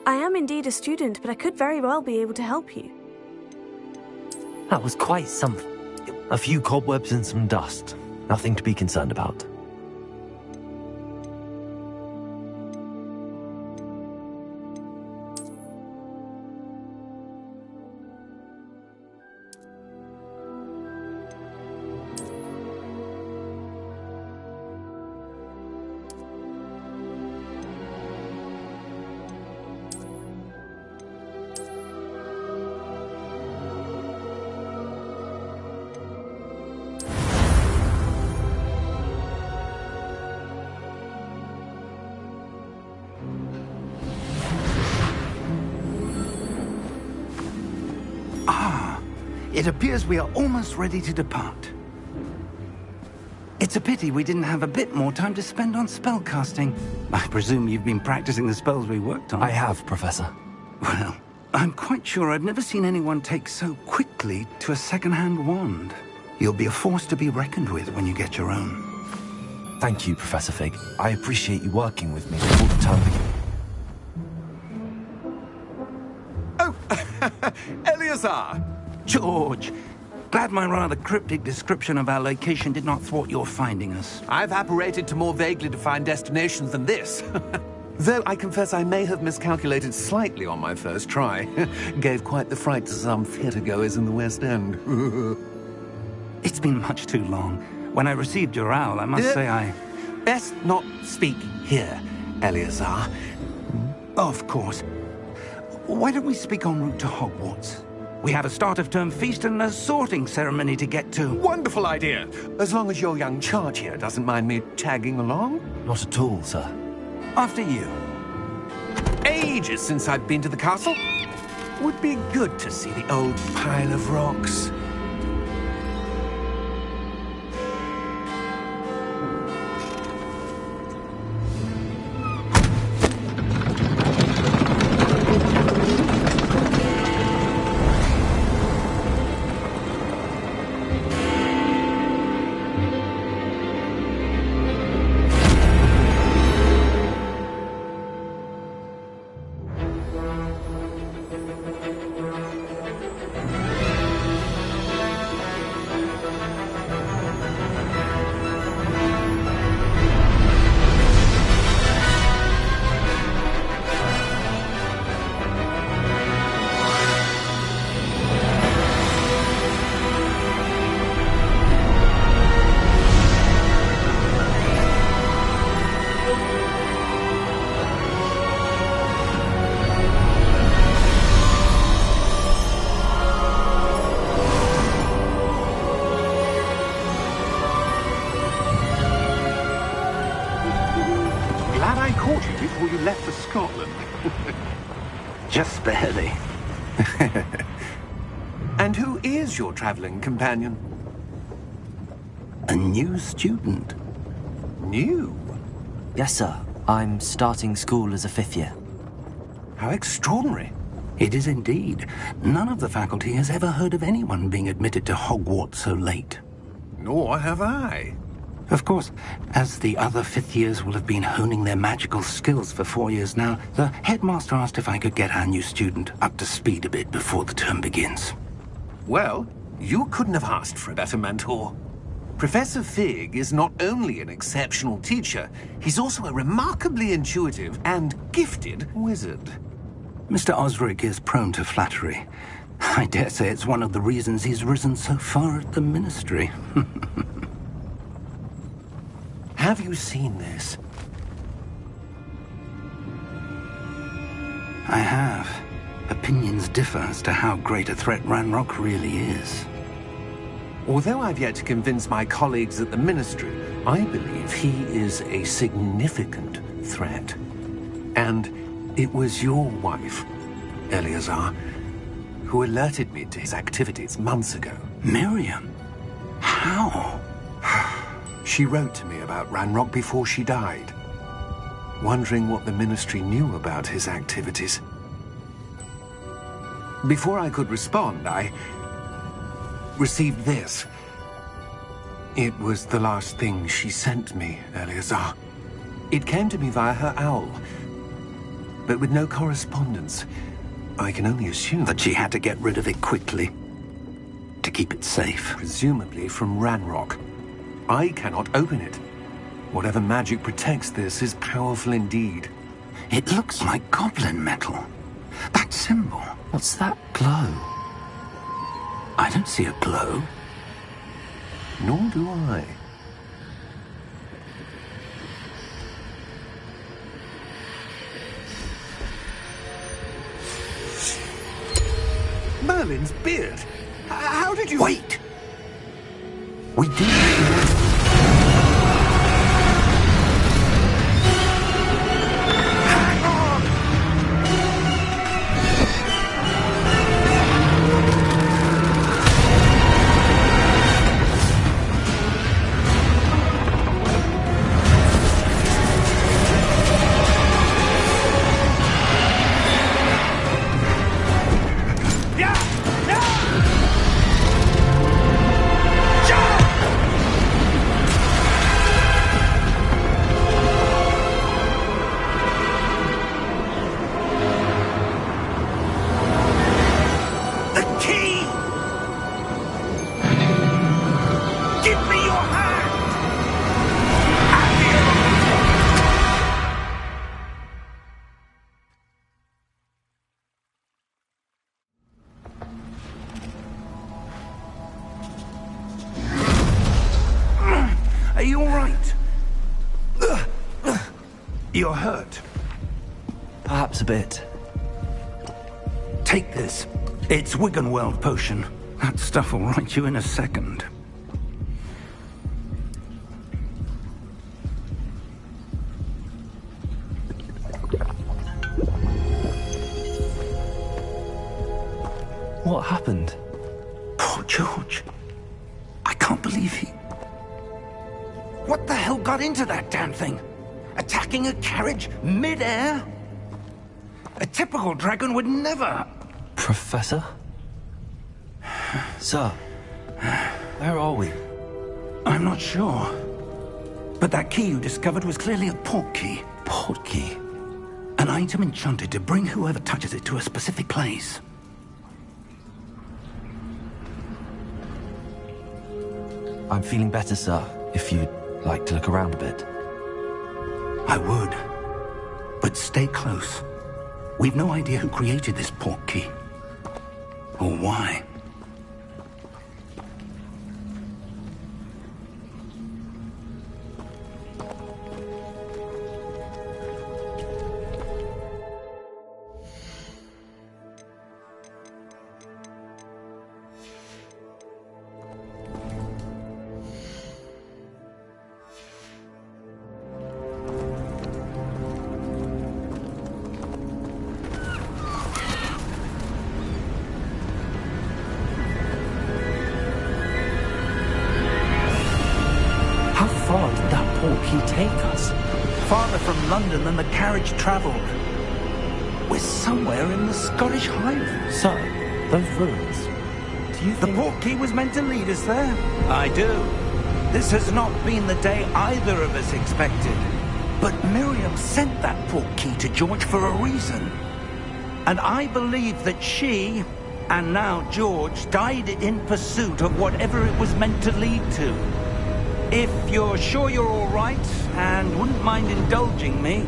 I am indeed a student, but I could very well be able to help you. That was quite something. A few cobwebs and some dust. Nothing to be concerned about. It appears we are almost ready to depart. It's a pity we didn't have a bit more time to spend on spellcasting. I presume you've been practicing the spells we worked on. I have, Professor. Well, I'm quite sure I've never seen anyone take so quickly to a second-hand wand. You'll be a force to be reckoned with when you get your own. Thank you, Professor Fig. I appreciate you working with me all the time. Oh, Eleazar! George, glad my rather cryptic description of our location did not thwart your finding us. I've apparated to more vaguely defined destinations than this. Though I confess I may have miscalculated slightly on my first try. Gave quite the fright to some theatre-goers in the West End. It's been much too long. When I received your owl, I must say I... Best not speak here, Eleazar. Of course. Why don't we speak en route to Hogwarts? We have a start-of-term feast and a sorting ceremony to get to. Wonderful idea! As long as your young charge here doesn't mind me tagging along. Not at all, sir. After you. Ages since I've been to the castle. Would be good to see the old pile of rocks. Before you left for Scotland. Just barely. And who is your traveling companion? A new student. New? Yes, sir. I'm starting school as a 5th year. How extraordinary. It is indeed. None of the faculty has ever heard of anyone being admitted to Hogwarts so late. Nor have I. Of course, as the other 5th years will have been honing their magical skills for 4 years now, the headmaster asked if I could get our new student up to speed a bit before the term begins. Well, you couldn't have asked for a better mentor. Professor Fig is not only an exceptional teacher, he's also a remarkably intuitive and gifted wizard. Mr. Osric is prone to flattery. I dare say it's one of the reasons he's risen so far at the Ministry. Have you seen this? I have. Opinions differ as to how great a threat Ranrock really is. Although I've yet to convince my colleagues at the Ministry, I believe he is a significant threat. And it was your wife, Eleazar, who alerted me to his activities months ago. Miriam? How? She wrote to me about Ranrock before she died, wondering what the Ministry knew about his activities. Before I could respond, I received this. It was the last thing she sent me, Eleazar. It came to me via her owl. but with no correspondence. I can only assume That she had to get rid of it quickly to keep it safe. presumably from Ranrock. I cannot open it. Whatever magic protects this is powerful indeed. It looks like goblin metal. That symbol. What's that glow? I don't see a glow. Nor do I. Merlin's beard! How did you... Wait! We do... Are you all right? You're hurt. Perhaps a bit. Take this. It's Wiggenweld potion. That stuff will right you in a second. What happened? Poor George. I can't believe he... What the hell got into that damn thing? Attacking a carriage mid-air? A typical dragon would never... Professor? Sir, where are we? I'm not sure. But that key you discovered was clearly a port key. Port key? An item enchanted to bring whoever touches it to a specific place. I'm feeling better, sir, if you'd like to look around a bit. I would. But stay close. We've no idea who created this port key. Or why. How far did that port key take us? Farther from London than the carriage travelled. We're somewhere in the Scottish Highlands. Sir, those ruins. Do you The think... port key was meant to lead us there? I do. This has not been the day either of us expected. But Miriam sent that port key to George for a reason. And I believe that she, and now George, died in pursuit of whatever it was meant to lead to. If you're sure you're all right, and wouldn't mind indulging me,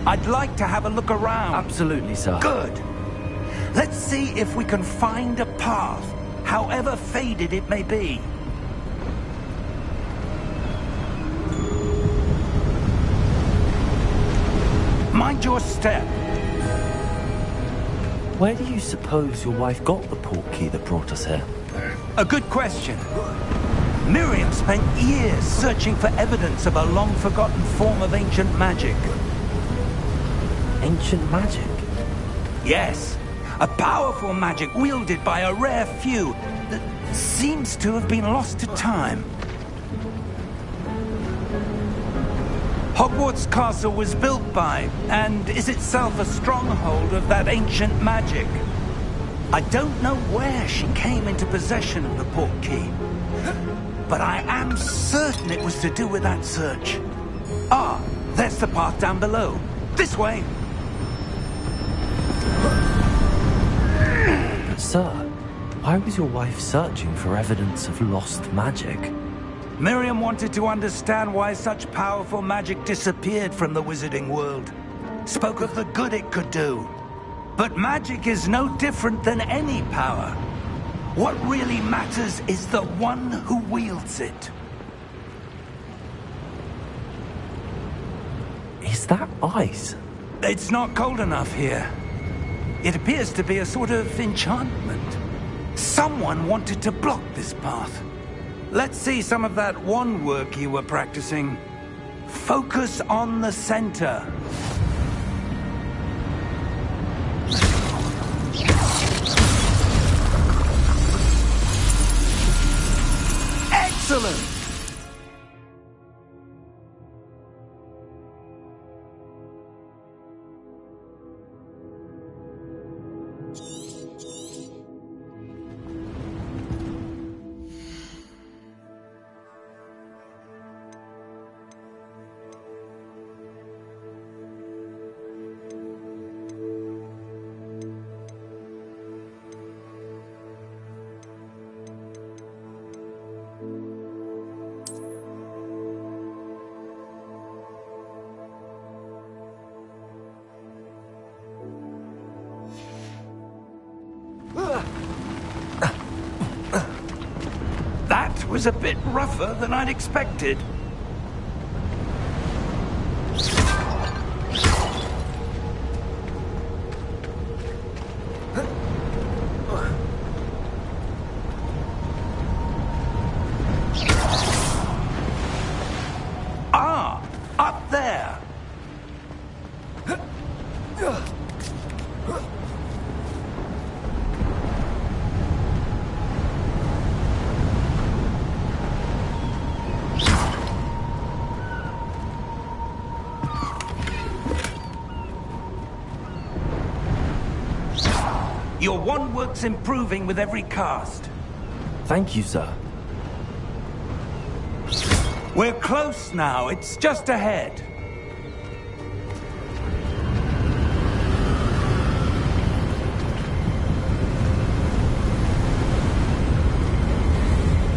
I'd like to have a look around. Absolutely, sir. Good. Let's see if we can find a path, however faded it may be. Mind your step. Where do you suppose your wife got the port key that brought us here? A good question. Miriam spent years searching for evidence of a long-forgotten form of ancient magic. Ancient magic? Yes, a powerful magic wielded by a rare few that seems to have been lost to time. Hogwarts Castle was built by, and is itself a stronghold of that ancient magic. I don't know where she came into possession of the port key, but I am certain it was to do with that search. Ah, there's the path down below. This way. Sir, why was your wife searching for evidence of lost magic? Miriam wanted to understand why such powerful magic disappeared from the wizarding world. Spoke of the good it could do. But magic is no different than any power. What really matters is the one who wields it. Is that ice? It's not cold enough here. It appears to be a sort of enchantment. Someone wanted to block this path. Let's see some of that wand work you were practicing. Focus on the center. Excellent! That was a bit rougher than I'd expected. Ah, up there. Your wand work's improving with every cast. Thank you, sir. We're close now. It's just ahead.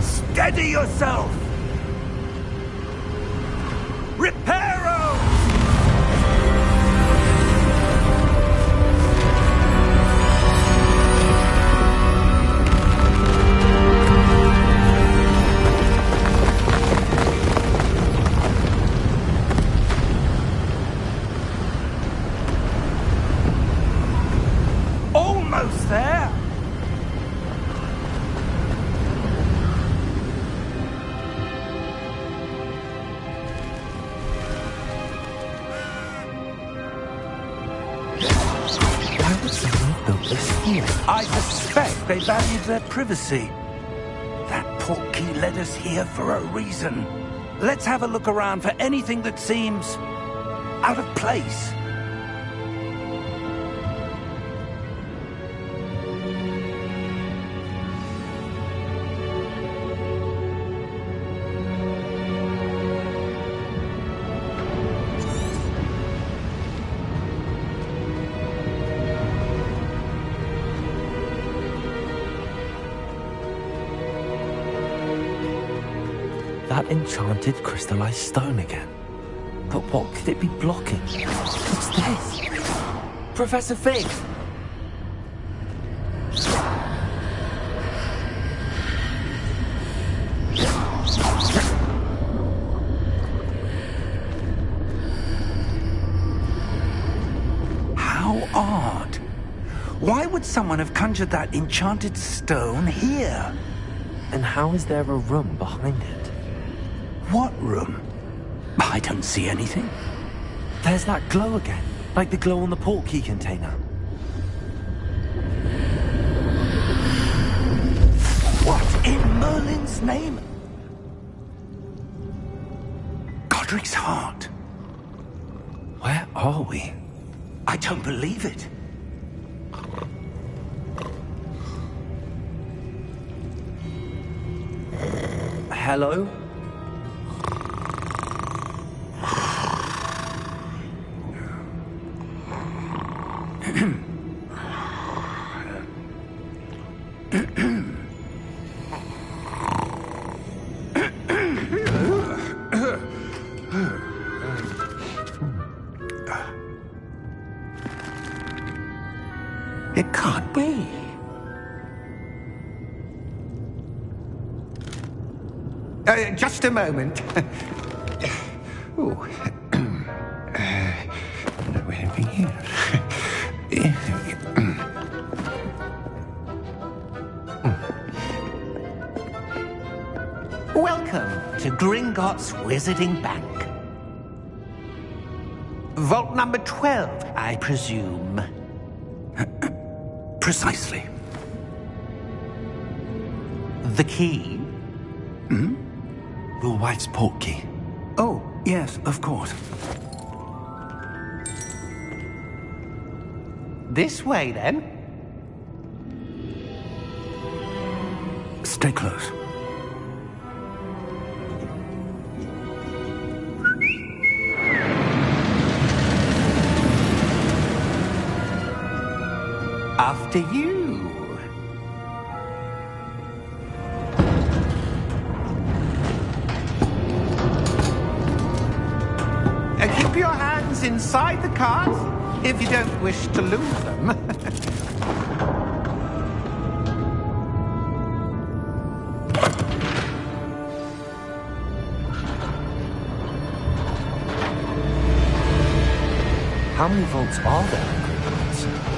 Steady yourself! Reparo! Almost there! Why would someone have built this here? I suspect they valued their privacy. That portkey led us here for a reason. Let's have a look around for anything that seems out of place. That enchanted crystallized stone again. But what could it be blocking? What's this? Professor Fig! How odd. Why would someone have conjured that enchanted stone here? And how is there a room behind it? What room? I don't see anything. There's that glow again, like the glow on the portkey container. What in Merlin's name? Godric's heart. Where are we? I don't believe it. Hello? It can't be. Just a moment. Oh. Anything here? Welcome to Gringotts Wizarding Bank. Vault number 12, I presume. Precisely. The key? Hmm? Your wife's portkey. Oh, yes, of course. This way, then. Stay close. After you. Keep your hands inside the cart if you don't wish to lose them. How many vaults are there?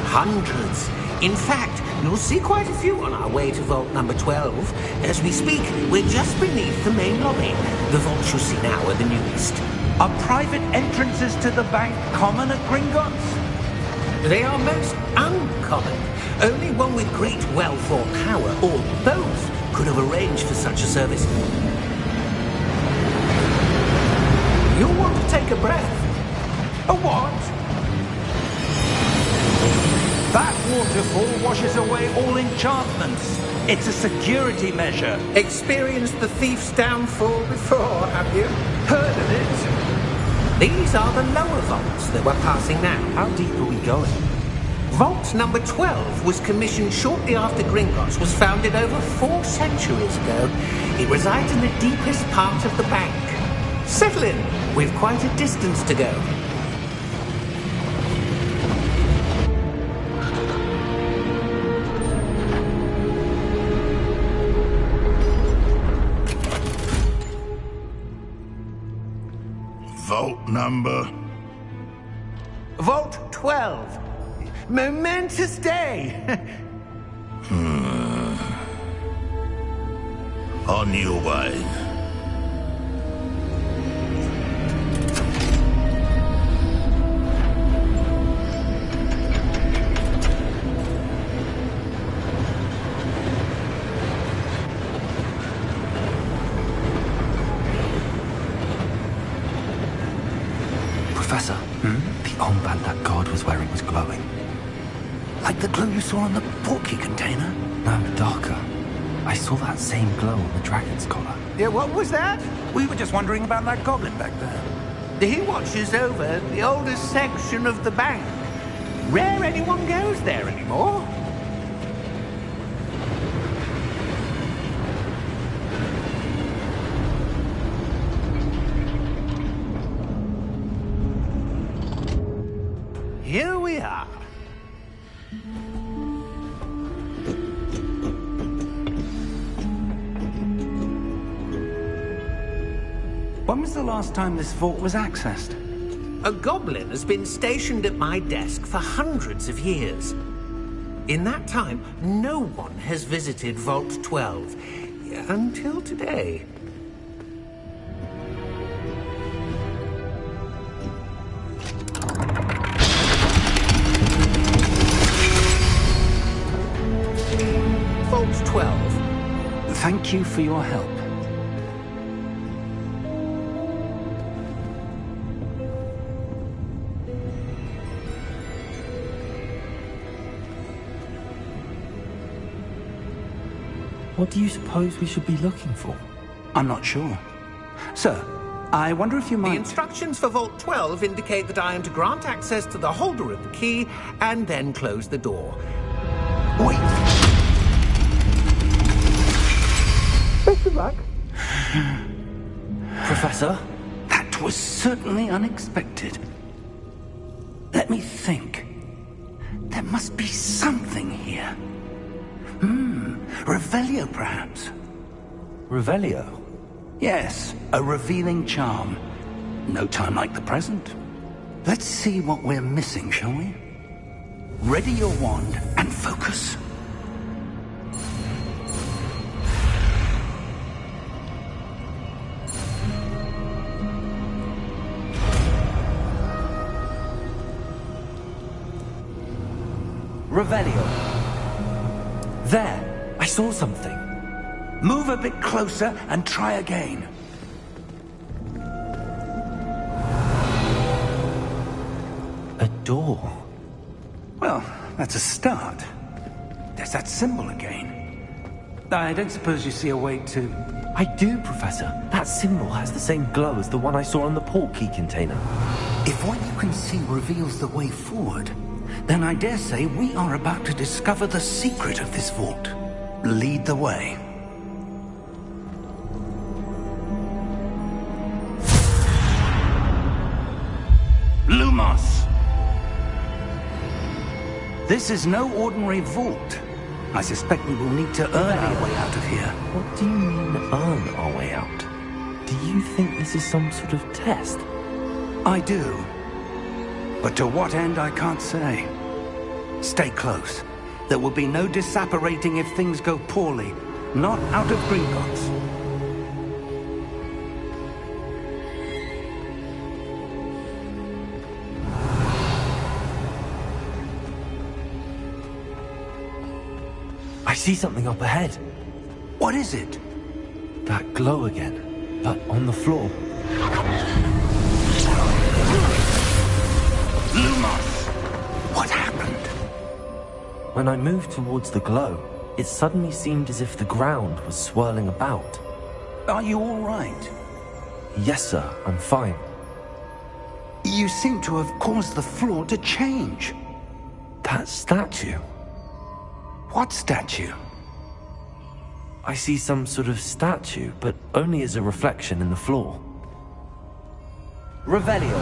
Hundreds. In fact, you'll see quite a few on our way to vault number 12. As we speak, we're just beneath the main lobby. The vaults you see now are the newest. Are private entrances to the bank common at Gringotts? They are most uncommon. Only one with great wealth or power, or both, could have arranged for such a service. You'll want to take a breath. A what? That waterfall washes away all enchantments. It's a security measure. Experienced the thief's downfall before, have you? Heard of it? These are the lower vaults that we're passing now. How deep are we going? Vault number 12 was commissioned shortly after Gringotts was founded over 4 centuries ago. It resides in the deepest part of the bank. Settle in. We've quite a distance to go. Vault number? Vault 12. Momentous day. On your way. Professor, the armband that guard was wearing was glowing. Like the glow you saw on the portkey container? No, darker. I saw that same glow on the dragon's collar. Yeah, what was that? We were just wondering about that goblin back there. He watches over the oldest section of the bank. Rare anyone goes there anymore. Here we are. When was the last time this vault was accessed? A goblin has been stationed at my desk for hundreds of years. In that time, no one has visited Vault 12 until today. Vault 12. Thank you for your help. What do you suppose we should be looking for? I'm not sure. Sir, I wonder if you might... The instructions for Vault 12 indicate that I am to grant access to the holder of the key and then close the door. Wait! Professor? That was certainly unexpected. Let me think. There must be something here. Revelio, perhaps? Revelio? Yes, a revealing charm. No time like the present. Let's see what we're missing, shall we? Ready your wand and focus. Revelio. There! I saw something. Move a bit closer and try again. A door. Well, that's a start. There's that symbol again. I don't suppose you see a way to... I do, Professor. That symbol has the same glow as the one I saw on the port key container. If what you can see reveals the way forward, then I dare say we are about to discover the secret of this vault. Lead the way. Lumos! This is no ordinary vault. I suspect we will need to earn our way out of here. What do you mean, earn our way out? Do you think this is some sort of test? I do. But to what end, I can't say. Stay close. There will be no disapparating if things go poorly. Not out of Gringotts. I see something up ahead. What is it? That glow again, but on the floor. Lumos! What happened? When I moved towards the glow, it suddenly seemed as if the ground was swirling about. Are you all right? Yes, sir, I'm fine. You seem to have caused the floor to change. That statue. What statue? I see some sort of statue, but only as a reflection in the floor. Revelio,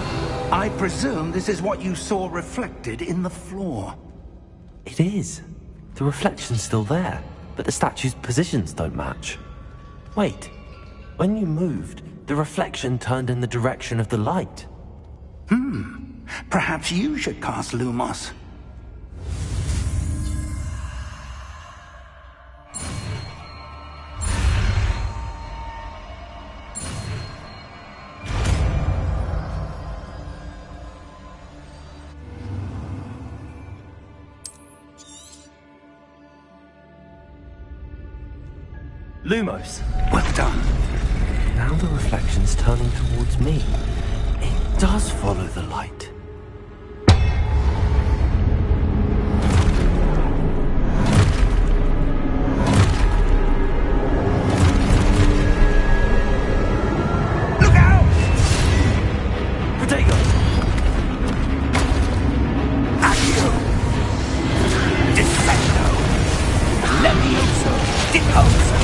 I presume this is what you saw reflected in the floor. It is. The reflection's still there, but the statue's positions don't match. Wait, when you moved, the reflection turned in the direction of the light. Perhaps you should cast Lumos. Lumos. Well done. Now the reflection's turning towards me. It does follow the light. Look out! Protego! Accio! Defendo! Levioso! Deposo!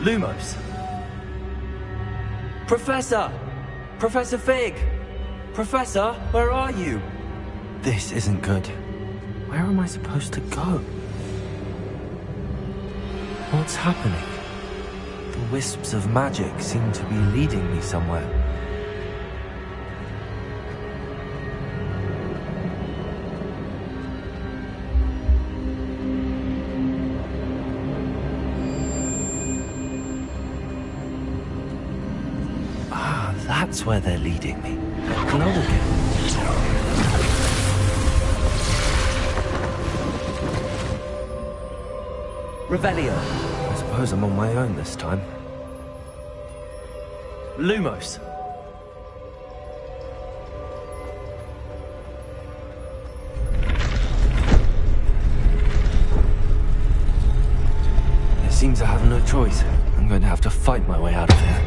Lumos. Professor! Professor Fig! Professor, where are you? This isn't good. Where am I supposed to go? What's happening? The wisps of magic seem to be leading me somewhere. That's where they're leading me. Glow again. Revelio. I suppose I'm on my own this time. Lumos. It seems I have no choice. I'm going to have to fight my way out of here.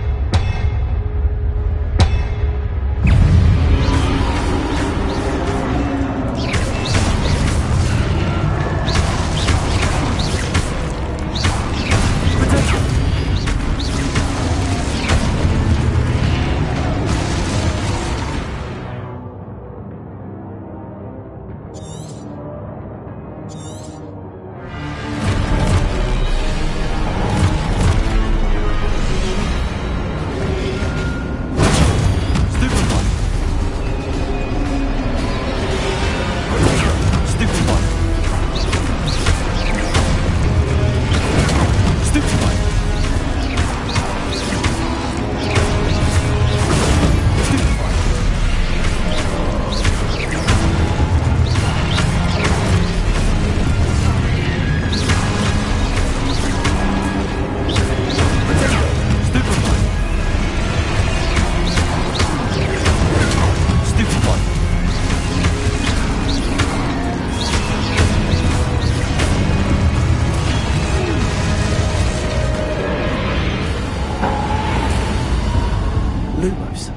Lumos.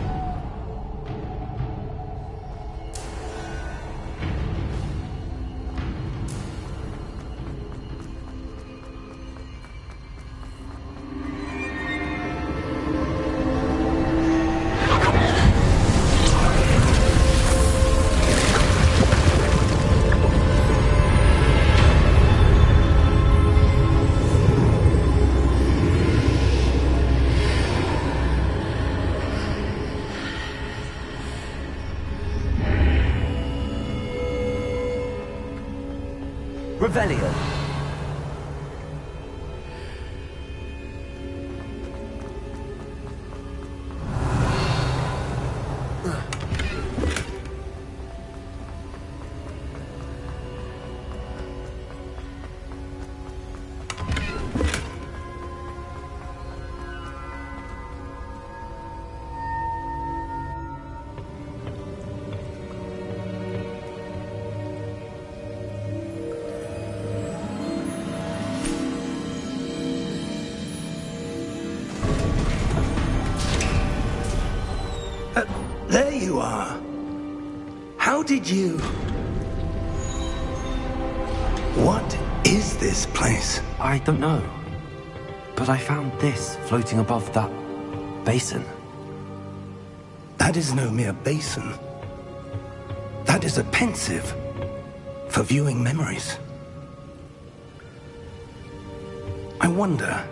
Revelio. There you are. How did you... What is this place? I don't know. But I found this floating above that basin. That is no mere basin. That is a pensive for viewing memories. I wonder...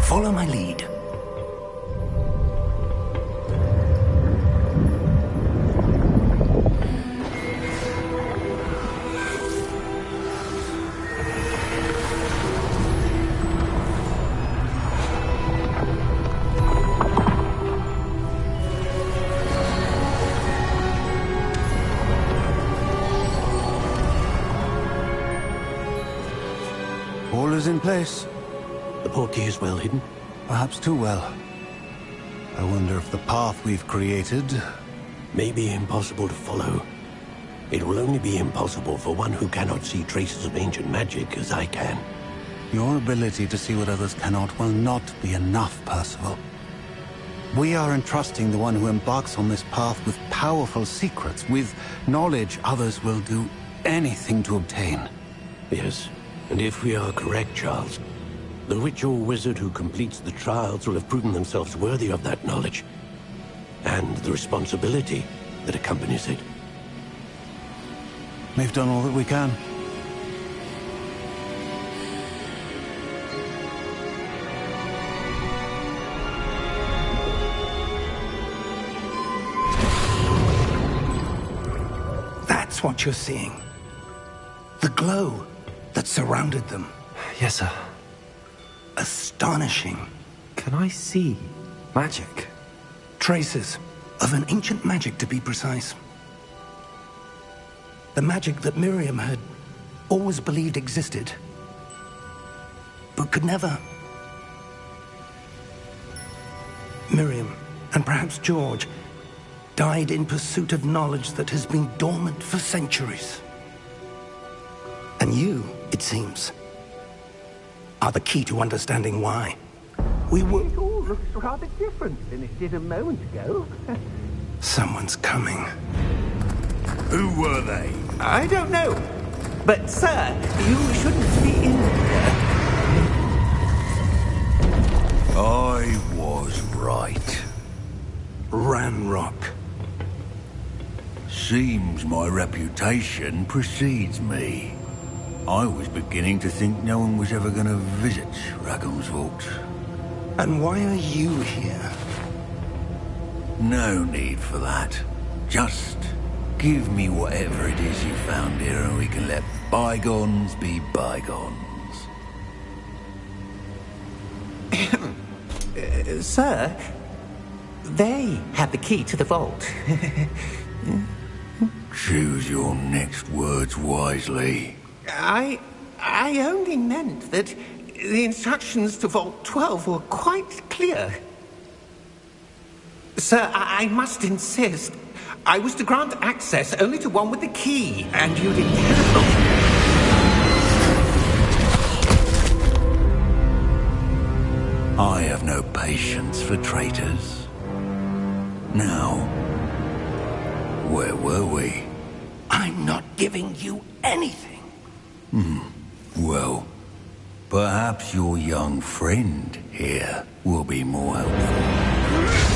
Follow my lead. All is in place. The portkey is well hidden. Perhaps too well. I wonder if the path we've created... May be impossible to follow. It will only be impossible for one who cannot see traces of ancient magic as I can. Your ability to see what others cannot will not be enough, Percival. We are entrusting the one who embarks on this path with powerful secrets, with knowledge others will do anything to obtain. Yes, and if we are correct, Charles, the witch or wizard who completes the trials will have proven themselves worthy of that knowledge, and the responsibility that accompanies it. We've done all that we can. That's what you're seeing. The glow that surrounded them. Yes, sir. Astonishing. Can I see magic? Traces of an ancient magic, to be precise. The magic that Miriam had always believed existed, but could never. Miriam, and perhaps George, died in pursuit of knowledge that has been dormant for centuries. And you, it seems, are the key to understanding why. We were... It all looks rather different than it did a moment ago. Someone's coming. Who were they? I don't know. But, sir, you shouldn't be in here. I was right. Ranrock. Seems my reputation precedes me. I was beginning to think no one was ever going to visit Rackham's vault. And why are you here? No need for that. Just give me whatever it is you found here and we can let bygones be bygones. Sir, they have the key to the vault. Choose your next words wisely. I only meant that the instructions to Vault 12 were quite clear. Sir, I must insist. I was to grant access only to one with the key, and you didn't cancel. I have no patience for traitors. Now, where were we? I'm not giving you anything. Well, perhaps your young friend here will be more helpful.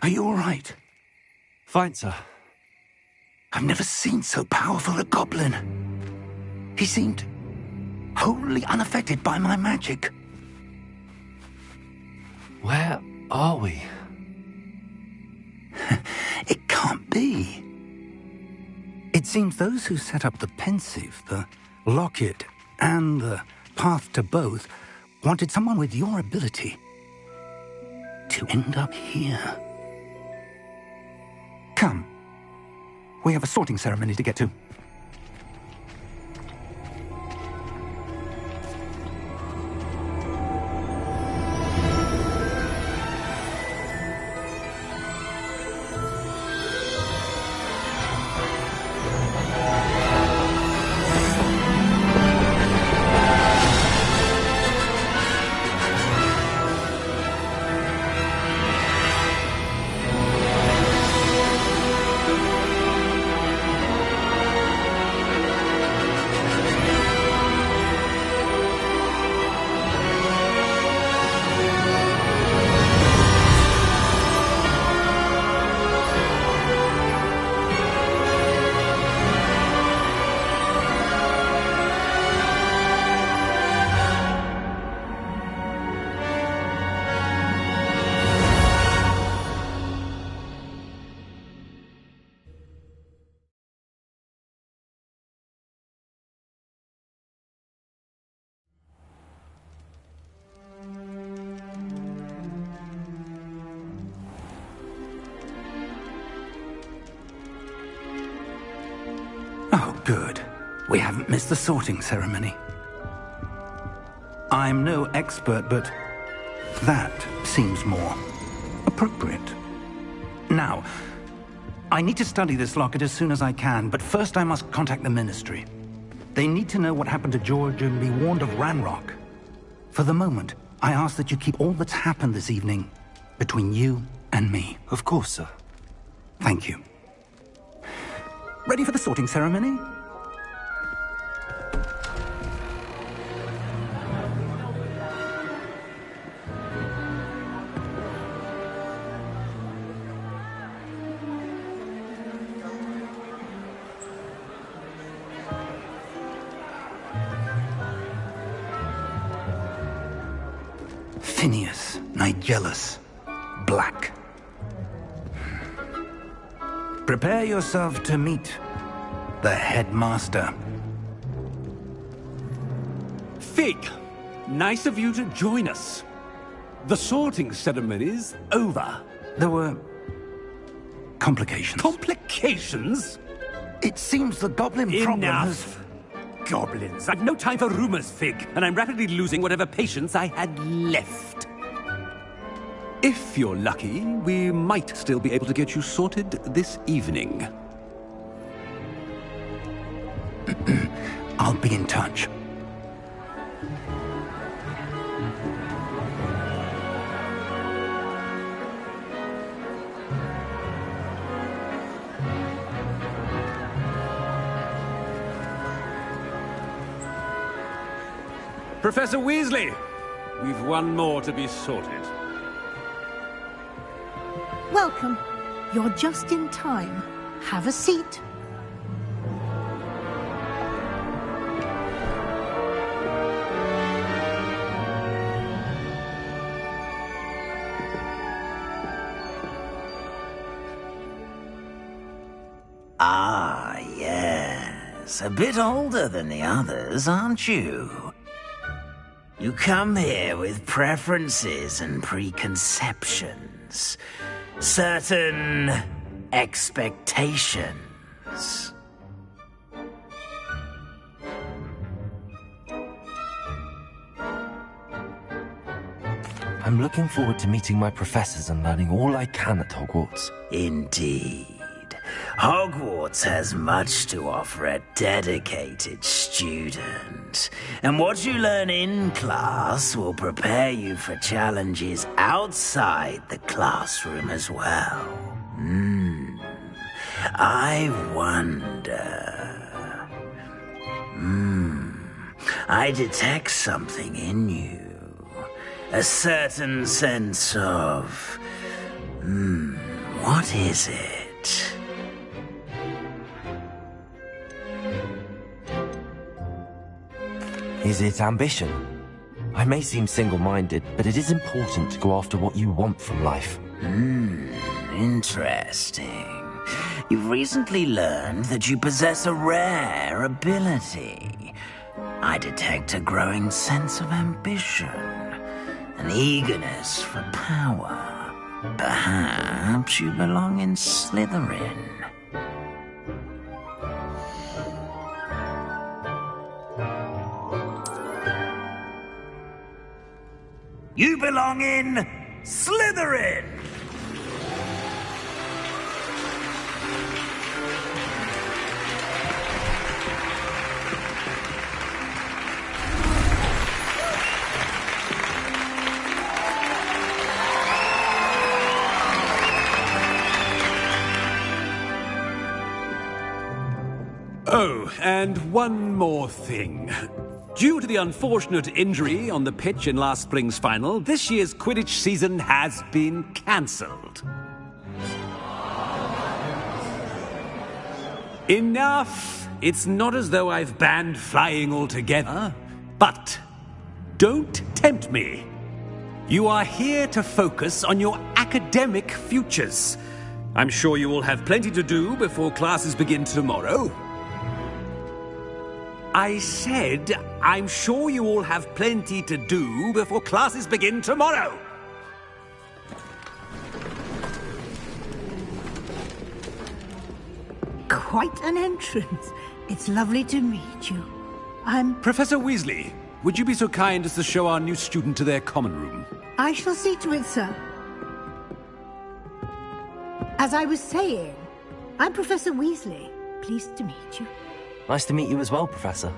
Are you all right? Fine, sir. I've never seen so powerful a goblin. He seemed wholly unaffected by my magic. Where are we? It can't be. It seems those who set up the pensive, the locket, and the path to both wanted someone with your ability to end up here. Come. We have a sorting ceremony to get to. Oh, good. We haven't missed the sorting ceremony. I'm no expert, but that seems more appropriate. Now, I need to study this locket as soon as I can, but first I must contact the Ministry. They need to know what happened to George and be warned of Ranrock. For the moment, I ask that you keep all that's happened this evening between you and me. Of course, sir. Thank you. Ready for the sorting ceremony? Phineas, Nigellus, Black. Prepare yourself to meet the headmaster. Fig, nice of you to join us. The sorting ceremony's over. There were complications. Complications? It seems the goblin problem has... Enough! Goblins. I've no time for rumors, Fig, and I'm rapidly losing whatever patience I had left. If you're lucky, we might still be able to get you sorted this evening. I'll be in touch. Professor Weasley, we've one more to be sorted. Welcome. You're just in time. Have a seat. Ah, yes. A bit older than the others, aren't you? You come here with preferences and preconceptions. Certain expectations. I'm looking forward to meeting my professors and learning all I can at Hogwarts. Indeed. Hogwarts has much to offer a dedicated student. And what you learn in class will prepare you for challenges outside the classroom as well. I wonder... I detect something in you. A certain sense of... what is it? Is it ambition? I may seem single-minded, but it is important to go after what you want from life. Interesting. You've recently learned that you possess a rare ability. I detect a growing sense of ambition, an eagerness for power. Perhaps you belong in Slytherin. You belong in Slytherin! Oh, and one more thing. Due to the unfortunate injury on the pitch in last spring's final, this year's Quidditch season has been cancelled. Enough! It's not as though I've banned flying altogether, but don't tempt me. You are here to focus on your academic futures. I'm sure you will have plenty to do before classes begin tomorrow. I said, I'm sure you all have plenty to do before classes begin tomorrow. quite an entrance. It's lovely to meet you. I'm... Professor Weasley, would you be so kind as to show our new student to their common room? I shall see to it, sir. As I was saying, I'm Professor Weasley. Pleased to meet you. Nice to meet you as well, Professor.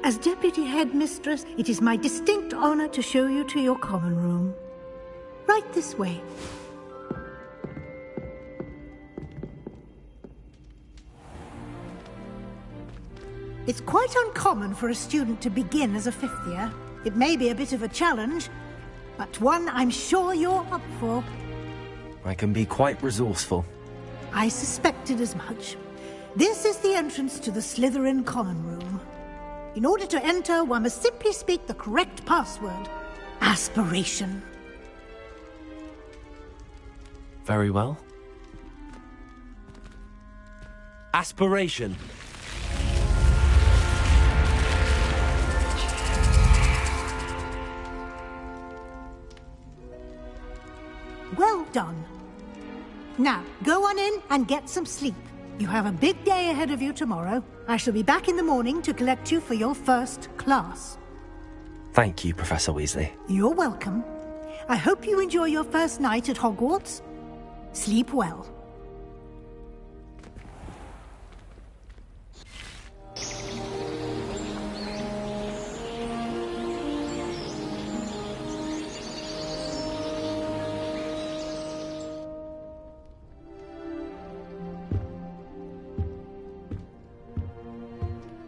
As Deputy Headmistress, it is my distinct honor to show you to your common room. Right this way. It's quite uncommon for a student to begin as a fifth year. It may be a bit of a challenge, but one I'm sure you're up for. I can be quite resourceful. I suspected as much. This is the entrance to the Slytherin common room. In order to enter, one must simply speak the correct password. Aspiration. Very well. Aspiration. Well done. Now, go on in and get some sleep. You have a big day ahead of you tomorrow. I shall be back in the morning to collect you for your first class. Thank you, Professor Weasley. You're welcome. I hope you enjoy your first night at Hogwarts. Sleep well.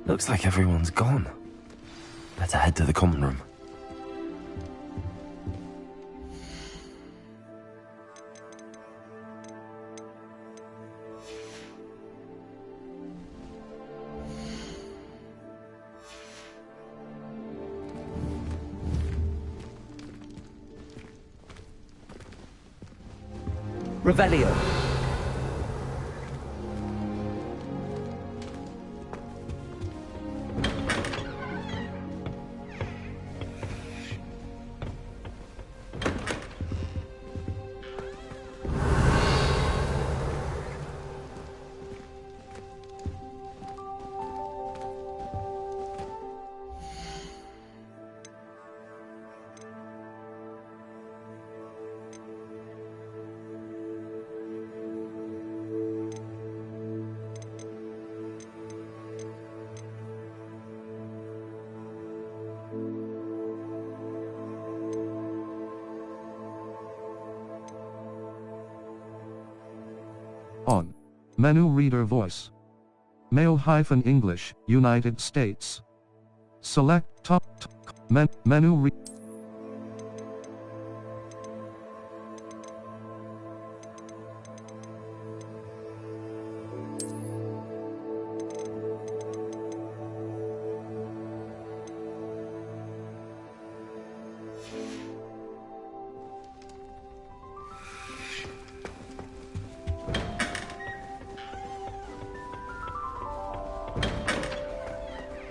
Looks like everyone's gone. Better head to the common room. Revelio. On. Menu reader voice. Male-English, United States. Select menu read.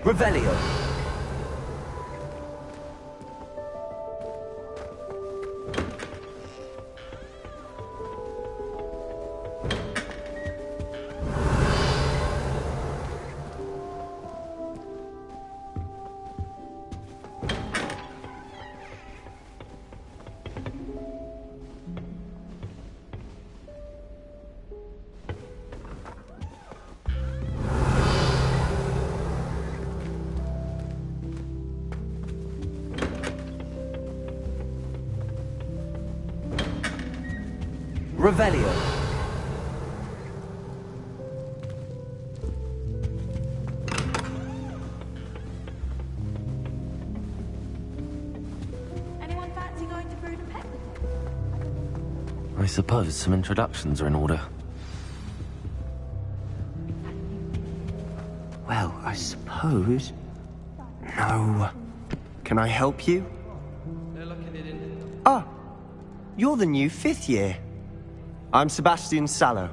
Revelio. Revelio. Anyone fancy going to Brood and Pet? I suppose some introductions are in order. Well, I suppose. No. Can I help you? Ah, you're the new fifth year. I'm Sebastian Sallow.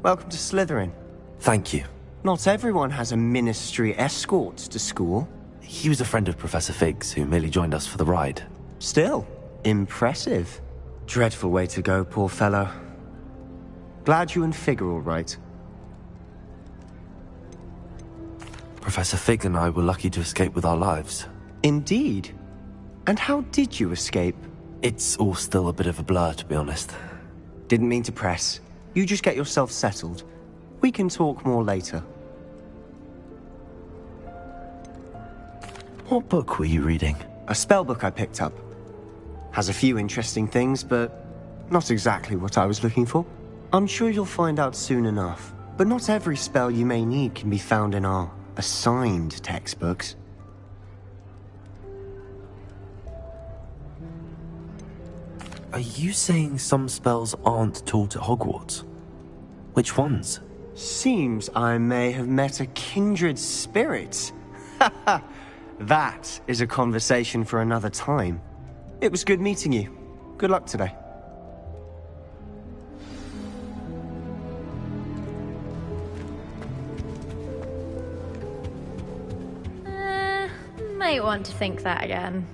Welcome to Slytherin. Thank you. Not everyone has a ministry escort to school. He was a friend of Professor Fig's, who merely joined us for the ride. Still, impressive. Dreadful way to go, poor fellow. Glad you and Fig are all right. Professor Fig and I were lucky to escape with our lives. Indeed. And how did you escape? It's all still a bit of a blur, to be honest. Didn't mean to press. You just get yourself settled. We can talk more later. What book were you reading? A spell book I picked up. Has a few interesting things, but not exactly what I was looking for. I'm sure you'll find out soon enough. But not every spell you may need can be found in our assigned textbooks. Are you saying some spells aren't taught at Hogwarts? Which ones? Seems I may have met a kindred spirit. That is a conversation for another time. It was good meeting you. Good luck today. Might want to think that again.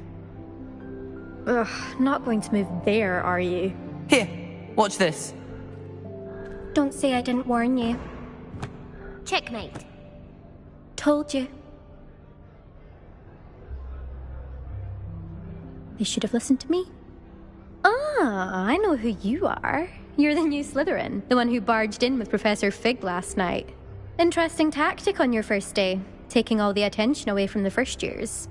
Ugh, not going to move there, are you? Here, watch this. Don't say I didn't warn you. Checkmate. Told you. They should have listened to me. Ah, I know who you are. You're the new Slytherin, the one who barged in with Professor Fig last night. Interesting tactic on your first day, taking all the attention away from the first years.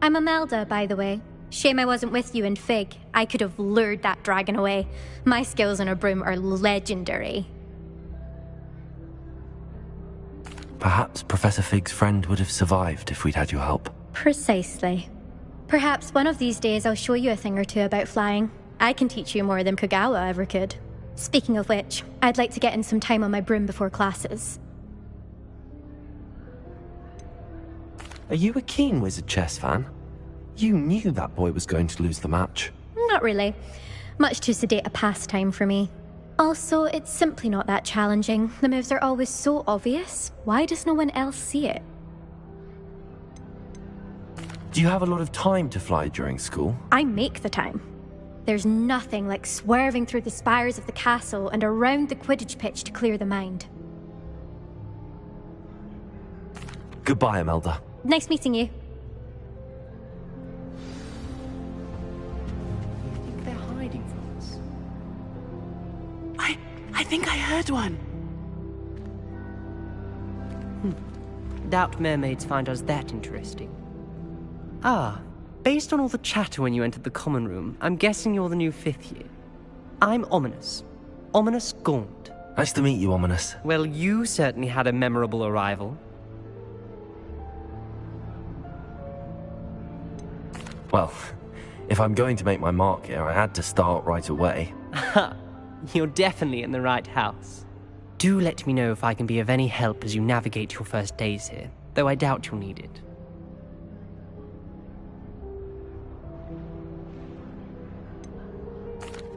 I'm Imelda, by the way. Shame I wasn't with you in Fig. I could have lured that dragon away. My skills on a broom are legendary. Perhaps Professor Fig's friend would have survived if we'd had your help. Precisely. Perhaps one of these days I'll show you a thing or two about flying. I can teach you more than Kogawa ever could. Speaking of which, I'd like to get in some time on my broom before classes. Are you a keen Wizard chess fan? You knew that boy was going to lose the match. Not really. Much too sedate a pastime for me. Also, it's simply not that challenging. The moves are always so obvious. Why does no one else see it? Do you have a lot of time to fly during school? I make the time. There's nothing like swerving through the spires of the castle and around the Quidditch pitch to clear the mind. Goodbye, Imelda. Nice meeting you. They're hiding from us. I think I heard one. Doubt mermaids find us that interesting. Ah, based on all the chatter when you entered the common room, I'm guessing you're the new 5th year. I'm Ominous. Ominous Gaunt. Nice to meet you, Ominous. Well, you certainly had a memorable arrival. Well, if I'm going to make my mark here, I had to start right away. You're definitely in the right house. Do let me know if I can be of any help as you navigate your first days here, though I doubt you'll need it.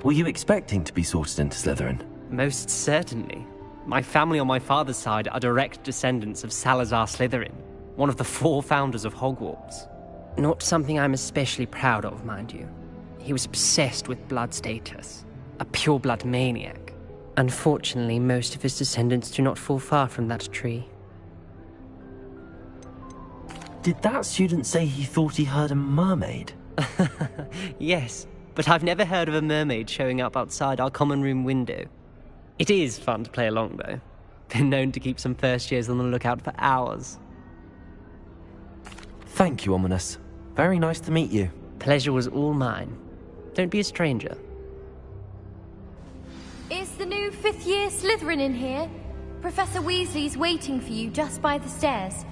Were you expecting to be sorted into Slytherin? Most certainly. My family on my father's side are direct descendants of Salazar Slytherin, one of the 4 founders of Hogwarts. Not something I'm especially proud of, mind you. He was obsessed with blood status, a pure-blood maniac. Unfortunately, most of his descendants do not fall far from that tree. Did that student say he thought he heard a mermaid? Yes, but I've never heard of a mermaid showing up outside our common room window. It is fun to play along, though. Been known to keep some first years on the lookout for hours. Thank you, Ominous. Very nice to meet you. Pleasure was all mine. Don't be a stranger. Is the new 5th year Slytherin in here? Professor Weasley's waiting for you just by the stairs.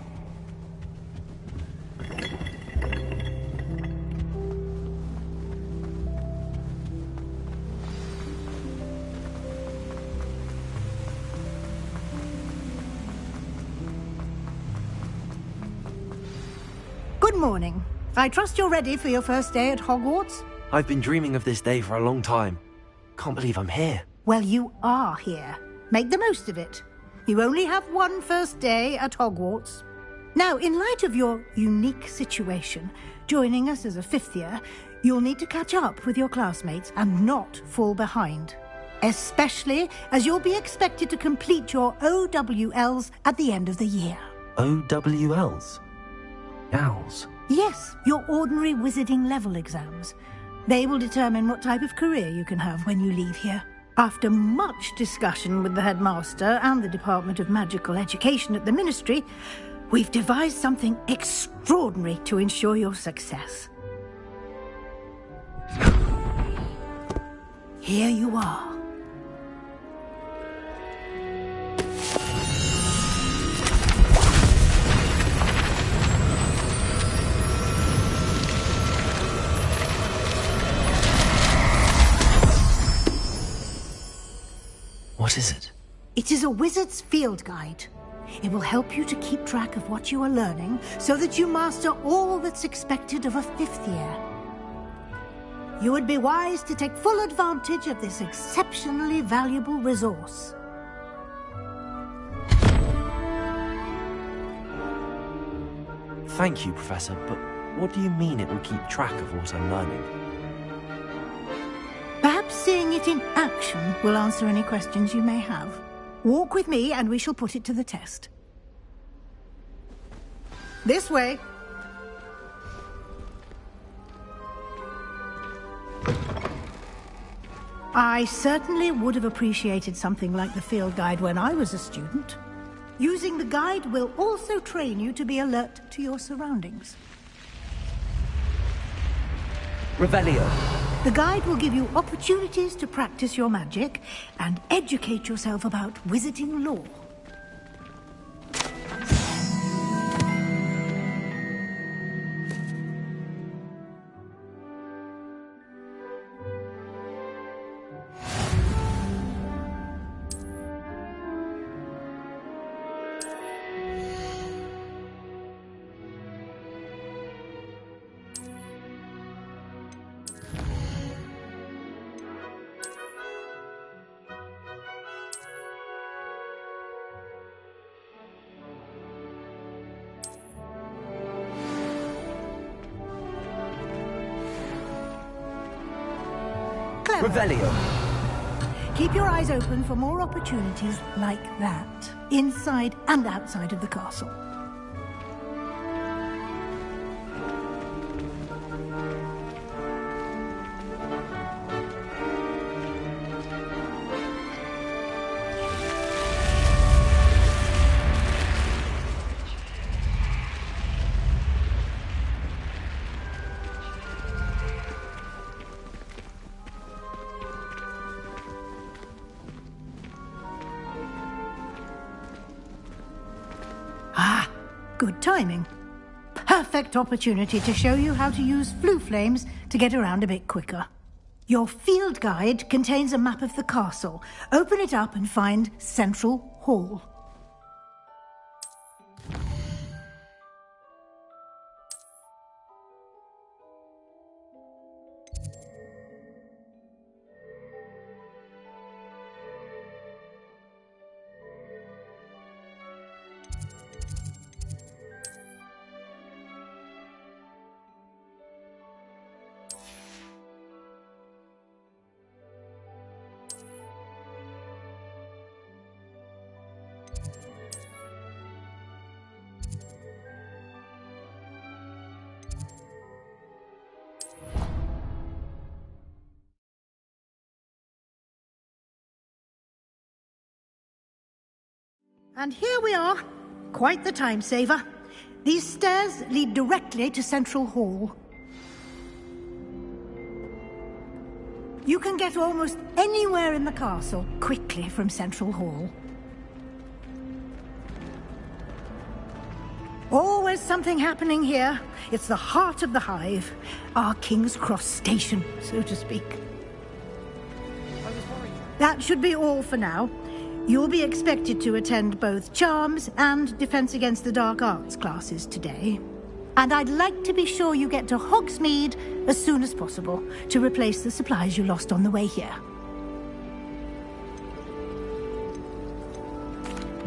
Good morning. I trust you're ready for your first day at Hogwarts? I've been dreaming of this day for a long time. Can't believe I'm here. Well, you are here. Make the most of it. You only have one first day at Hogwarts. Now, in light of your unique situation, joining us as a 5th year, you'll need to catch up with your classmates and not fall behind. Especially as you'll be expected to complete your OWLs at the end of the year. OWLs? Owls? Yes, your ordinary wizarding level exams. They will determine what type of career you can have when you leave here. After much discussion with the headmaster and the Department of Magical Education at the Ministry, we've devised something extraordinary to ensure your success. Here you are. What is it? It is a wizard's field guide. It will help you to keep track of what you are learning so that you master all that's expected of a 5th year. You would be wise to take full advantage of this exceptionally valuable resource. Thank you, Professor, but what do you mean it will keep track of what I'm learning? Perhaps seeing it in action will answer any questions you may have. Walk with me and we shall put it to the test. This way. I certainly would have appreciated something like the field guide when I was a student. Using the guide will also train you to be alert to your surroundings. Revelio. The guide will give you opportunities to practice your magic and educate yourself about wizarding lore. Revelio. Keep your eyes open for more opportunities like that, inside and outside of the castle. Good timing. Perfect opportunity to show you how to use flue flames to get around a bit quicker. Your field guide contains a map of the castle. Open it up and find Central Hall. And here we are. Quite the time saver. These stairs lead directly to Central Hall. You can get almost anywhere in the castle quickly from Central Hall. Always something happening here. It's the heart of the hive. Our King's Cross station, so to speak. That should be all for now. You'll be expected to attend both Charms and Defense Against the Dark Arts classes today. And I'd like to be sure you get to Hogsmeade as soon as possible to replace the supplies you lost on the way here.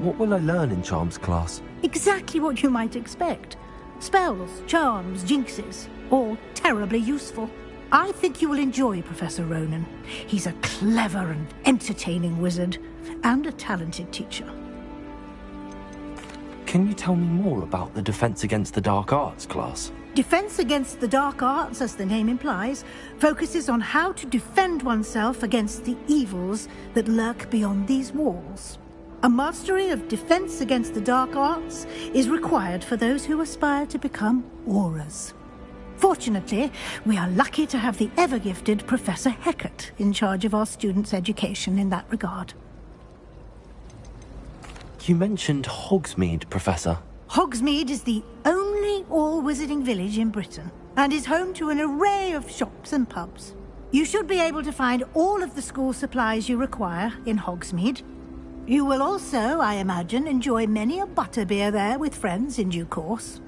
What will I learn in Charms class? Exactly what you might expect. Spells, charms, jinxes, all terribly useful. I think you will enjoy Professor Ronan. He's a clever and entertaining wizard, and a talented teacher. Can you tell me more about the Defense Against the Dark Arts class? Defense Against the Dark Arts, as the name implies, focuses on how to defend oneself against the evils that lurk beyond these walls. A mastery of Defense Against the Dark Arts is required for those who aspire to become Aurors. Fortunately, we are lucky to have the ever-gifted Professor Hecat in charge of our students' education in that regard. You mentioned Hogsmeade, Professor. Hogsmeade is the only all-wizarding village in Britain, and is home to an array of shops and pubs. You should be able to find all of the school supplies you require in Hogsmeade. You will also, I imagine, enjoy many a butterbeer there with friends in due course.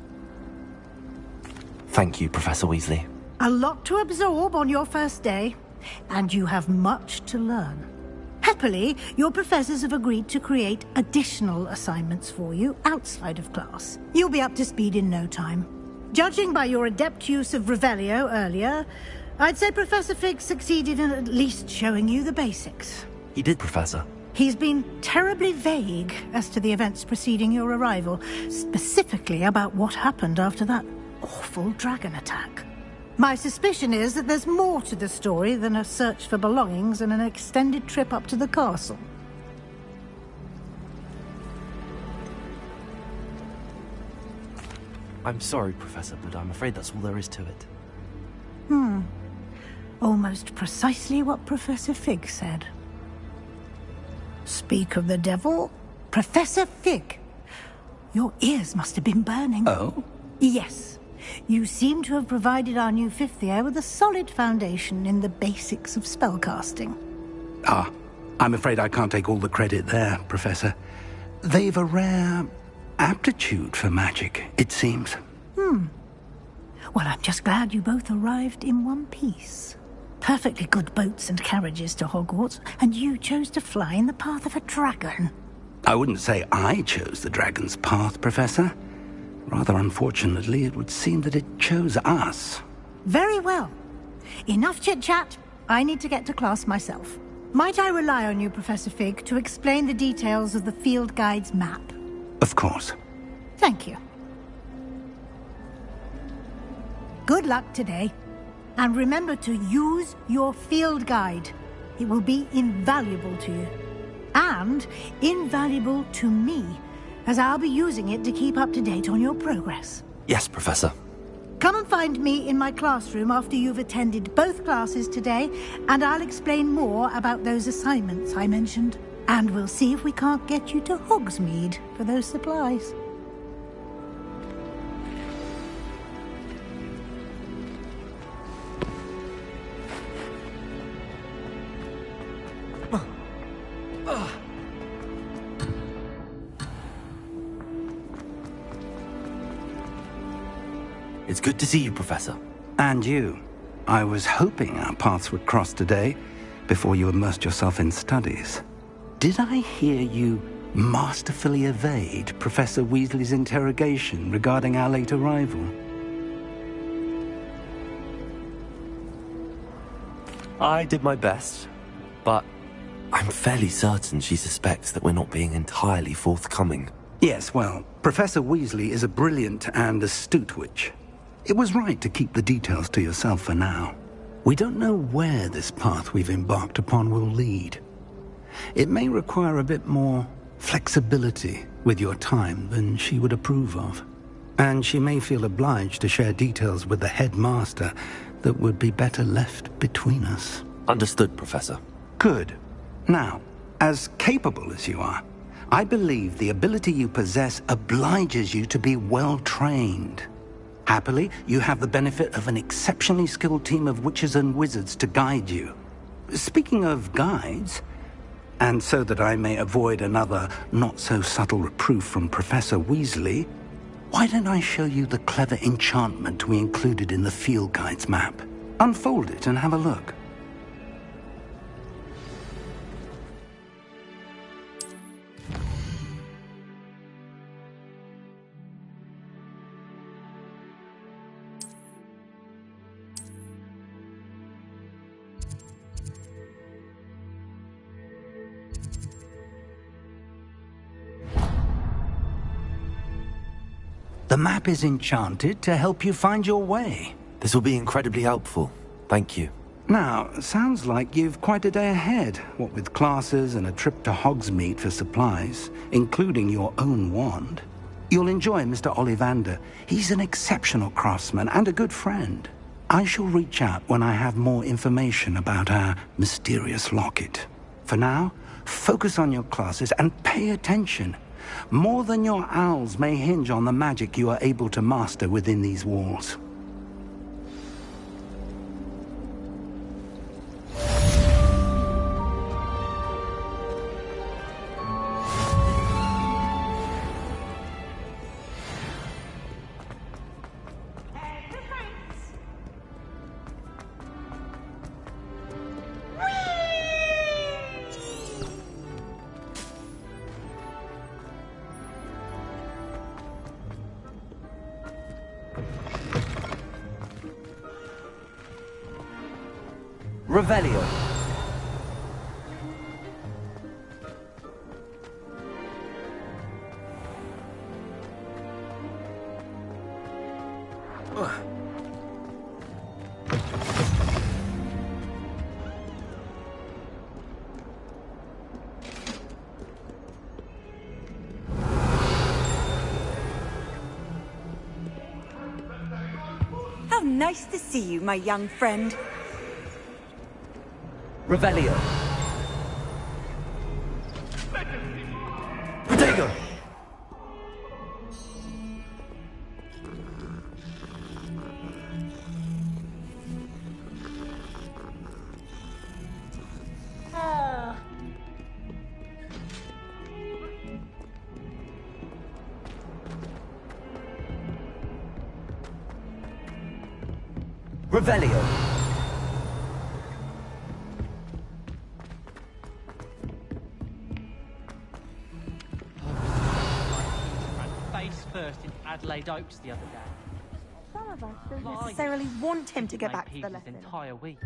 Thank you, Professor Weasley. A lot to absorb on your first day, and you have much to learn. Happily, your professors have agreed to create additional assignments for you outside of class. You'll be up to speed in no time. Judging by your adept use of Revelio earlier, I'd say Professor Fig succeeded in at least showing you the basics. He did, Professor. He's been terribly vague as to the events preceding your arrival, specifically about what happened after that awful dragon attack. My suspicion is that there's more to the story than a search for belongings and an extended trip up to the castle. I'm sorry, Professor, but I'm afraid that's all there is to it. Almost precisely what Professor Fig said. Speak of the devil, Professor Fig. Your ears must have been burning. Oh? Yes. You seem to have provided our new fifth year with a solid foundation in the basics of spellcasting. Ah, I'm afraid I can't take all the credit there, Professor. They've a rare aptitude for magic, it seems. Well, I'm just glad you both arrived in one piece. Perfectly good boats and carriages to Hogwarts, and you chose to fly in the path of a dragon. I wouldn't say I chose the dragon's path, Professor. Rather unfortunately, it would seem that it chose us. Very well. Enough chit-chat. I need to get to class myself. Might I rely on you, Professor Fig, to explain the details of the field guide's map? Of course. Thank you. Good luck today. And remember to use your field guide. It will be invaluable to you. And invaluable to me, as I'll be using it to keep up to date on your progress. Yes, Professor. Come and find me in my classroom after you've attended both classes today, and I'll explain more about those assignments I mentioned. And we'll see if we can't get you to Hogsmeade for those supplies. It's good to see you, Professor. And you. I was hoping our paths would cross today, before you immersed yourself in studies. Did I hear you masterfully evade Professor Weasley's interrogation regarding our late arrival? I did my best, but I'm fairly certain she suspects that we're not being entirely forthcoming. Yes, well, Professor Weasley is a brilliant and astute witch. It was right to keep the details to yourself for now. We don't know where this path we've embarked upon will lead. It may require a bit more flexibility with your time than she would approve of. And she may feel obliged to share details with the headmaster that would be better left between us. Understood, Professor. Good. Now, as capable as you are, I believe the ability you possess obliges you to be well trained. Happily, you have the benefit of an exceptionally skilled team of witches and wizards to guide you. Speaking of guides, and so that I may avoid another not-so-subtle reproof from Professor Weasley, why don't I show you the clever enchantment we included in the field guide's map? Unfold it and have a look. The map is enchanted to help you find your way. This will be incredibly helpful. Thank you. Now, sounds like you've quite a day ahead, what with classes and a trip to Hogsmeade for supplies, including your own wand. You'll enjoy Mr. Ollivander. He's an exceptional craftsman and a good friend. I shall reach out when I have more information about our mysterious locket. For now, focus on your classes and pay attention. More than your owls may hinge on the magic you are able to master within these walls. Revelio. How nice to see you, my young friend. Revelio. Protego! Revelio. First in Adelaide Oaks the other day. Some of us don't necessarily want him to go back to the lesson. Entire week.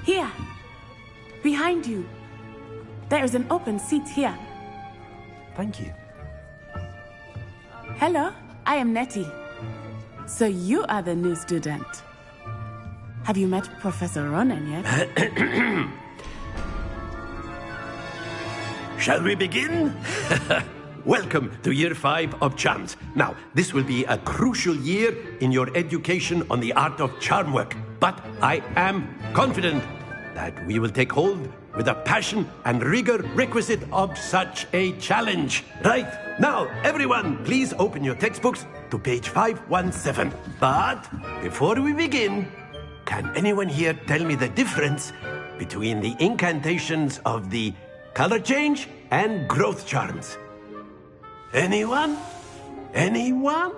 Here, behind you. There is an open seat here. Thank you. Hello, I am Nettie. So you are the new student. Have you met Professor Ronan yet? Shall we begin? Welcome to Year 5 of Charms. Now, this will be a crucial year in your education on the art of charm work. But I am confident that we will take hold with the passion and rigor requisite of such a challenge. Right, now, everyone, please open your textbooks to page 517. But before we begin, can anyone here tell me the difference between the incantations of the color change and growth charms? Anyone? Anyone?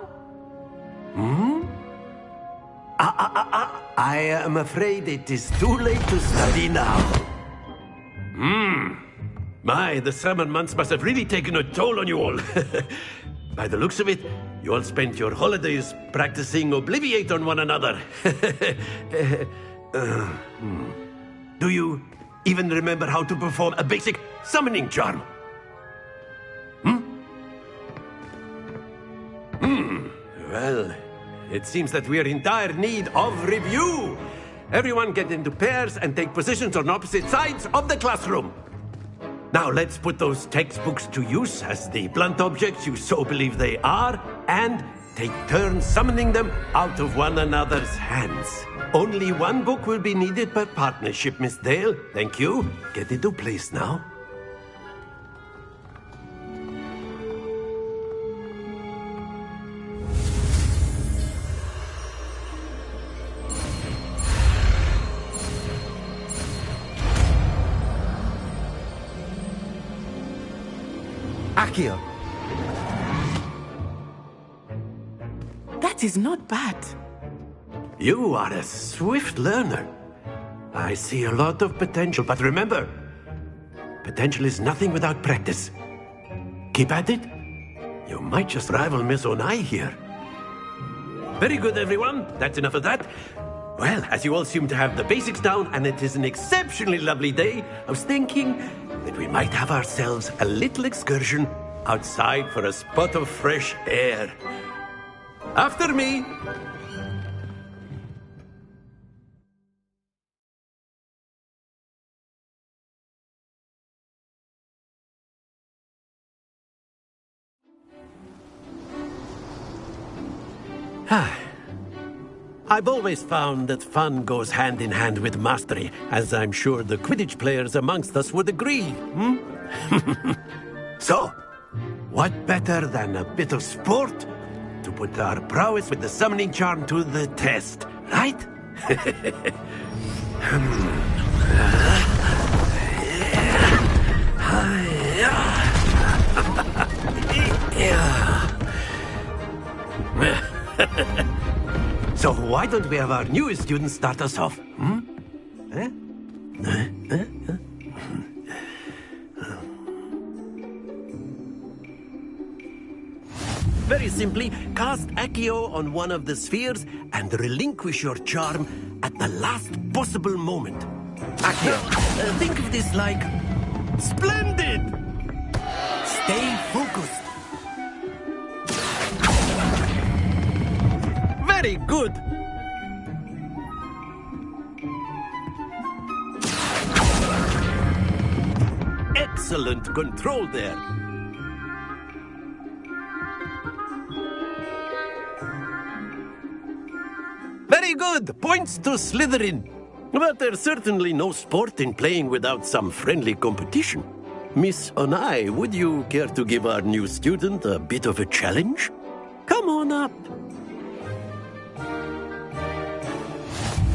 I am afraid it is too late to study now. My, the summer months must have really taken a toll on you all. By the looks of it, you all spent your holidays practicing Obliviate on one another. Do you even remember how to perform a basic summoning charm? Well, it seems that we are in dire need of review. Everyone get into pairs and take positions on opposite sides of the classroom. Now let's put those textbooks to use as the blunt objects you so believe they are, and take turns summoning them out of one another's hands. Only one book will be needed per partnership, Miss Dale. Thank you. Get into place now. Accio. That is not bad. You are a swift learner. I see a lot of potential, but remember, potential is nothing without practice. Keep at it. You might just rival Miss Onai here. Very good, everyone. That's enough of that. Well, as you all seem to have the basics down, and it is an exceptionally lovely day, I was thinking that we might have ourselves a little excursion outside for a spot of fresh air. After me! I've always found that fun goes hand in hand with mastery, as I'm sure the Quidditch players amongst us would agree. So, what better than a bit of sport to put our prowess with the summoning charm to the test, right? So why don't we have our newest student start us off? Very simply, cast Accio on one of the spheres and relinquish your charm at the last possible moment. Accio, think of this like splendid! Stay focused. Very good. Excellent control there. Very good. Points to Slytherin. But there's certainly no sport in playing without some friendly competition. Miss Onai, would you care to give our new student a bit of a challenge? Come on up.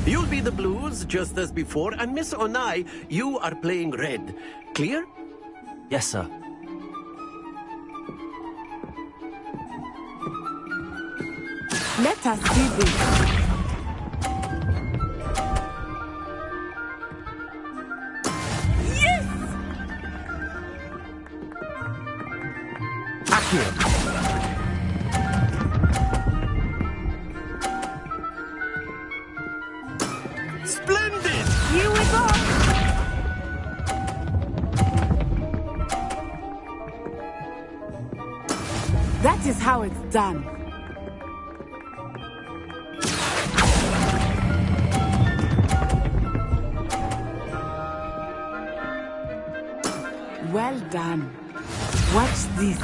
You'll be the blues, just as before, and Miss Onai, you are playing red. Clear? Yes, sir. Let us see this. Splendid! Here we go! That is how it's done. Well done. Watch this.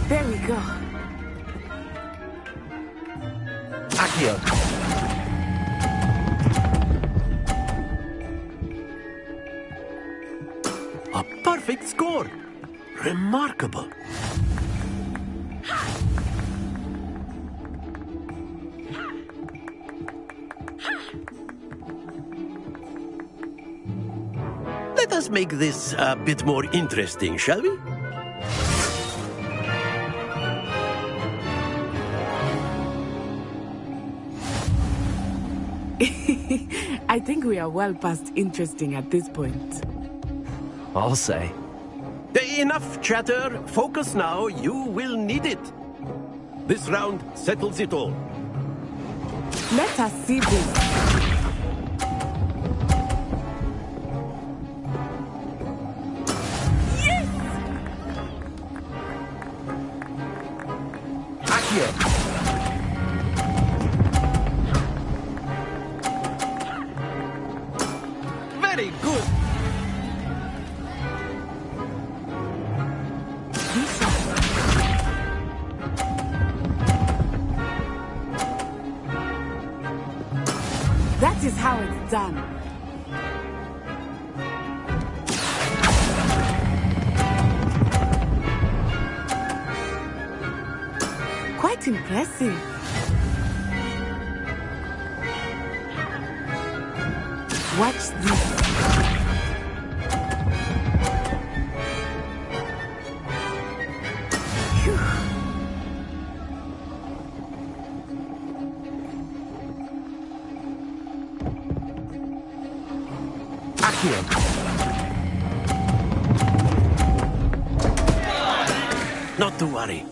There we go. Accio. A perfect score. Remarkable. Let us make this a bit more interesting, shall we? I think we are well past interesting at this point. I'll say. Enough chatter. Focus now. You will need it. This round settles it all. Let us see this. Yes! Accio. Very good. That is how it's done. Quite impressive. Watch this. Not to worry.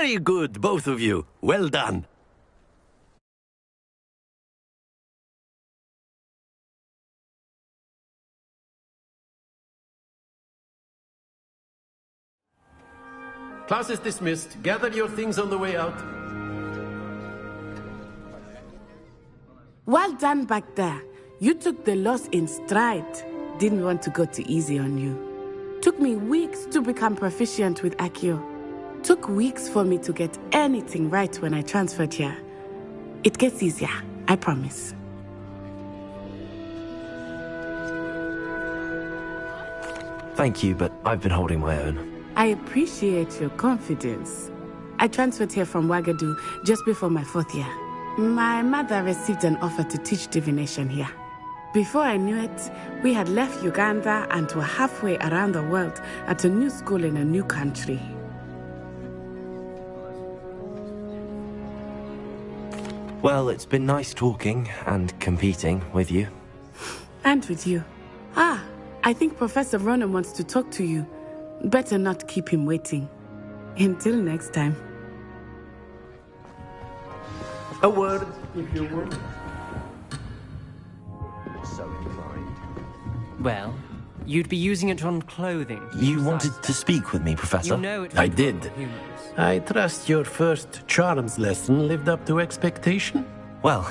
Very good, both of you. Well done. Class is dismissed. Gather your things on the way out. Well done back there. You took the loss in stride. Didn't want to go too easy on you. Took me weeks to become proficient with Accio. Took weeks for me to get anything right when I transferred here. It gets easier, I promise. Thank you, but I've been holding my own. I appreciate your confidence. I transferred here from Wagadu just before my 4th year. My mother received an offer to teach divination here. Before I knew it, we had left Uganda and were halfway around the world at a new school in a new country. Well, it's been nice talking and competing with you. And with you. I think Professor Ronan wants to talk to you. Better not keep him waiting. Until next time. A word, if you would. So inclined. Well, you'd be using it on clothing. You wanted to speak with me, Professor? You know it I did. I trust your first charms lesson lived up to expectation? Well,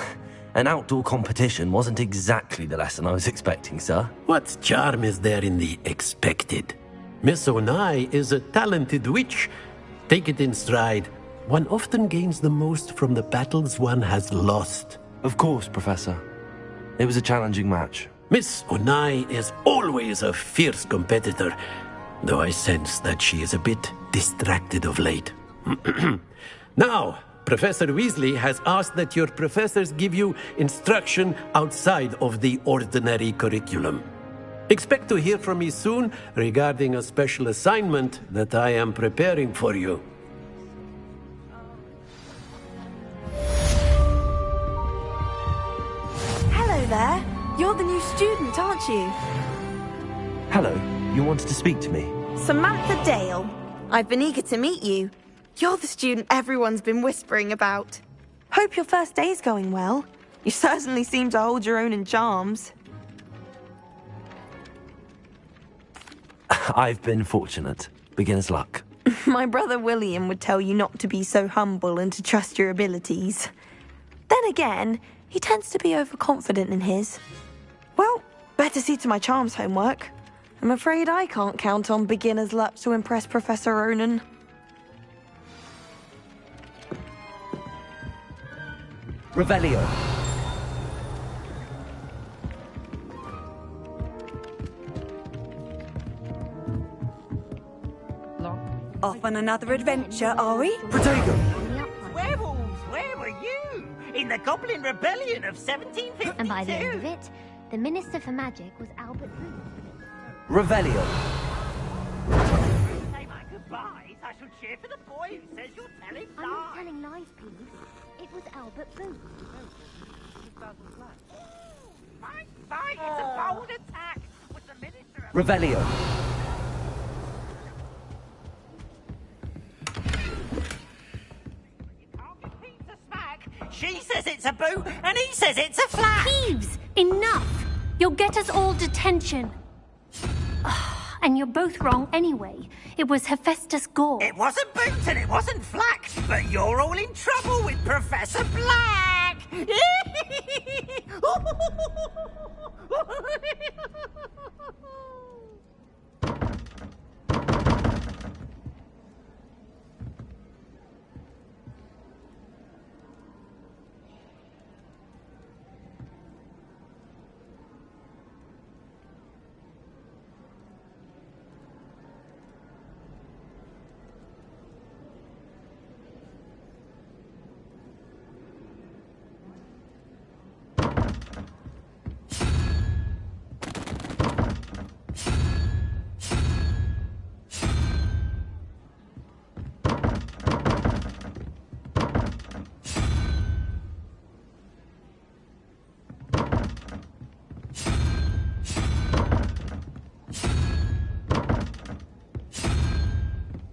an outdoor competition wasn't exactly the lesson I was expecting, sir. What charm is there in the expected? Miss Onai is a talented witch. Take it in stride. One often gains the most from the battles one has lost. Of course, Professor. It was a challenging match. Miss Onai is always a fierce competitor, though I sense that she is a bit distracted of late. Now, Professor Weasley has asked that your professors give you instruction outside of the ordinary curriculum. Expect to hear from me soon regarding a special assignment that I am preparing for you. Hello there. You're the new student, aren't you? Hello, you wanted to speak to me? Samantha Dale. I've been eager to meet you. You're the student everyone's been whispering about. Hope your first day's going well. You certainly seem to hold your own in charms. I've been fortunate. Beginner's luck. My brother William would tell you not to be so humble and to trust your abilities. Then again, he tends to be overconfident in his. Well, better see to my charms homework. I'm afraid I can't count on beginner's luck to impress Professor Ronan. Revelio. Off on another adventure, are we? Protego. Werewolves, where were you? In the Goblin Rebellion of 1752. And by the end of it, the Minister for Magic was Albert Bruce. Revelio. Say my goodbyes. I shall cheer for the boy who says you're telling lies. I'm not telling lies, please. It was Albert Bruce. Fight, it's a bold attack. With the Minister of... Revelio. She says it's a boot, and he says it's a flat. Thieves! Enough! You'll get us all detention. And you're both wrong anyway. It was Hephaestus Gore. It wasn't boot and it wasn't flack, but you're all in trouble with Professor Black.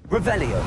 Revelio.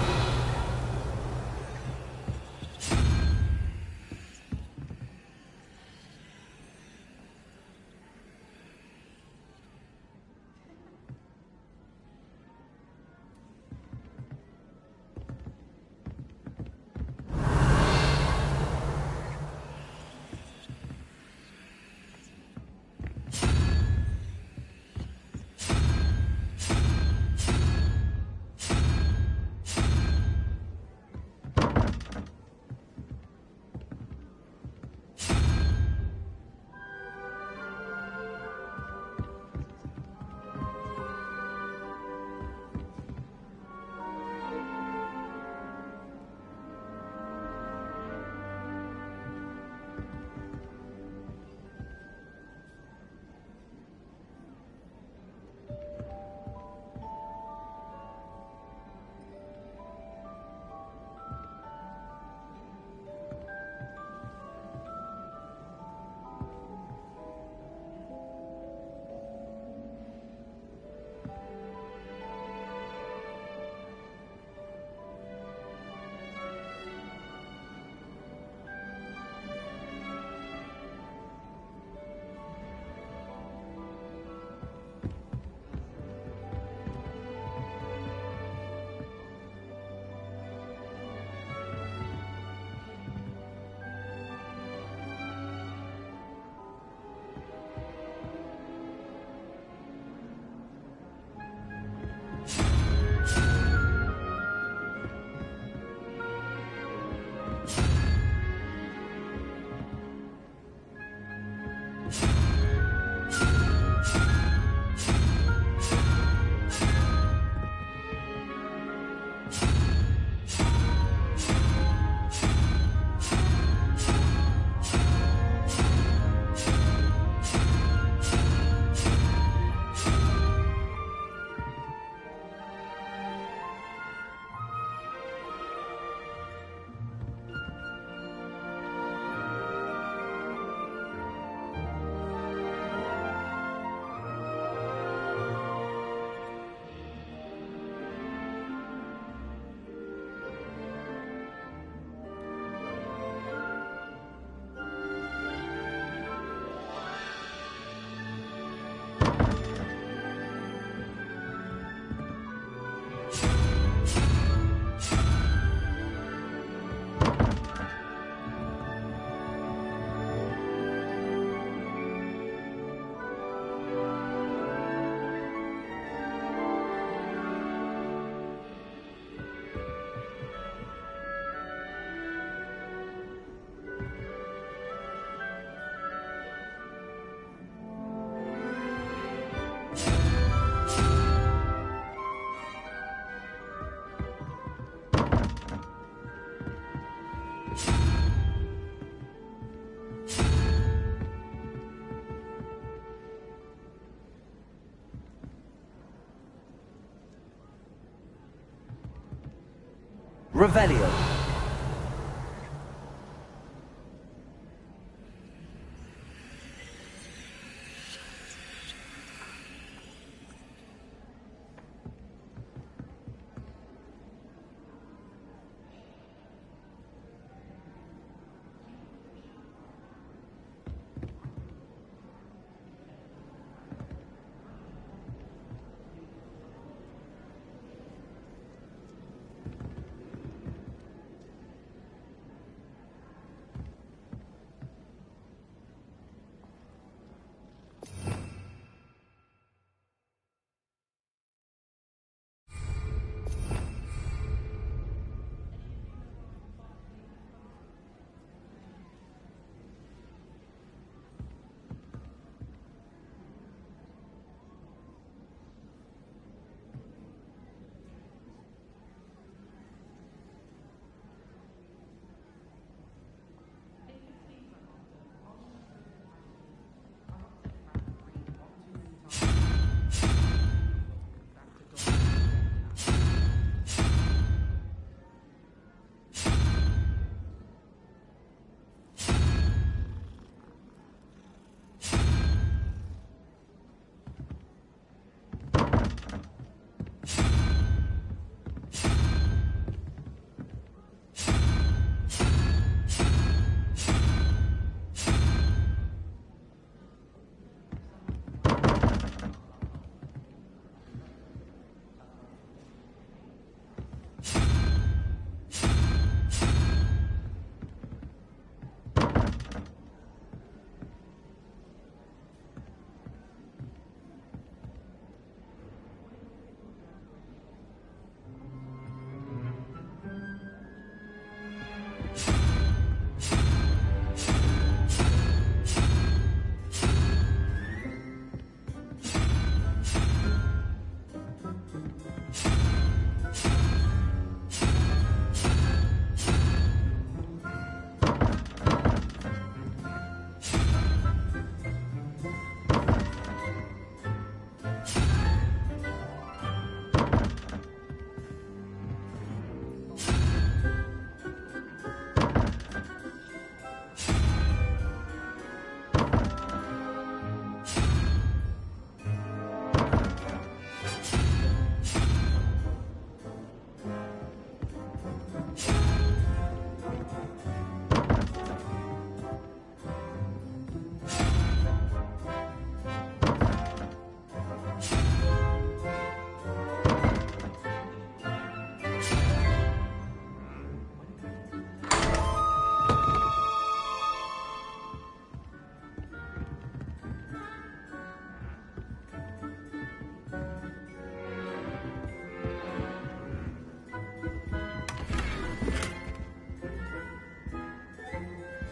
Revelio.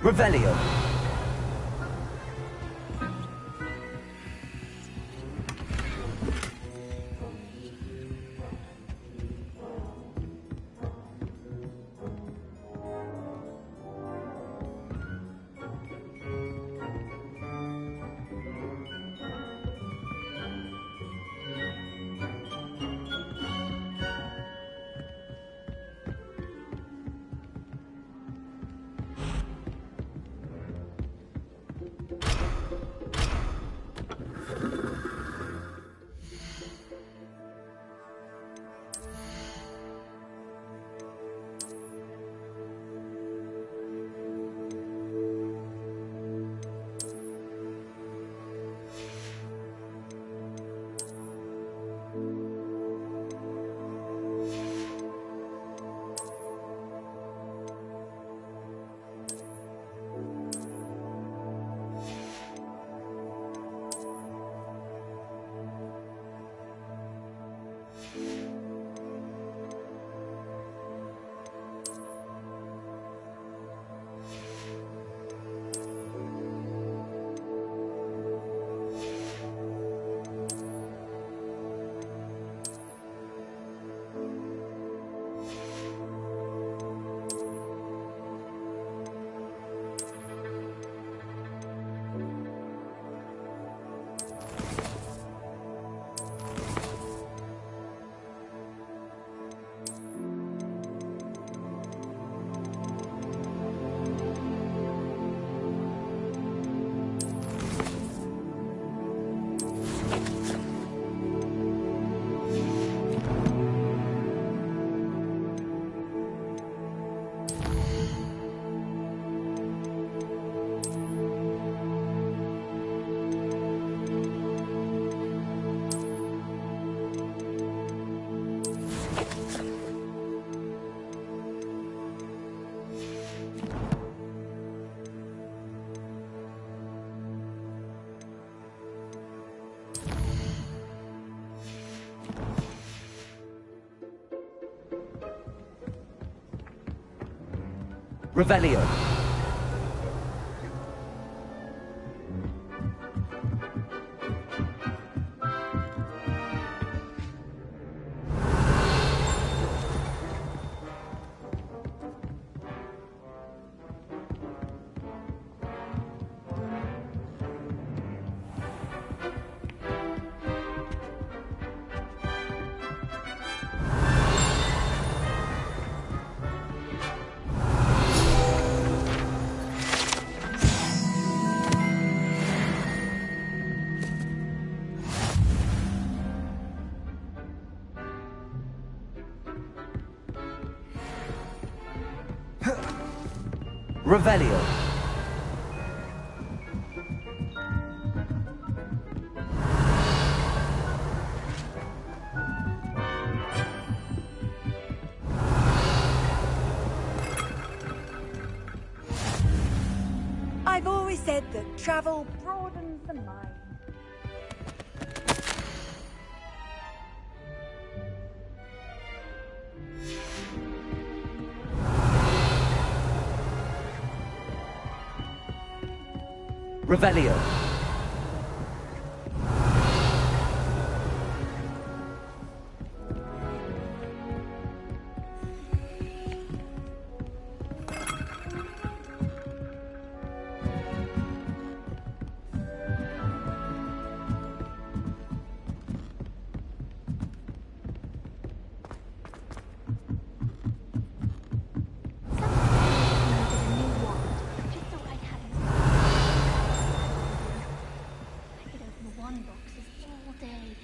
Revelio. Revelio. Revelio. I've always said that travel broadens the mind. Revelio.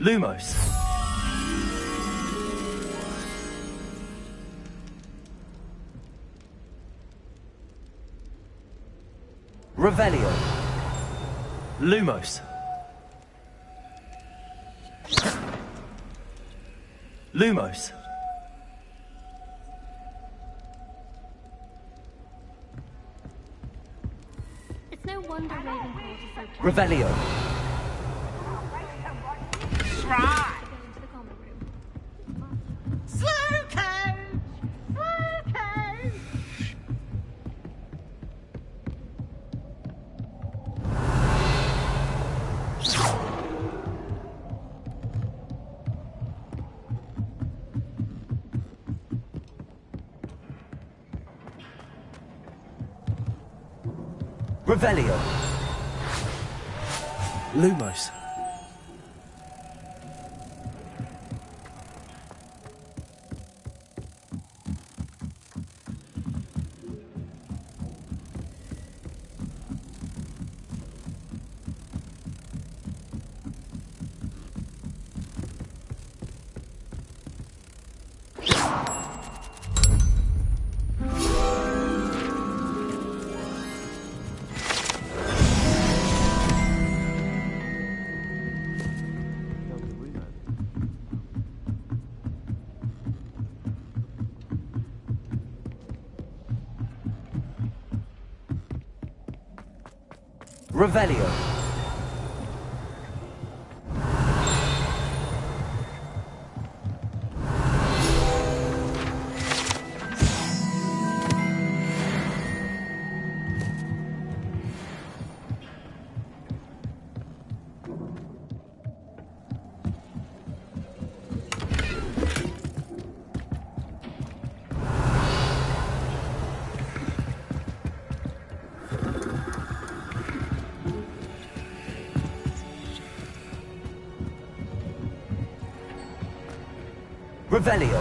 Lumos. Revelio. Lumos. Lumos. It's no wonder Ravenclaw is so careful. Revelio. Right. Slow coach! Slow coach! Revelio. Lumos. Revelio. Revelio.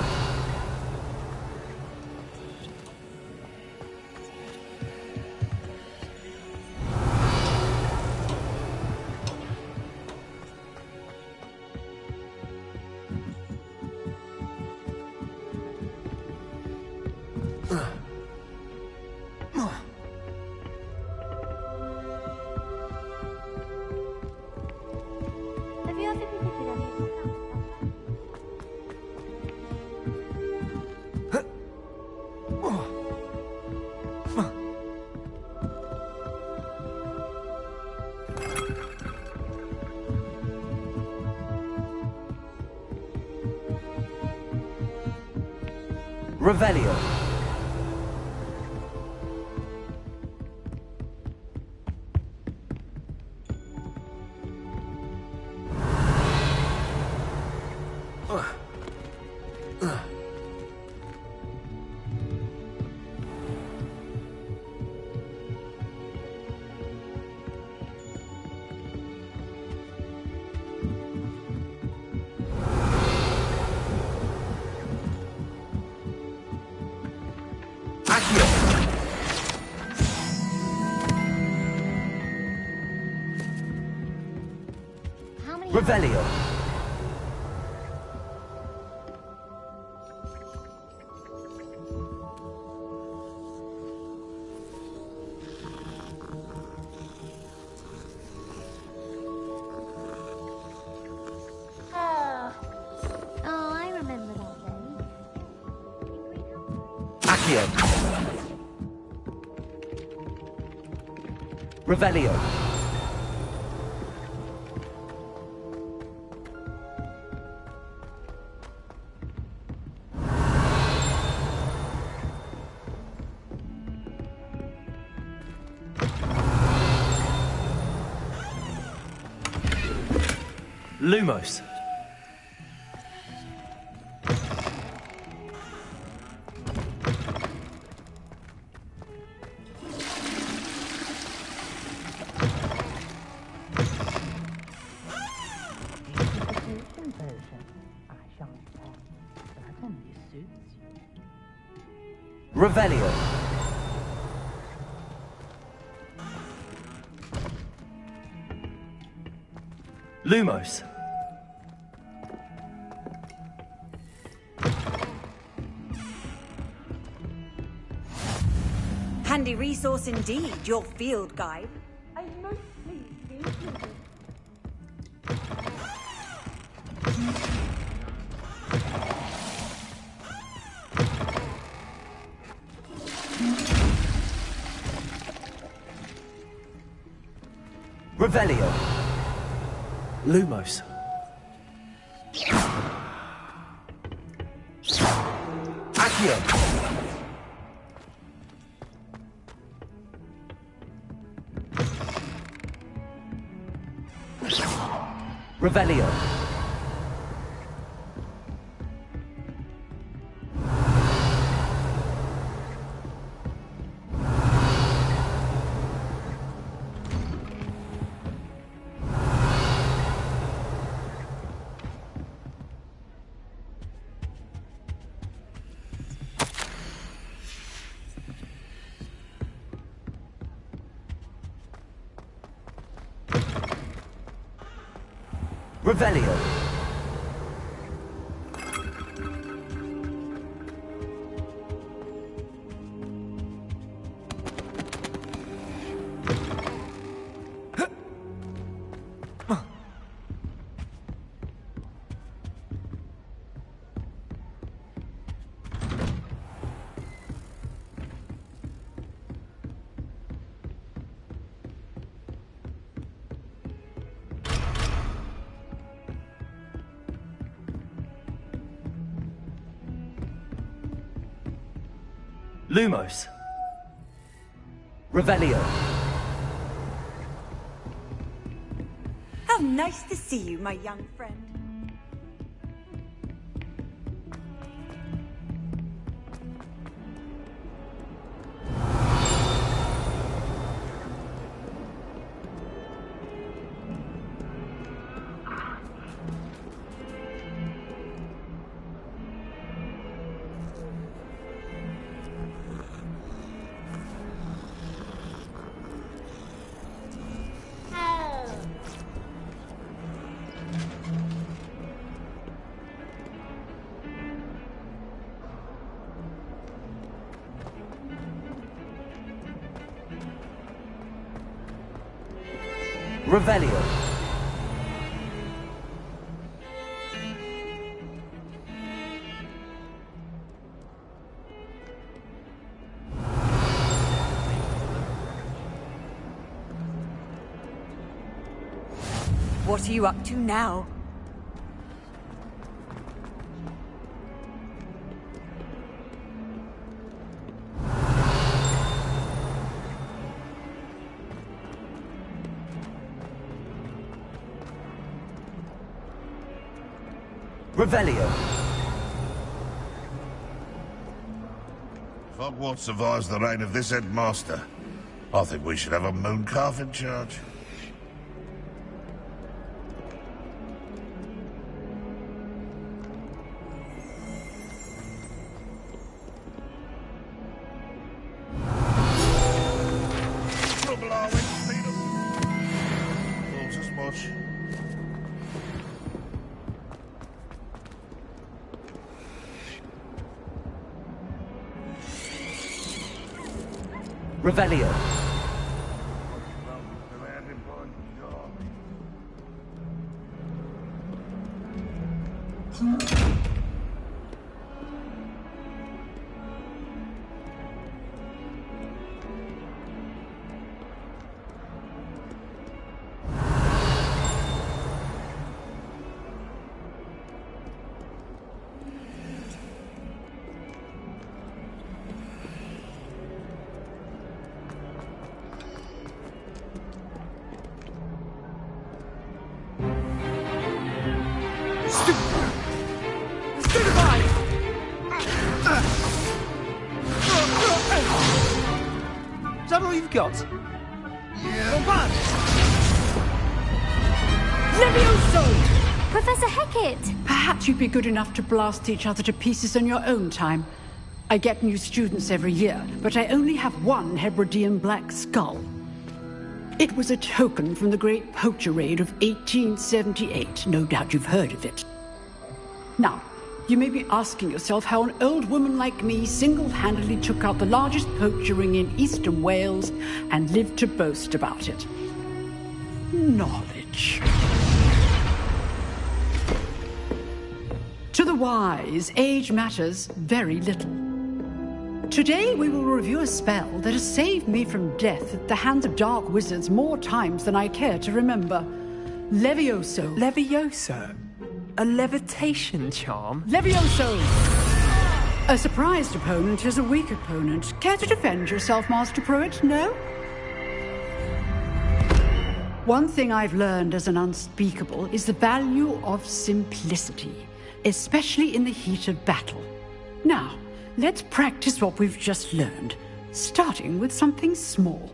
Have you ever visited any of the houses? Revelio. Revelio. Oh, I remember that day. Accio. Revelio. Lumos. Revelio. Lumos. Handy resource indeed, your field guide. I'm most pleased to be included. Revelio. Lumos. Accio. Revelio. Revelio. Lumos. Revelio. How nice to see you, my young friend. Revelio. What are you up to now? Revelio. If Hogwarts survives the reign of this headmaster, I think we should have a moon calf in charge. Trouble are we, Peter? Thought as much. Revelio. Is that all you've got? Yeah. Levioso! Professor Hecat! Perhaps you'd be good enough to blast each other to pieces on your own time. I get new students every year, but I only have one Hebridean black skull. It was a token from the Great Poacher Raid of 1878. No doubt you've heard of it. Now, you may be asking yourself how an old woman like me single-handedly took out the largest poacher ring in eastern Wales and lived to boast about it. Knowledge. To the wise, age matters very little. Today we will review a spell that has saved me from death at the hands of dark wizards more times than I care to remember. Levioso. Levioso? A levitation charm? Levioso! A surprised opponent is a weak opponent. Care to defend yourself, Master Pruitt? No? One thing I've learned as an unspeakable is the value of simplicity, especially in the heat of battle. Now, let's practice what we've just learned, starting with something small.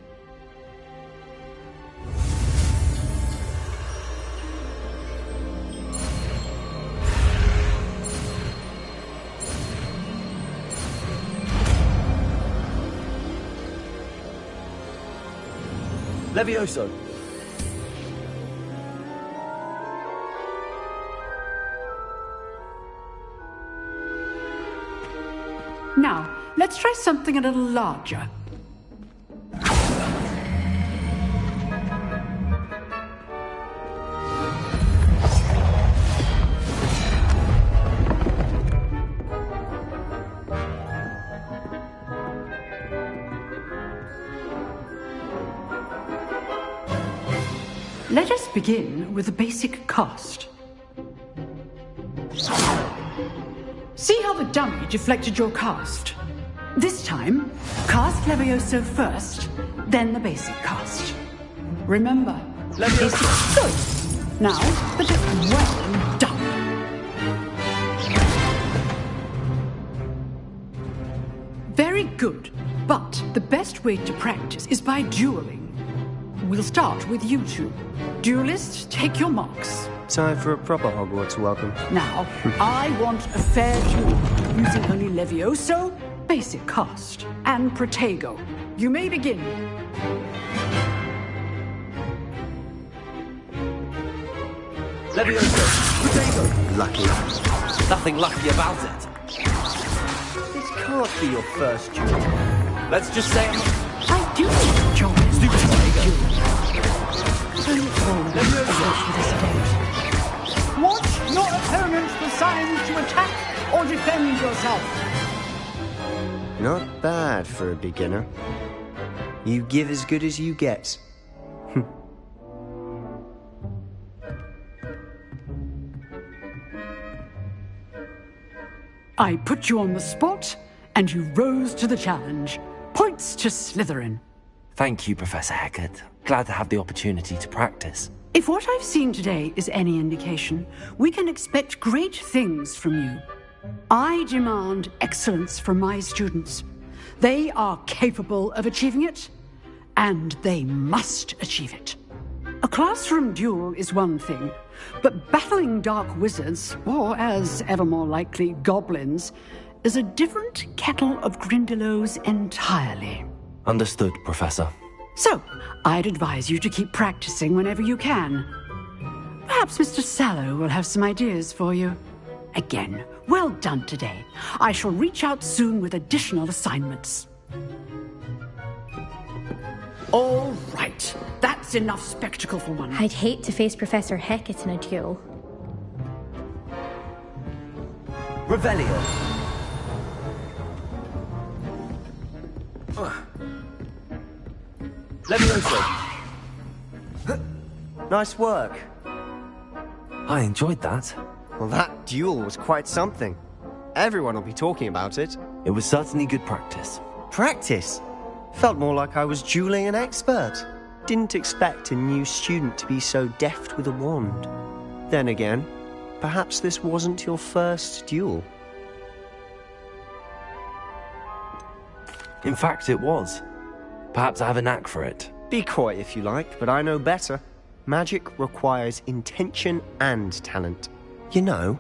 Levioso. Now, let's try something a little larger. Let us begin with the basic cast. See how the dummy deflected your cast? This time, cast Levioso first, then the basic cast. Remember, Levioso. Good. Now, the just well done. Very good, but the best way to practice is by dueling. We'll start with you two. Duelists, take your marks. Time for a proper Hogwarts welcome. Now, I want a fair duel, using only Levioso, basic cast, and Protego. You may begin. Levioso. Protego. Lucky. Nothing lucky about it. This can't be your first duel. Let's just say I do enjoy Stupid Protego. Watch your opponent for signs to attack or defend yourself. Not bad for a beginner. You give as good as you get. I put you on the spot, and you rose to the challenge. Points to Slytherin. Thank you, Professor Hecat. Glad to have the opportunity to practice. If what I've seen today is any indication, we can expect great things from you. I demand excellence from my students. They are capable of achieving it, and they must achieve it. A classroom duel is one thing, but battling dark wizards, or as ever more likely, goblins, is a different kettle of Grindylows entirely. Understood, Professor. So, I'd advise you to keep practicing whenever you can. Perhaps Mr. Sallow will have some ideas for you. Again, well done today. I shall reach out soon with additional assignments. All right, that's enough spectacle for one. I'd hate to face Professor Hecat in a duel. Revelio. Levioso. Nice work. I enjoyed that. Well, that duel was quite something. Everyone will be talking about it. It was certainly good practice. Practice? Felt more like I was dueling an expert. Didn't expect a new student to be so deft with a wand. Then again, perhaps this wasn't your first duel. In fact, it was. Perhaps I have a knack for it. Be coy if you like, but I know better. Magic requires intention and talent. You know,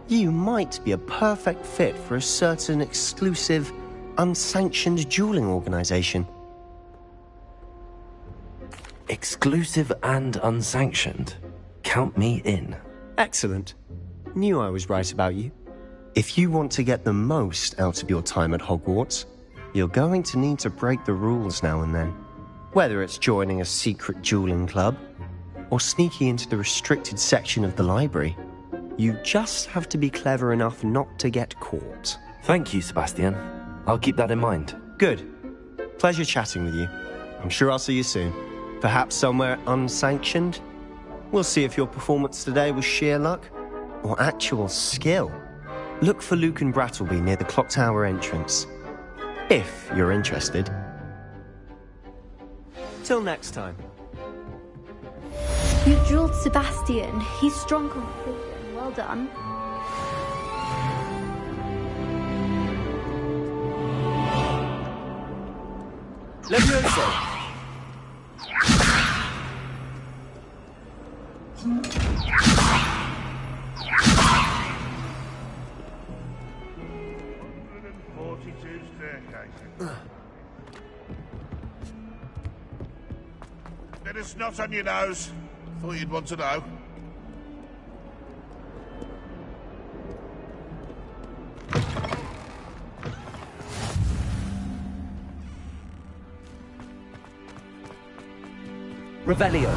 you might be a perfect fit for a certain exclusive, unsanctioned dueling organization. Exclusive and unsanctioned? Count me in. Excellent. Knew I was right about you. If you want to get the most out of your time at Hogwarts, you're going to need to break the rules now and then. Whether it's joining a secret dueling club, or sneaking into the restricted section of the library, you just have to be clever enough not to get caught. Thank you, Sebastian. I'll keep that in mind. Good. Pleasure chatting with you. I'm sure I'll see you soon. Perhaps somewhere unsanctioned? We'll see if your performance today was sheer luck, or actual skill. Look for Luke and Brattleby near the clock tower entrance. If you're interested. Till next time. You drilled Sebastian. He's strong competition. Well done. Levioso. Bit of snot on your nose. Thought you'd want to know. Revelio.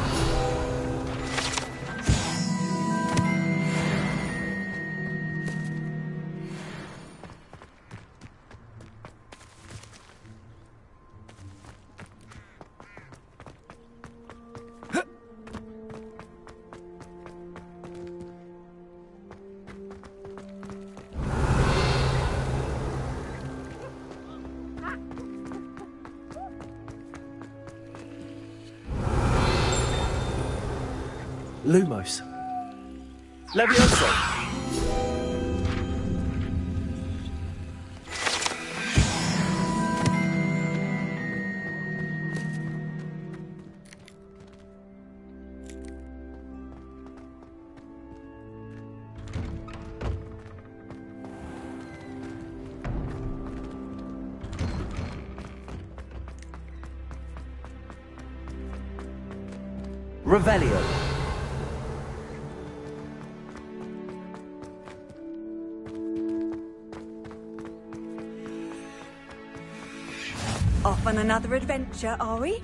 Lumos. Levioso. Revelio. Off on another adventure, are we?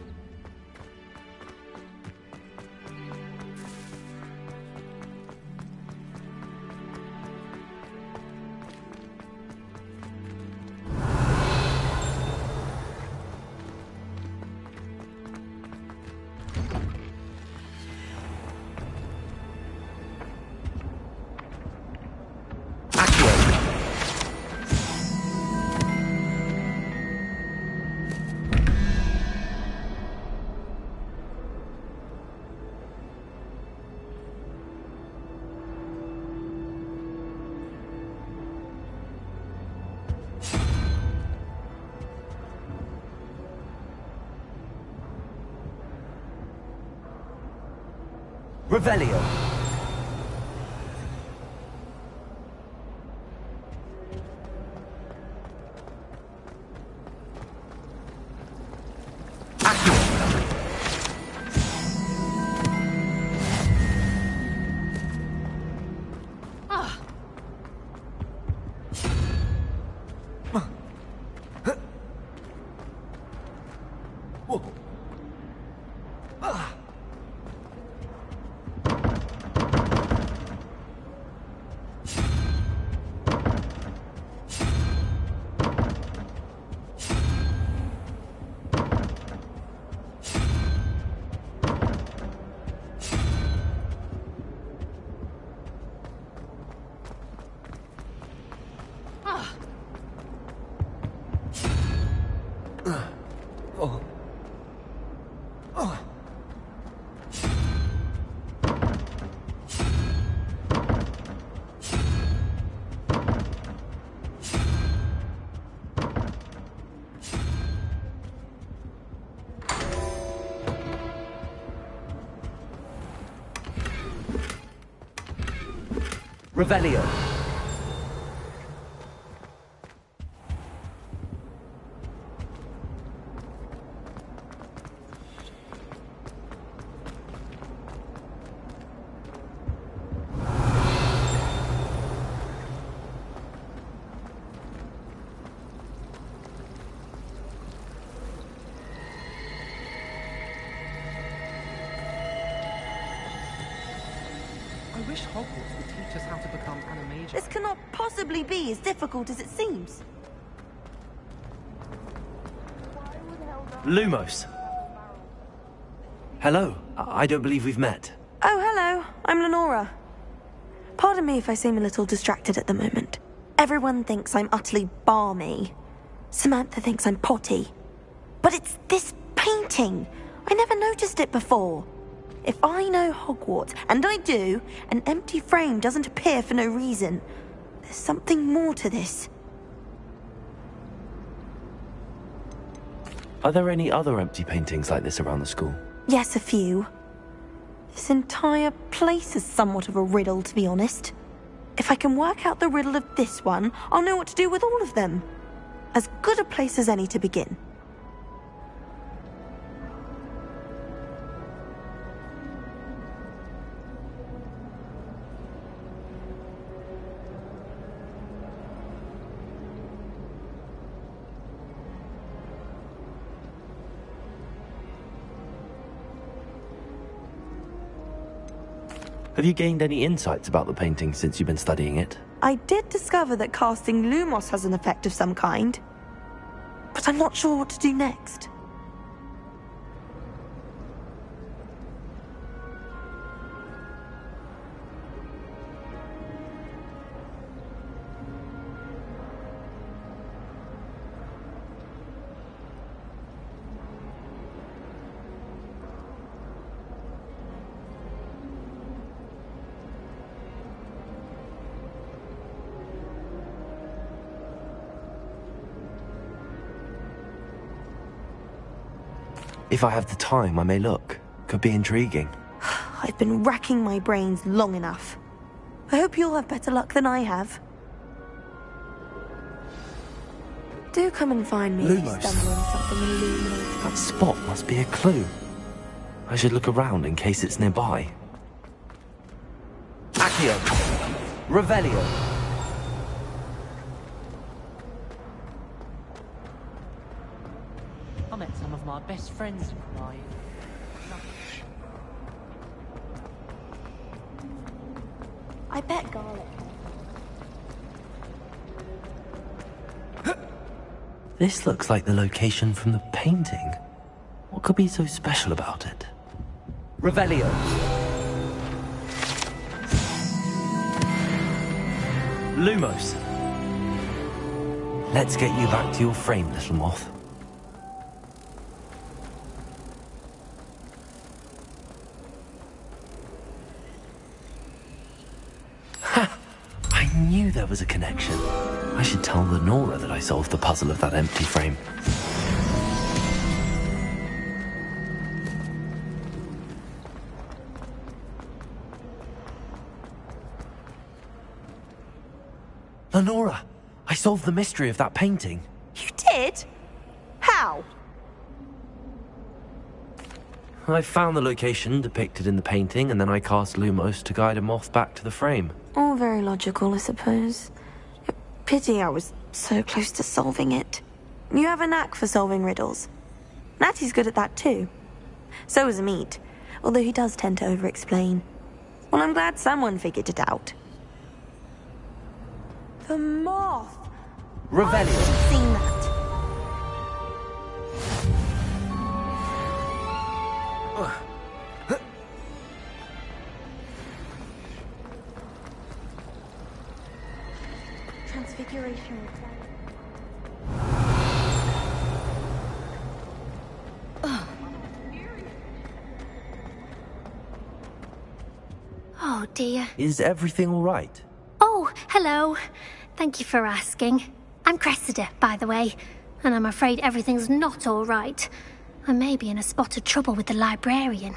Revelio. Revelio. I wish Hogwarts would teach us how to become animagi. This cannot possibly be as difficult as it seems. Lumos. Hello. I don't believe we've met. Oh, hello. I'm Lenora. Pardon me if I seem a little distracted at the moment. Everyone thinks I'm utterly balmy. Samantha thinks I'm potty. But it's this painting. I never noticed it before. If I know Hogwarts, and I do, an empty frame doesn't appear for no reason. There's something more to this. Are there any other empty paintings like this around the school? Yes, a few. This entire place is somewhat of a riddle, to be honest. If I can work out the riddle of this one, I'll know what to do with all of them. As good a place as any to begin. Have you gained any insights about the painting since you've been studying it? I did discover that casting Lumos has an effect of some kind. But I'm not sure what to do next. If I have the time, I may look. Could be intriguing. I've been racking my brains long enough. I hope you'll have better luck than I have. Do come and find me if you Lumos. stumble on something illuminating. That spot must be a clue. I should look around in case it's nearby. Accio. Revelio. I met some of my best friends crying. I bet garlic. This looks like the location from the painting. What could be so special about it? Revelio. Lumos. Let's get you back to your frame, little moth. Ha! I knew there was a connection. I should tell Lenora that I solved the puzzle of that empty frame. Lenora, I solved the mystery of that painting. You did? How? I found the location depicted in the painting, and then I cast Lumos to guide a moth back to the frame. All very logical, I suppose. Pity I was so close to solving it. You have a knack for solving riddles. Natty's good at that too. So is Amit, although he does tend to over-explain. Well, I'm glad someone figured it out. The moth! Revelio. I've seen that. Transfiguration required. Oh dear. Is everything all right? Oh, hello. Thank you for asking. I'm Cressida, by the way, and I'm afraid everything's not all right. I may be in a spot of trouble with the librarian.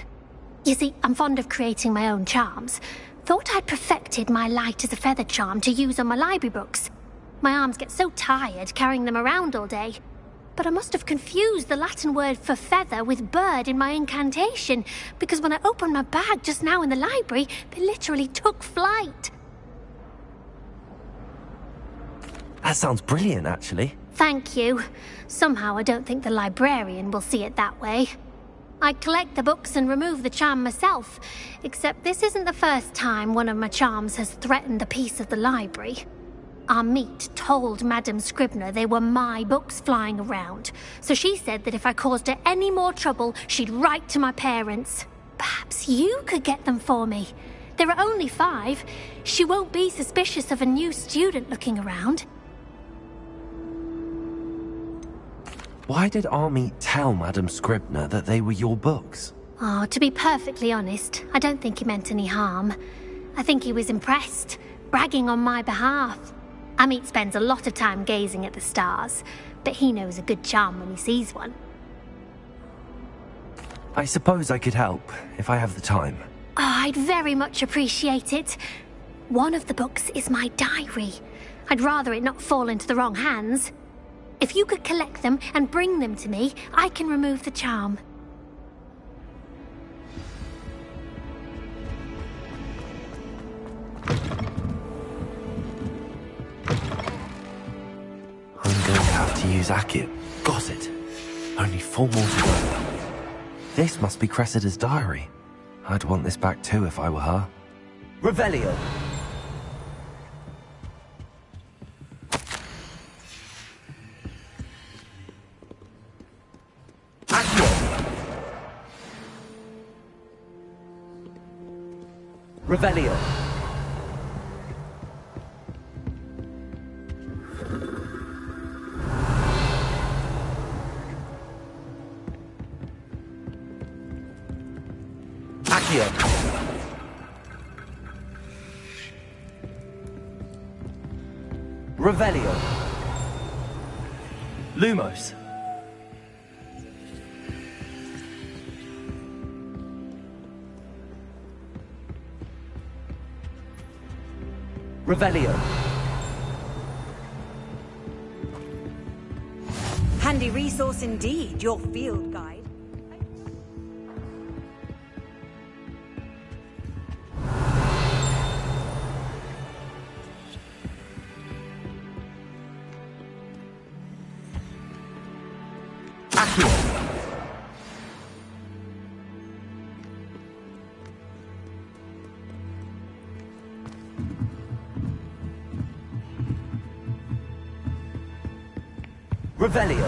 You see, I'm fond of creating my own charms. Thought I'd perfected my light as a feather charm to use on my library books. My arms get so tired carrying them around all day. But I must have confused the Latin word for feather with bird in my incantation, because when I opened my bag just now in the library, they literally took flight. That sounds brilliant, actually. Thank you. Somehow I don't think the librarian will see it that way. I collect the books and remove the charm myself, except this isn't the first time one of my charms has threatened the peace of the library. Amit told Madame Scribner they were my books flying around, so she said that if I caused her any more trouble, she'd write to my parents. Perhaps you could get them for me. There are only 5. She won't be suspicious of a new student looking around. Why did Army tell Madame Scribner that they were your books? Oh, to be perfectly honest, I don't think he meant any harm. I think he was impressed, bragging on my behalf. Amit spends a lot of time gazing at the stars, but he knows a good charm when he sees one. I suppose I could help, if I have the time. Oh, I'd very much appreciate it. One of the books is my diary. I'd rather it not fall into the wrong hands. If you could collect them and bring them to me, I can remove the charm. I'm going to have to use Akio. Got it. Only 4 more to go. This must be Cressida's diary. I'd want this back too if I were her. Revelio! Revelio. Accio. Revelio. Lumos. Revelio. Handy resource indeed, your field guide. Revelio.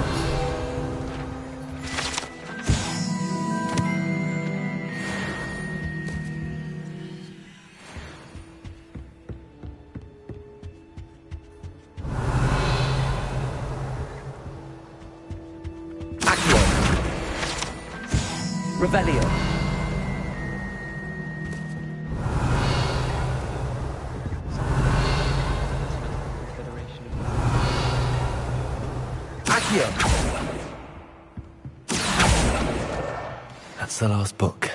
Accio. Revelio. That's the last book.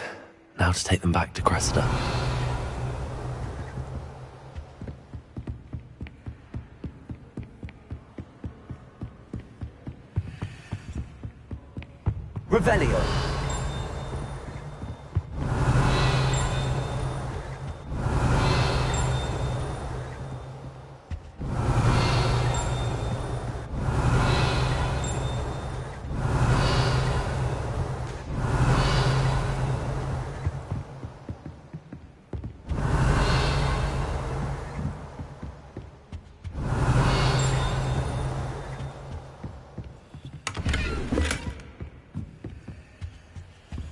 Now to take them back to Cressida. Revelio.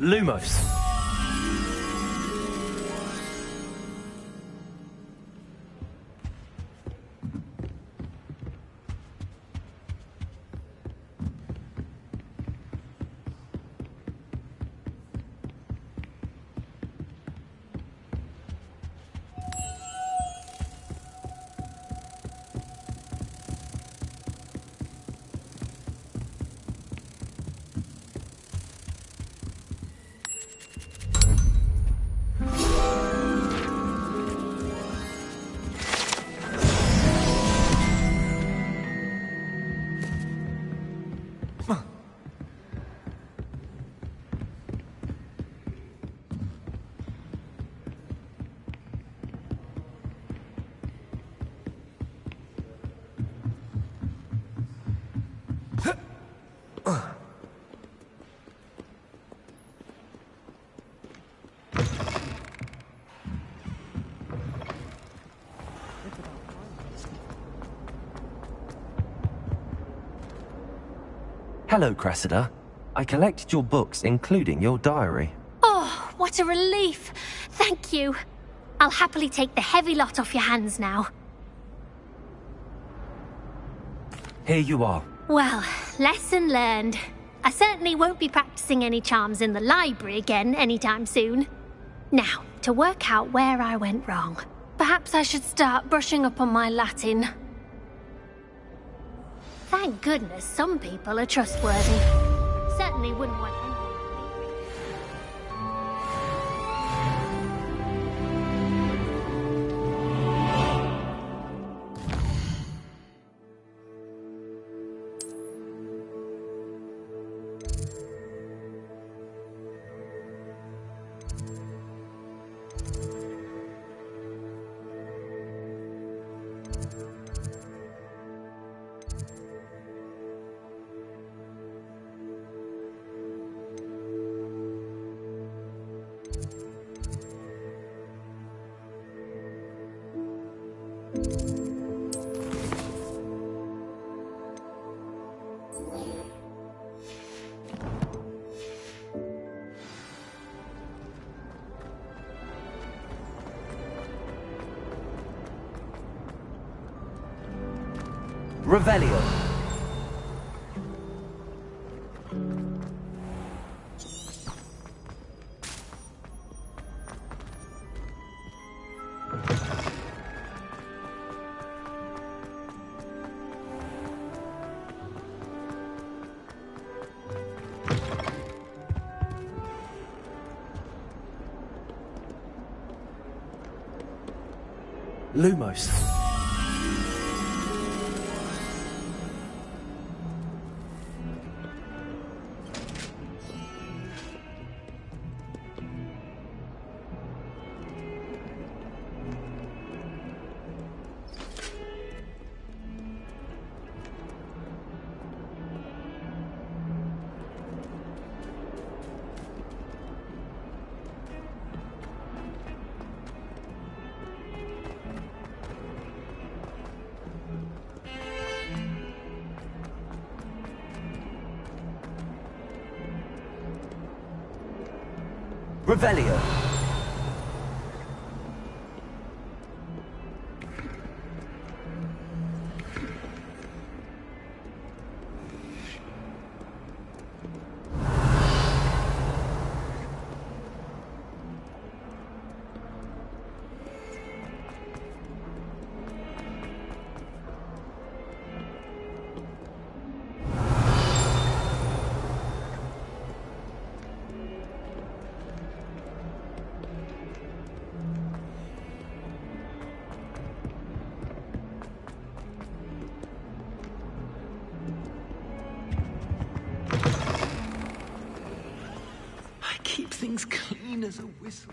Lumos. Hello, Cressida. I collected your books, including your diary. Oh, what a relief. Thank you. I'll happily take the heavy lot off your hands now. Here you are. Well, lesson learned. I certainly won't be practicing any charms in the library again anytime soon. Now, to work out where I went wrong. Perhaps I should start brushing up on my Latin. Thank goodness some people are trustworthy. Certainly wouldn't want anyone. Revelio. Lumos. Revelio. thin as a whistle.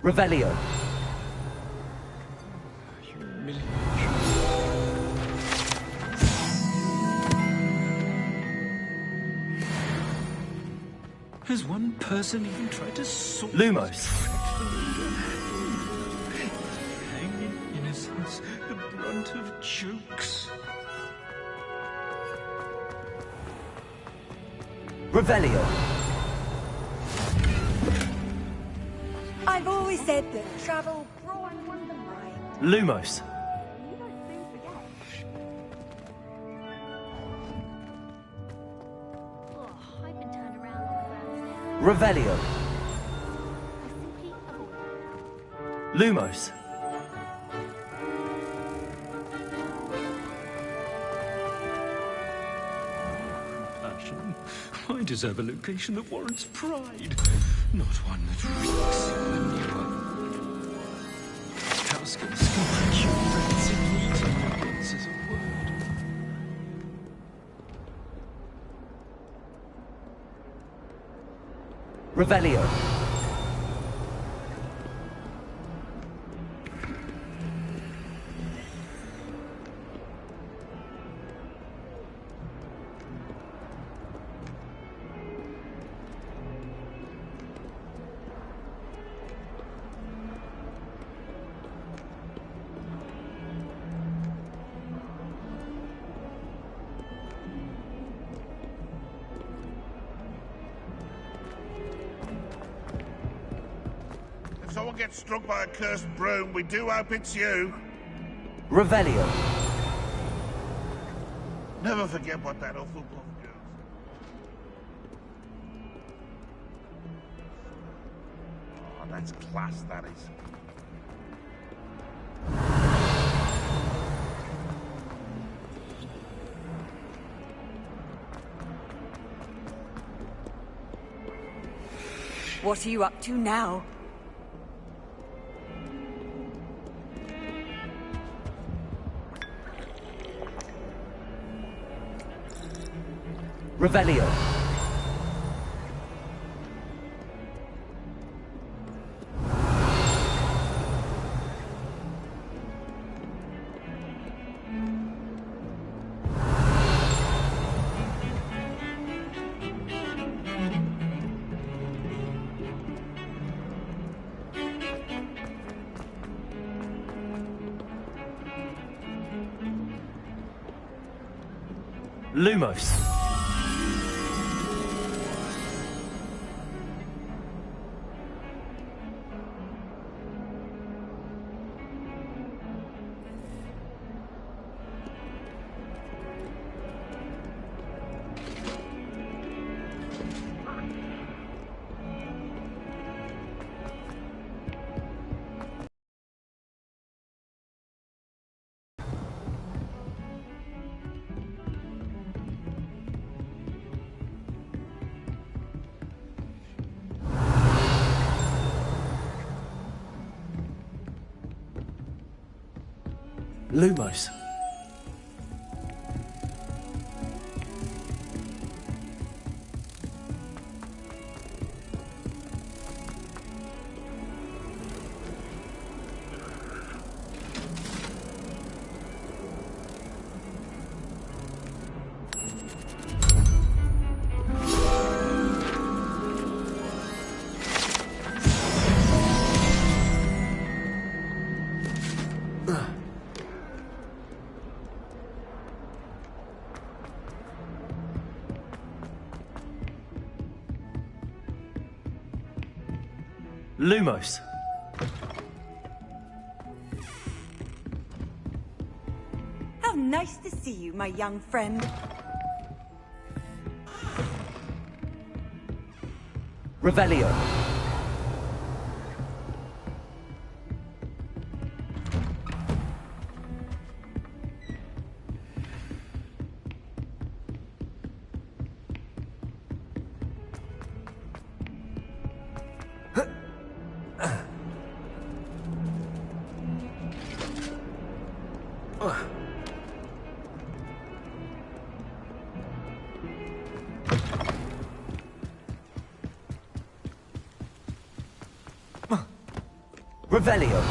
Revelio. Has one person even tried to sort Lumos. Hanging innocence, the brunt of jokes. Revelio. I've always said that travel broadens one's mind. Lumos. Revelio. Lumos. Passion. I deserve a location that warrants pride, not one that reeks manure. Houseguests can procure rancid meat and no one says a word. Revelio. If someone gets struck by a cursed broom, we do hope it's you. Revelio. Never forget what that awful book goes. Oh, that's class, that is. What are you up to now? Revelio. Lumos. Lumos. Lumos. How nice to see you, my young friend. Revelio. Revelio.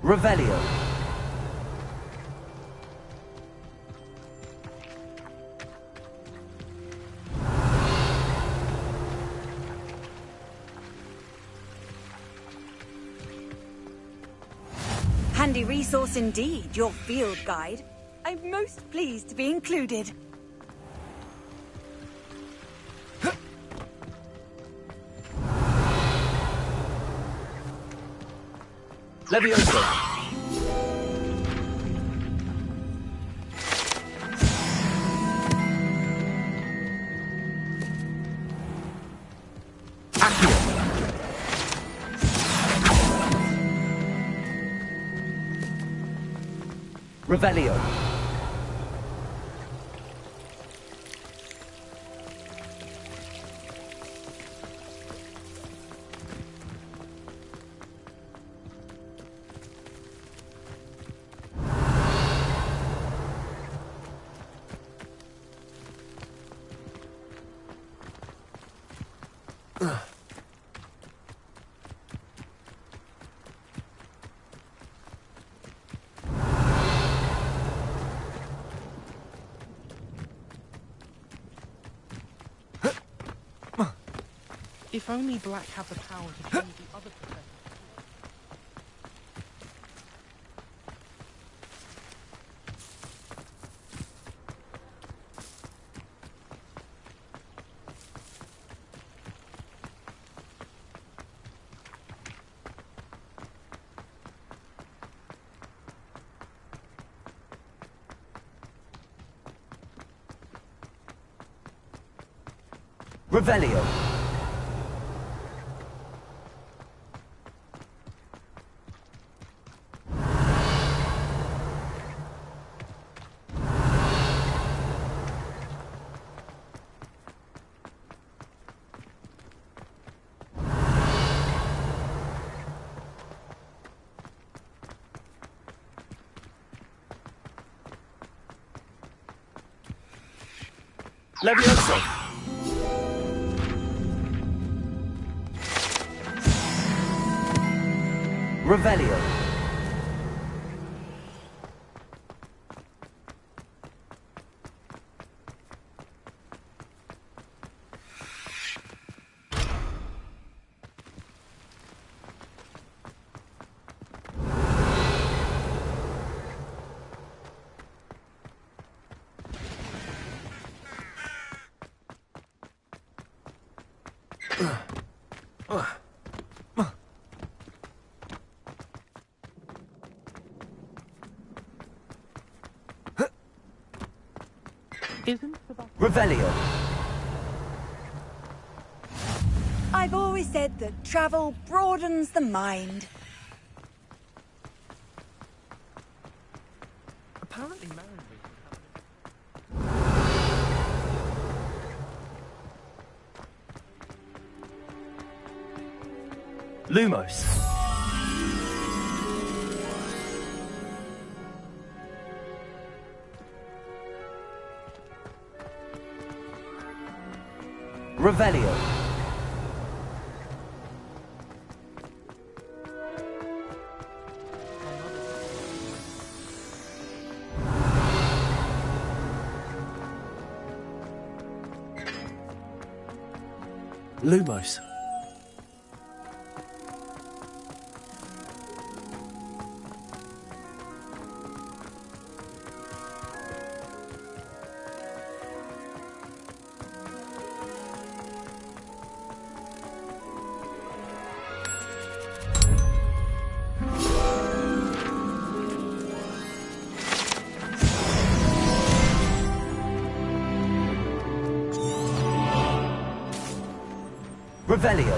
Revelio. Handy resource indeed, your field guide. I'm most pleased to be included. Levioso. Revelio. If only Black had the power to change the other professors. Revelio. Levioso. Revelio. Revelio. I've always said that travel broadens the mind. Apparently married. Lumos. Revelio. Lumos. Revelio.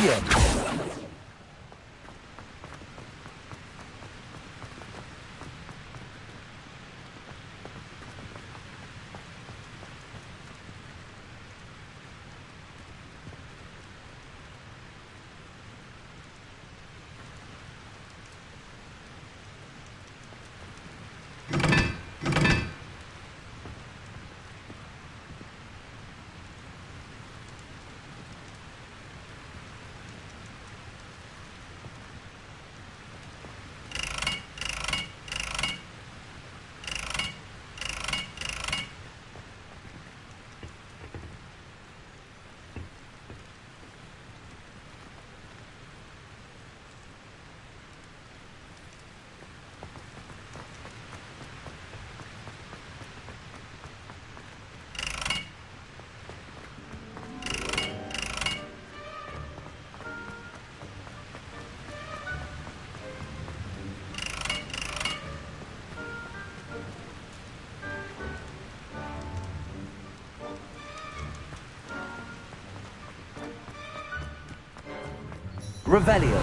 Accio! Revelio.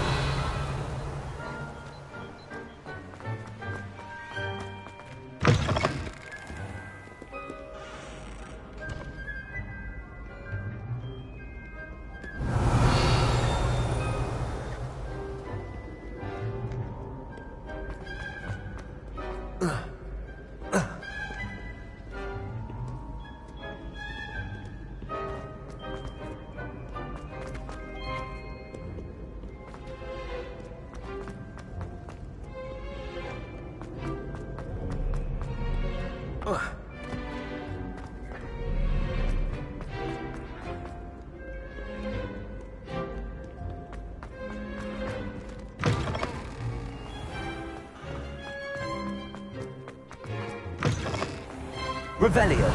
Revelio.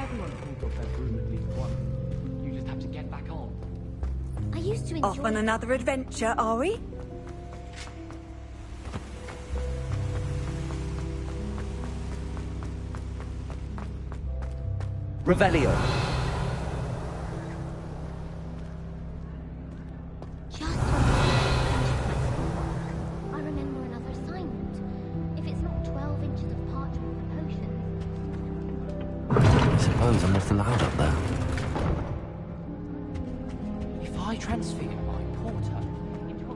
Everyone pulled off their broom at least once. You just have to get back on. I used to enjoy... Off on another adventure, are we? Revelio. Just I remember another assignment. If it's not 12 inches of parchment for potions... I suppose I'm not allowed up there. If I transfigured my porter into a...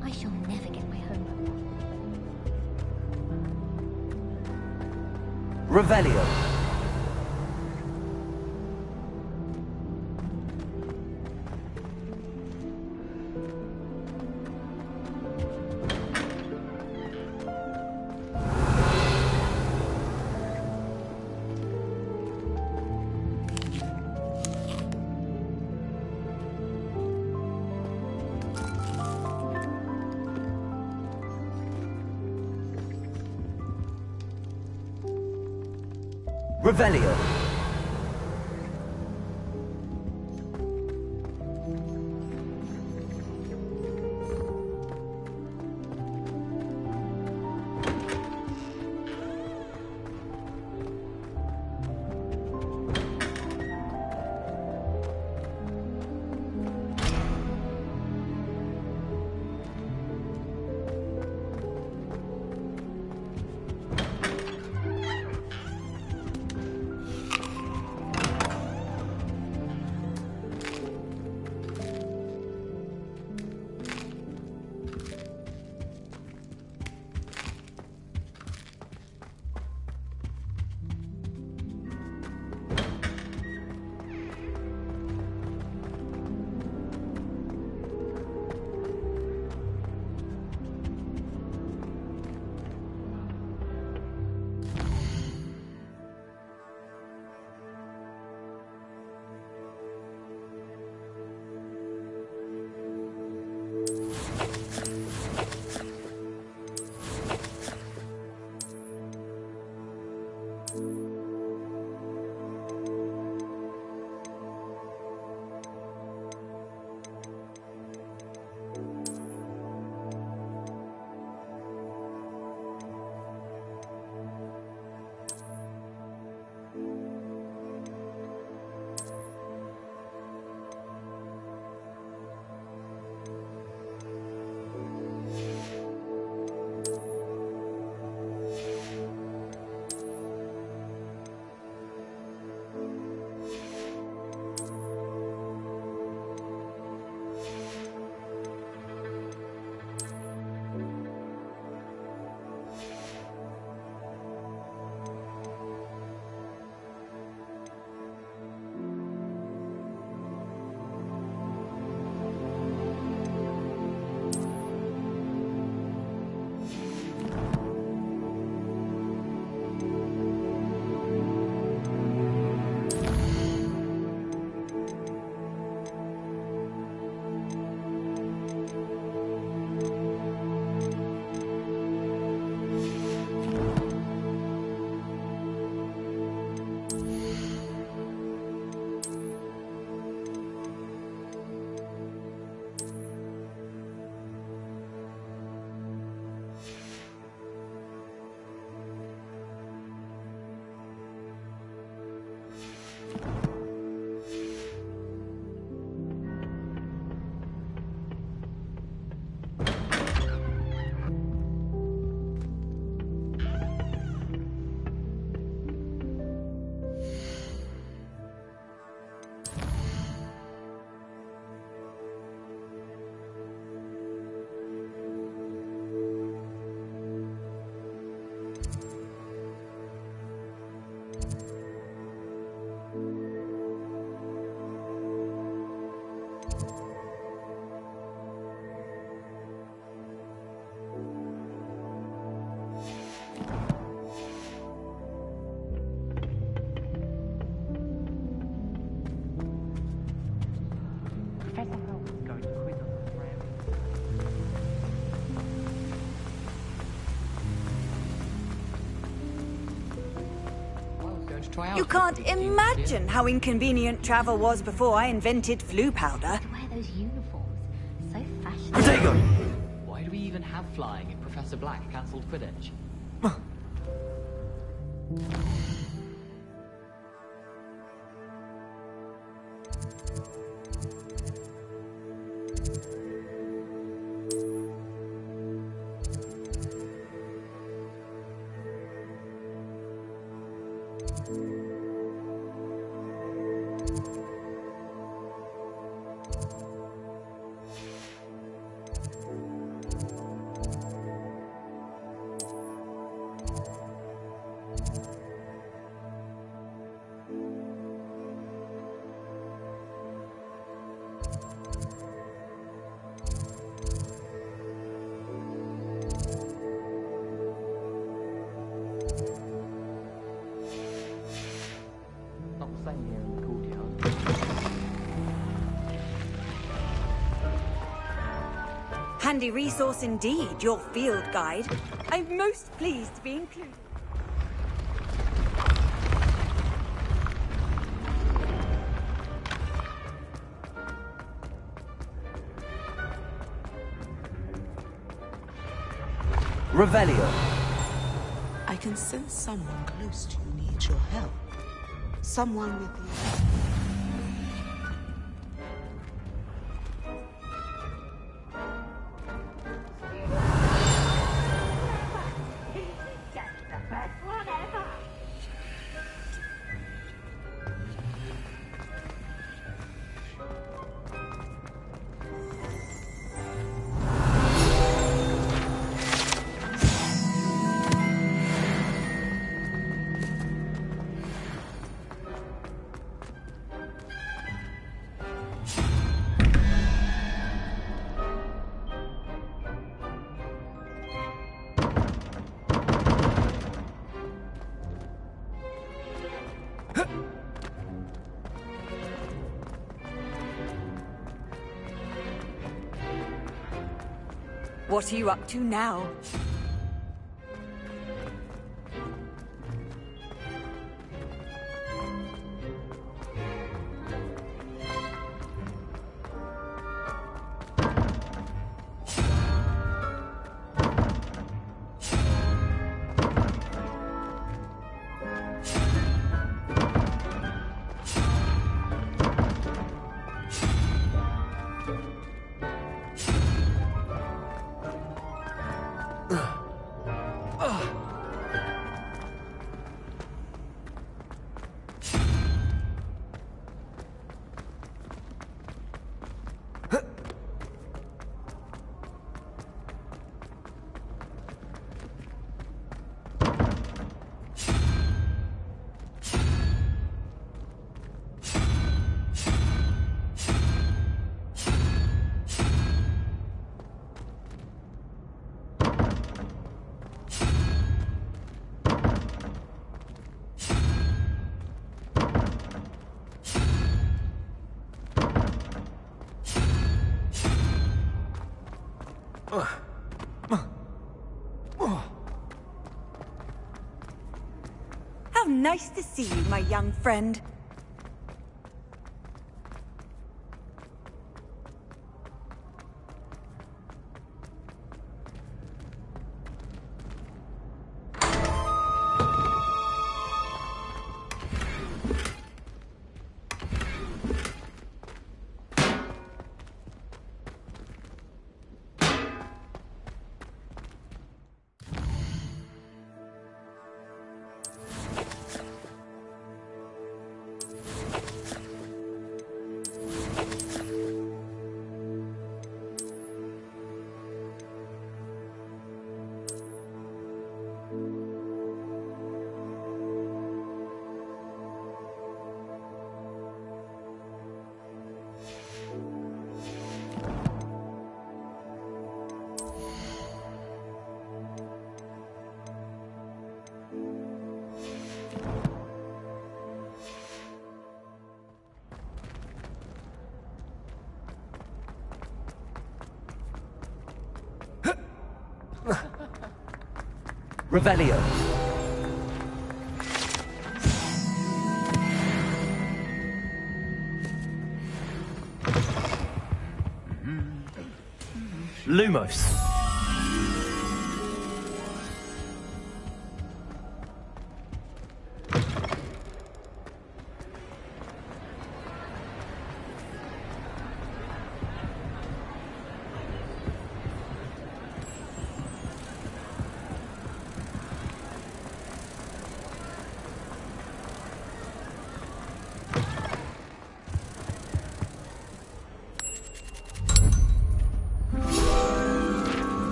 I shall never get my homework done. Revelio. Revelio. try out. You can't imagine how inconvenient travel was before I invented flu powder. Wear those uniforms. So fashionable. Protego! Why do we even have flying if Professor Black cancelled Quidditch? Handy resource indeed, your field guide. I'm most pleased to be included. Revelio. I can sense someone close to you needs your help. Someone with you. What are you up to now? How nice to see you, my young friend. Revelio. Lumos.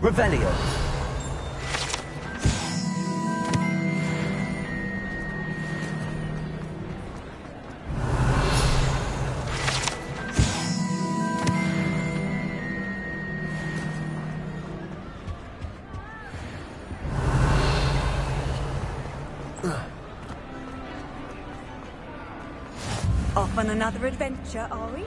Revelio. Off on another adventure, are we?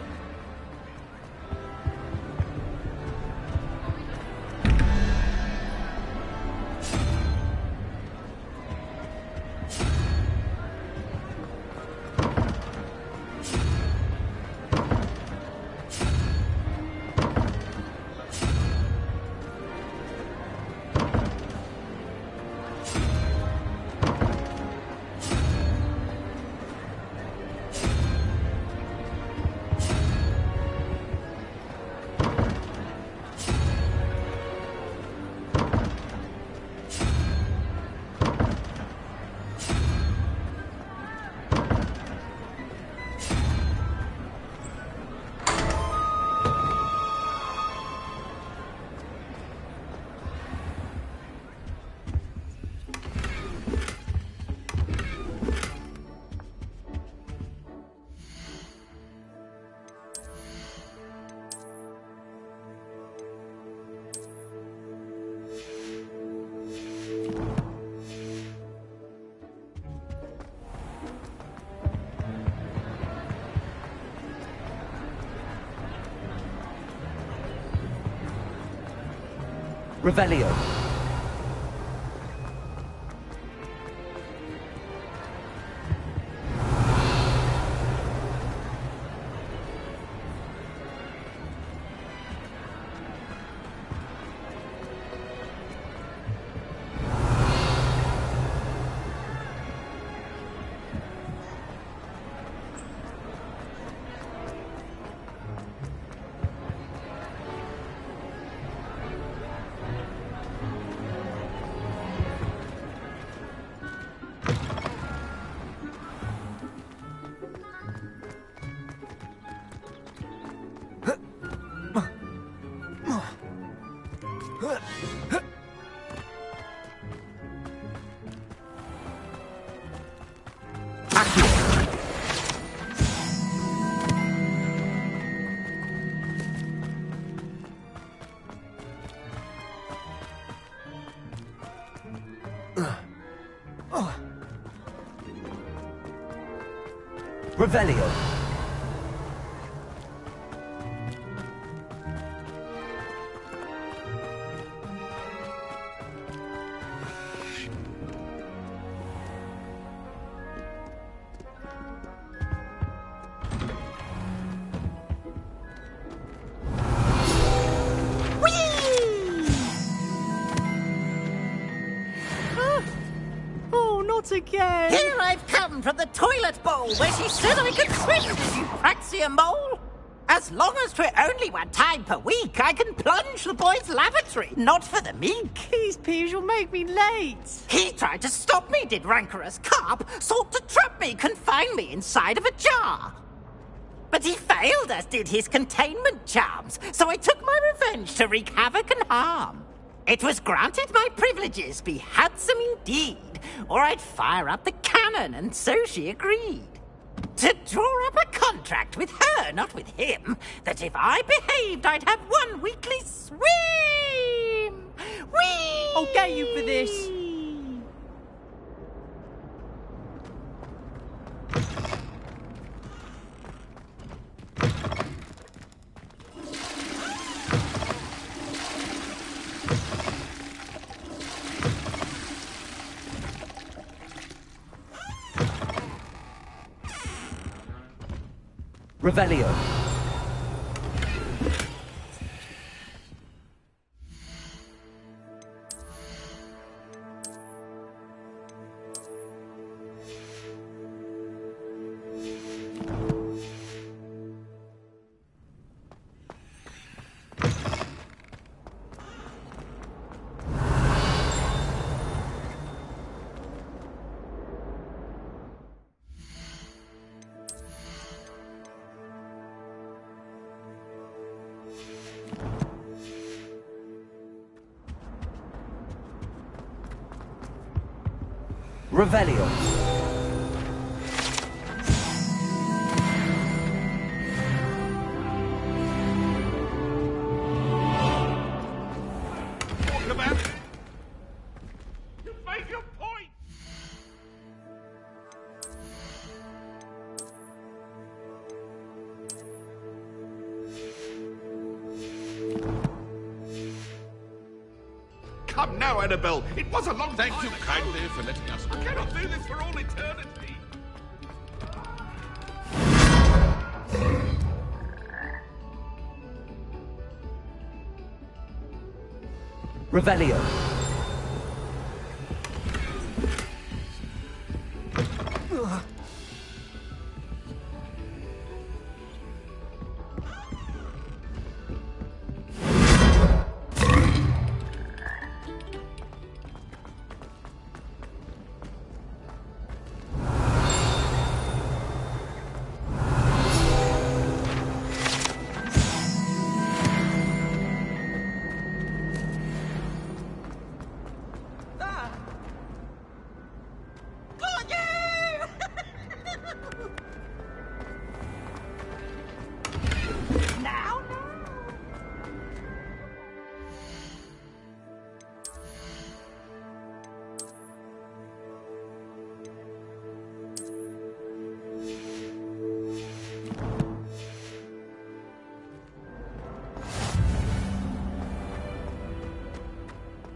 Revelio. Revelio. Oh, not again! Here I've come from the toilet bowl where she said I could swim, did you praxia mole? As long as 'twere only one time per week, I can plunge the boy's lavatory, not for the meek. These peas will make me late. He tried to stop me, did rancorous carp, sought to trap me, confine me inside of a jar. But he failed, as did his containment charms, so I took my revenge to wreak havoc and harm. It was granted my privileges be handsome indeed, or I'd fire up the cannon, and so she agreed. To draw up a contract with her, not with him, that if I behaved, I'd have one weekly swim! Whee! I'll get you for this. Revelio. Revelio. Talk about it. You made your point. Come now, Annabelle. It was a long time. Thank you kindly for letting us. I cannot do this for all eternity. Revelio.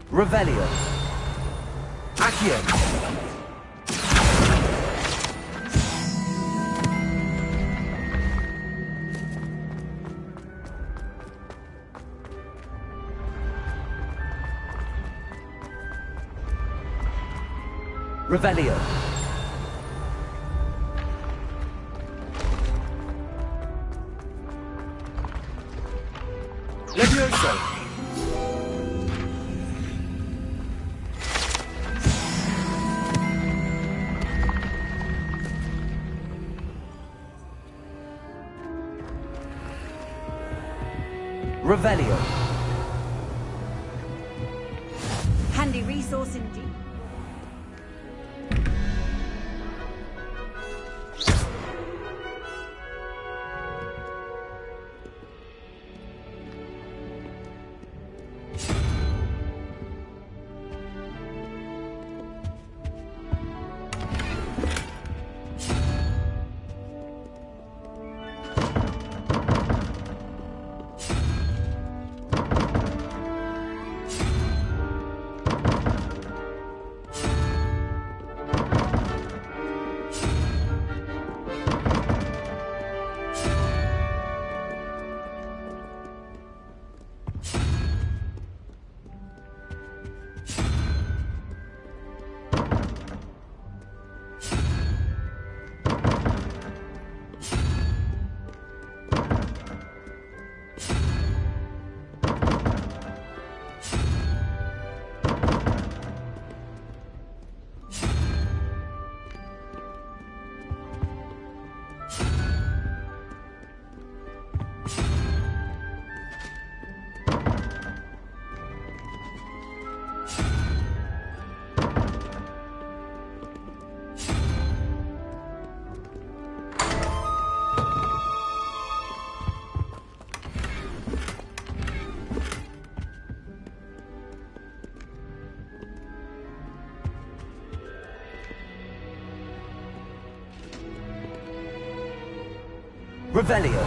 Revelio. Accio. Revelio. Levioso. Revelio. Handy resource indeed. Revelio.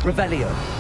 Revelio.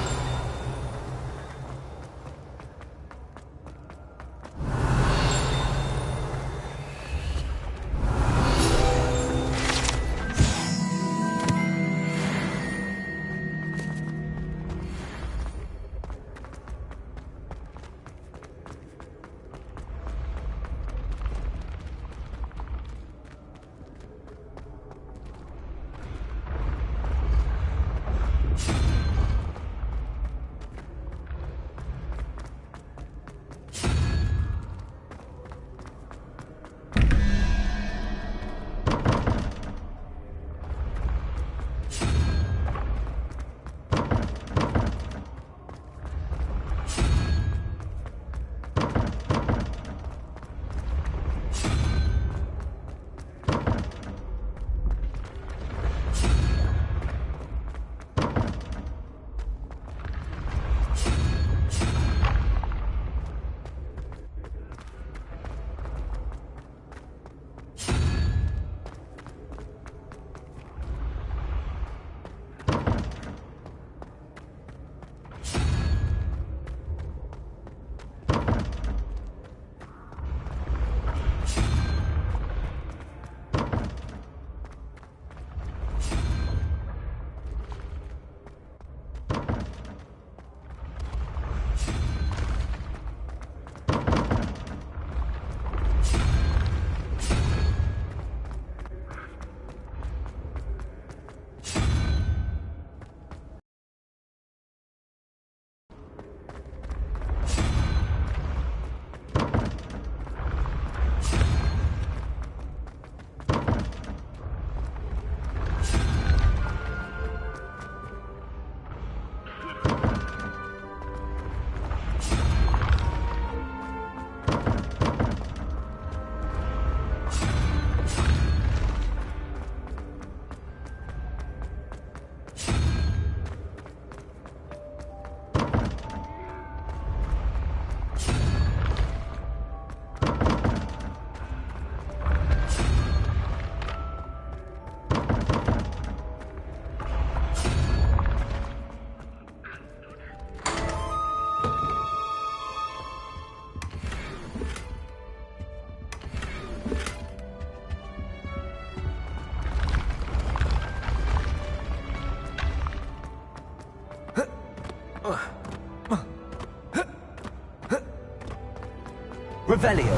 Revelio.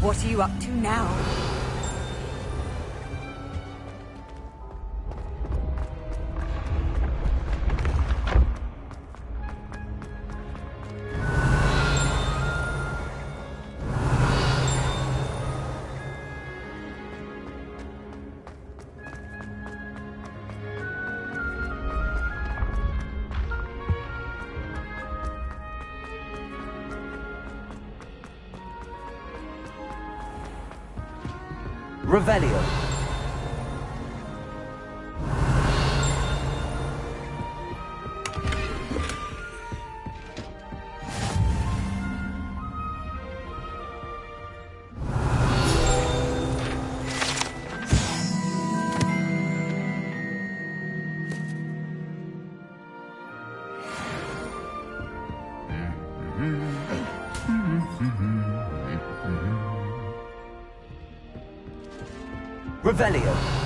What are you up to now? Revelio. Revelio.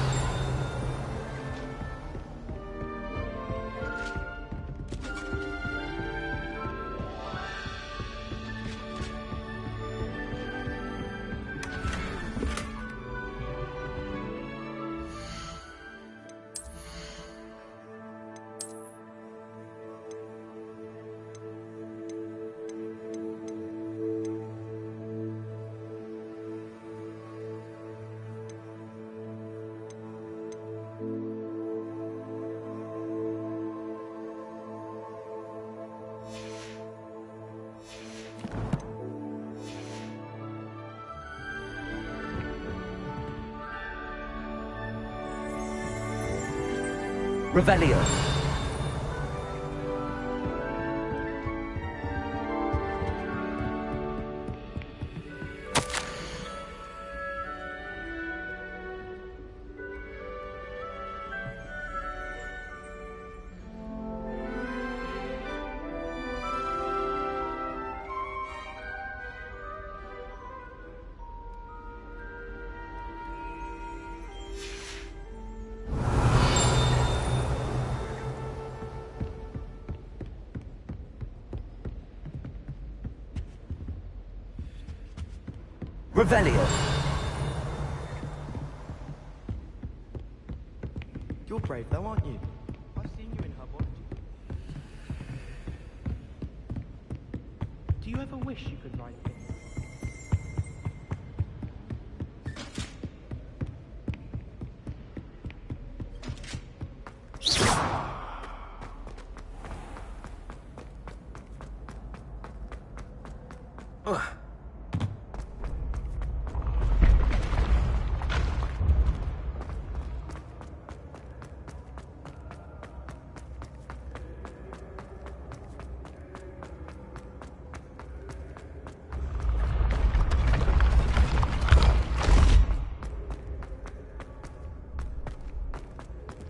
Revelio. Revelio. You're brave though, aren't you? I've seen you in herbology. Do you ever wish you could ride things?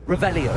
Revelio.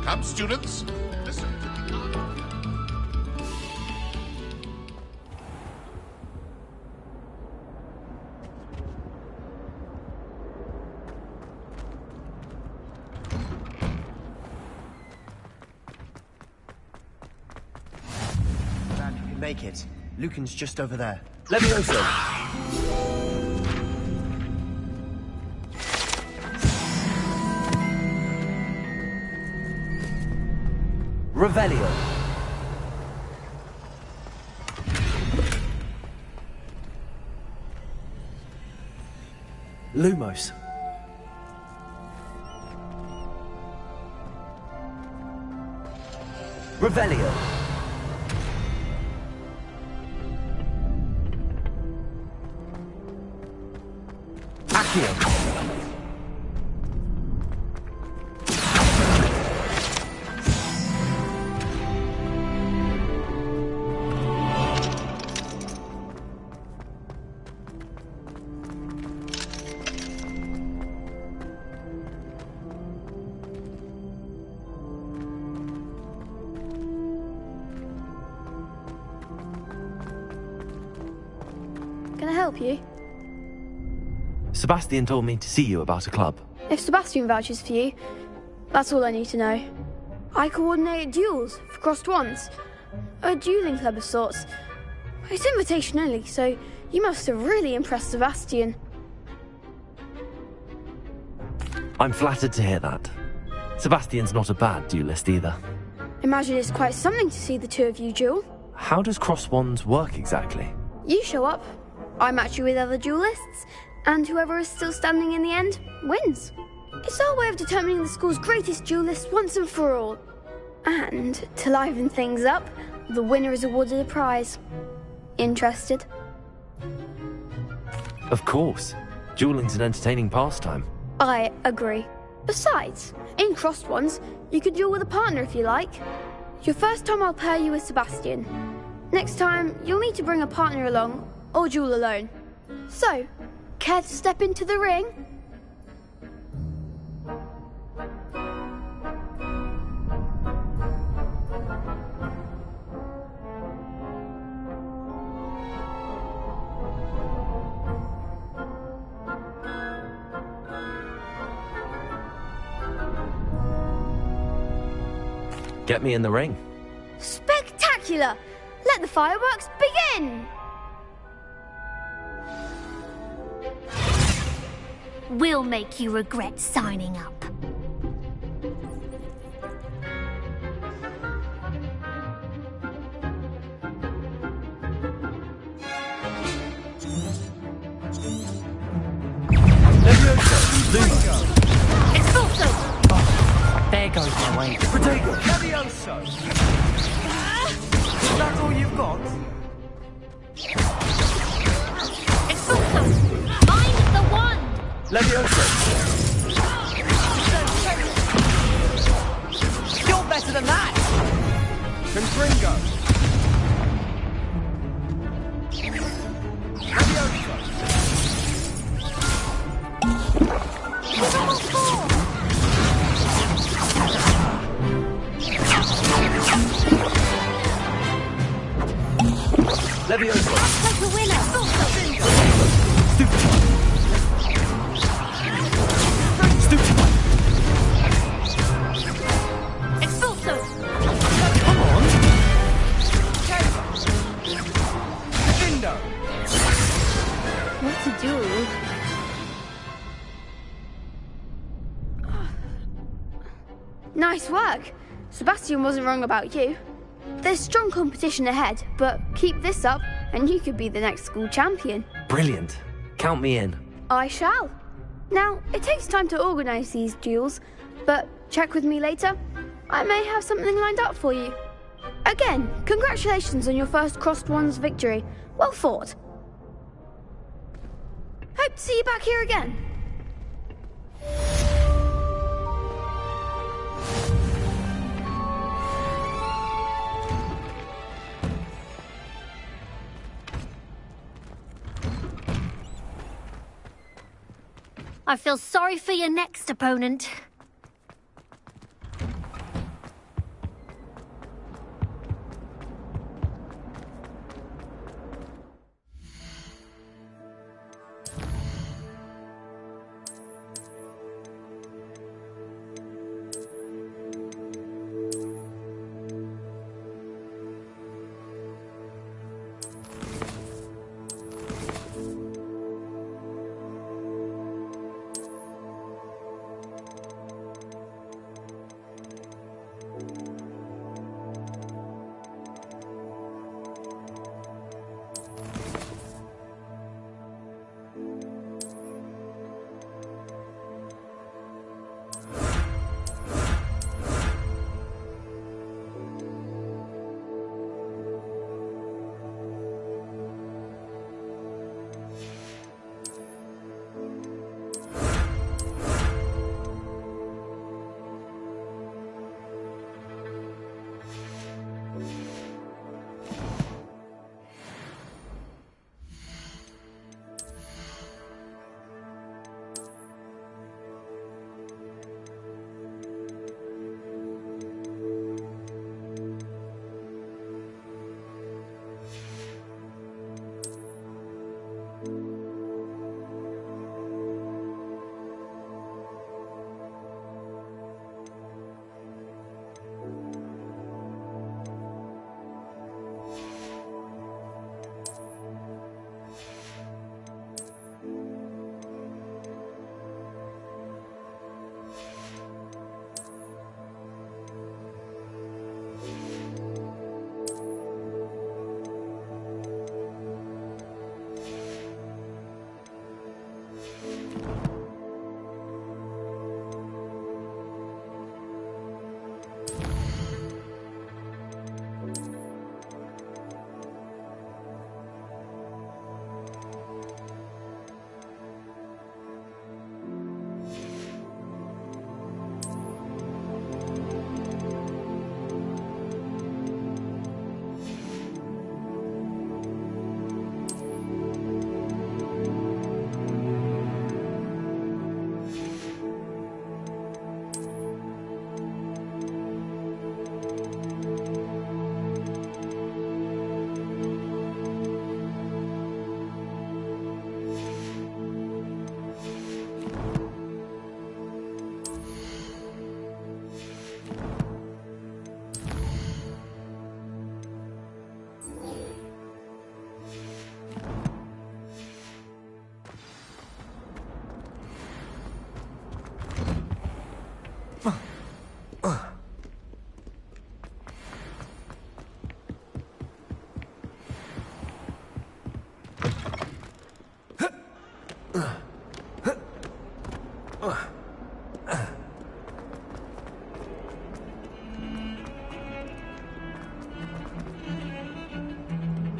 Come, students. Listen to the Glad you could make it. Lucan's just over there. Levioso. Revelio. Lumos. Revelio. Accio. Can I help you? Sebastian told me to see you about a club. If Sebastian vouches for you, that's all I need to know. I coordinate duels for crossed wands. A dueling club of sorts. It's invitation only, so you must have really impressed Sebastian. I'm flattered to hear that. Sebastian's not a bad duelist either. Imagine it's quite something to see the two of you duel. How does cross wands work exactly? You show up, I match you with other duelists, and whoever is still standing in the end wins. It's our way of determining the school's greatest duelist once and for all. And to liven things up, the winner is awarded a prize. Interested? Of course. Dueling's an entertaining pastime. I agree. Besides, in crossed ones, you could duel with a partner if you like. Your first time I'll pair you with Sebastian. Next time, you'll need to bring a partner along, or duel alone. So, care to step into the ring? Get me in the ring. Spectacular! Let the fireworks begin! We'll make you regret signing up. It's also... There goes my way. Protego! Levioso! Is that all you've got? It's also... Mind the wand! Levioso! You're better than that! Gringo! Levioso! Like a winner! Expulso! Come on! What to do? Nice work. Sebastian wasn't wrong about you. There's strong competition ahead, but keep this up and you could be the next school champion. Brilliant. Count me in. I shall. Now, it takes time to organise these duels, but check with me later. I may have something lined up for you. Again, congratulations on your first Crossed Ones victory. Well fought. Hope to see you back here again. I feel sorry for your next opponent.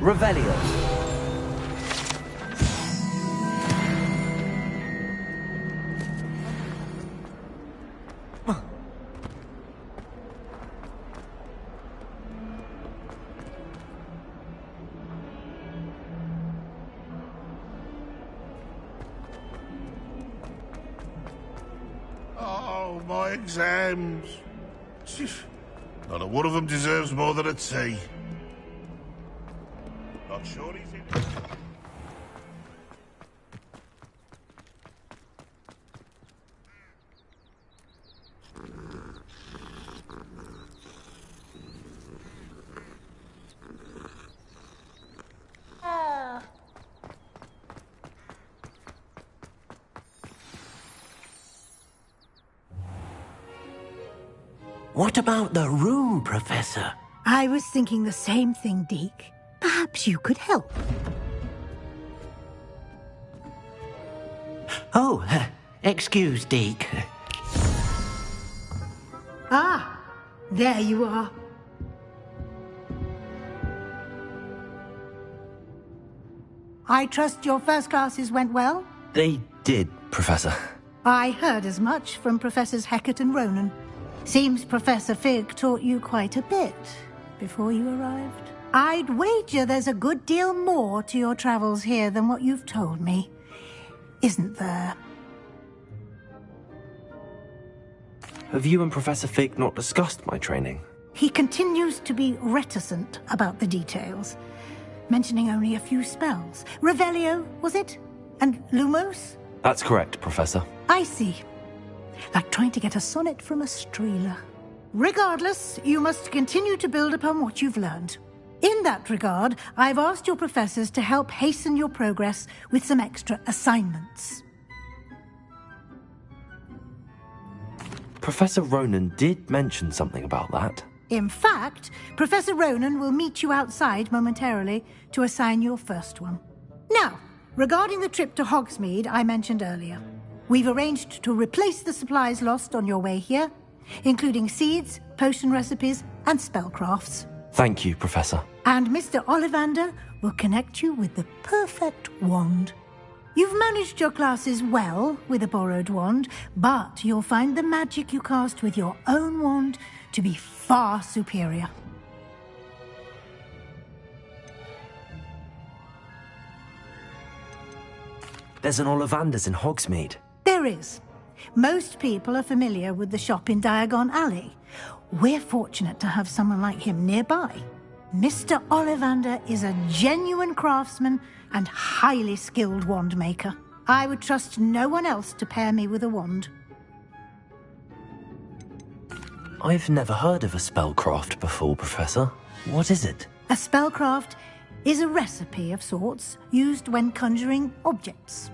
Revelio. Oh, my exams. Not a one of them deserves more than a T. Not sure he's in it. What about the room, Professor? I was thinking the same thing, Deke. Perhaps you could help. Oh, excuse, Deke. Ah, there you are. I trust your first classes went well? They did, Professor. I heard as much from Professors Hecat and Ronan. Seems Professor Fig taught you quite a bit before you arrived. I'd wager there's a good deal more to your travels here than what you've told me. Isn't there? Have you and Professor Fig not discussed my training? He continues to be reticent about the details, mentioning only a few spells. Revelio, was it? And Lumos? That's correct, Professor. I see. Like trying to get a sonnet from a streeler. Regardless, you must continue to build upon what you've learned. In that regard, I've asked your professors to help hasten your progress with some extra assignments. Professor Ronan did mention something about that. In fact, Professor Ronan will meet you outside momentarily to assign your first one. Now, regarding the trip to Hogsmeade I mentioned earlier, we've arranged to replace the supplies lost on your way here, including seeds, potion recipes, and spellcrafts. Thank you, Professor. And Mr. Ollivander will connect you with the perfect wand. You've managed your classes well with a borrowed wand, but you'll find the magic you cast with your own wand to be far superior. There's an Ollivander's in Hogsmeade. There is. Most people are familiar with the shop in Diagon Alley. We're fortunate to have someone like him nearby. Mr. Ollivander is a genuine craftsman and highly skilled wand maker. I would trust no one else to pair me with a wand. I've never heard of a spellcraft before, Professor. What is it? A spellcraft is a recipe of sorts used when conjuring objects.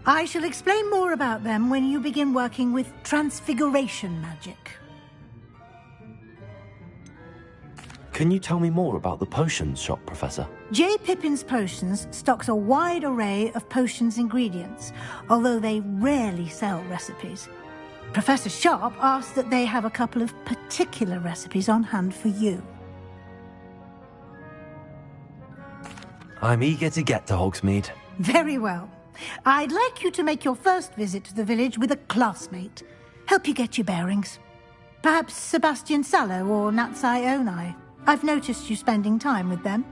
I shall explain more about them when you begin working with transfiguration magic. Can you tell me more about the potions shop, Professor? J. Pippin's Potions stocks a wide array of potions ingredients, although they rarely sell recipes. Professor Sharp asked that they have a couple of particular recipes on hand for you. I'm eager to get to Hogsmeade. Very well. I'd like you to make your first visit to the village with a classmate. Help you get your bearings. Perhaps Sebastian Sallow or Natsai Onai. I've noticed you spending time with them.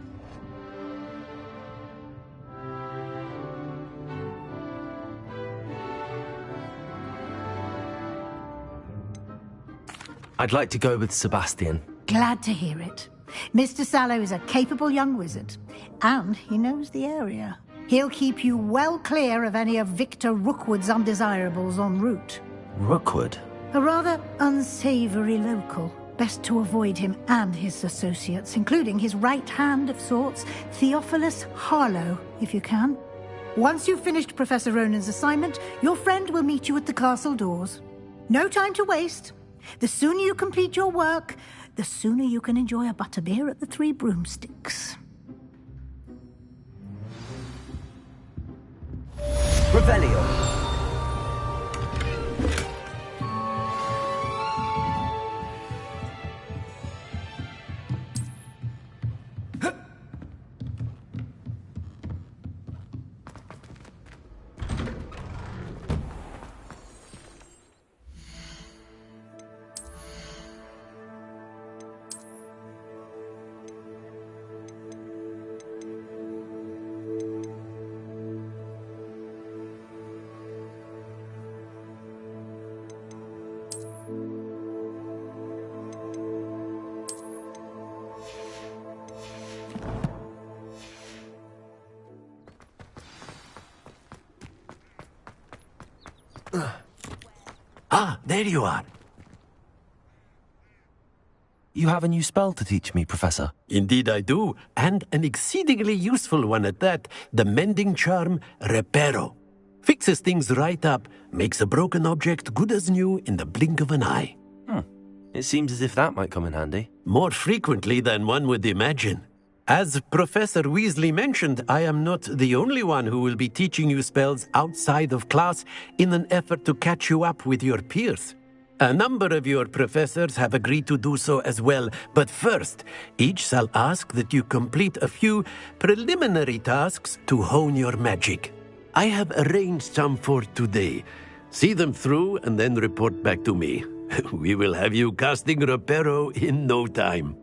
I'd like to go with Sebastian. Glad to hear it. Mr. Sallow is a capable young wizard, and he knows the area. He'll keep you well clear of any of Victor Rookwood's undesirables en route. Rookwood? A rather unsavory local. Best to avoid him and his associates, including his right hand of sorts, Theophilus Harlow, if you can. Once you've finished Professor Ronan's assignment, your friend will meet you at the castle doors. No time to waste. The sooner you complete your work, the sooner you can enjoy a butterbeer at the Three Broomsticks. Revelio. Ah, there you are. You have a new spell to teach me, Professor. Indeed I do, and an exceedingly useful one at that. The mending charm, Reparo. Fixes things right up, makes a broken object good as new in the blink of an eye. It seems as if that might come in handy. More frequently than one would imagine. As Professor Weasley mentioned, I am not the only one who will be teaching you spells outside of class in an effort to catch you up with your peers. A number of your professors have agreed to do so as well, but first, each shall ask that you complete a few preliminary tasks to hone your magic. I have arranged some for today. See them through and then report back to me. We will have you casting Reparo in no time.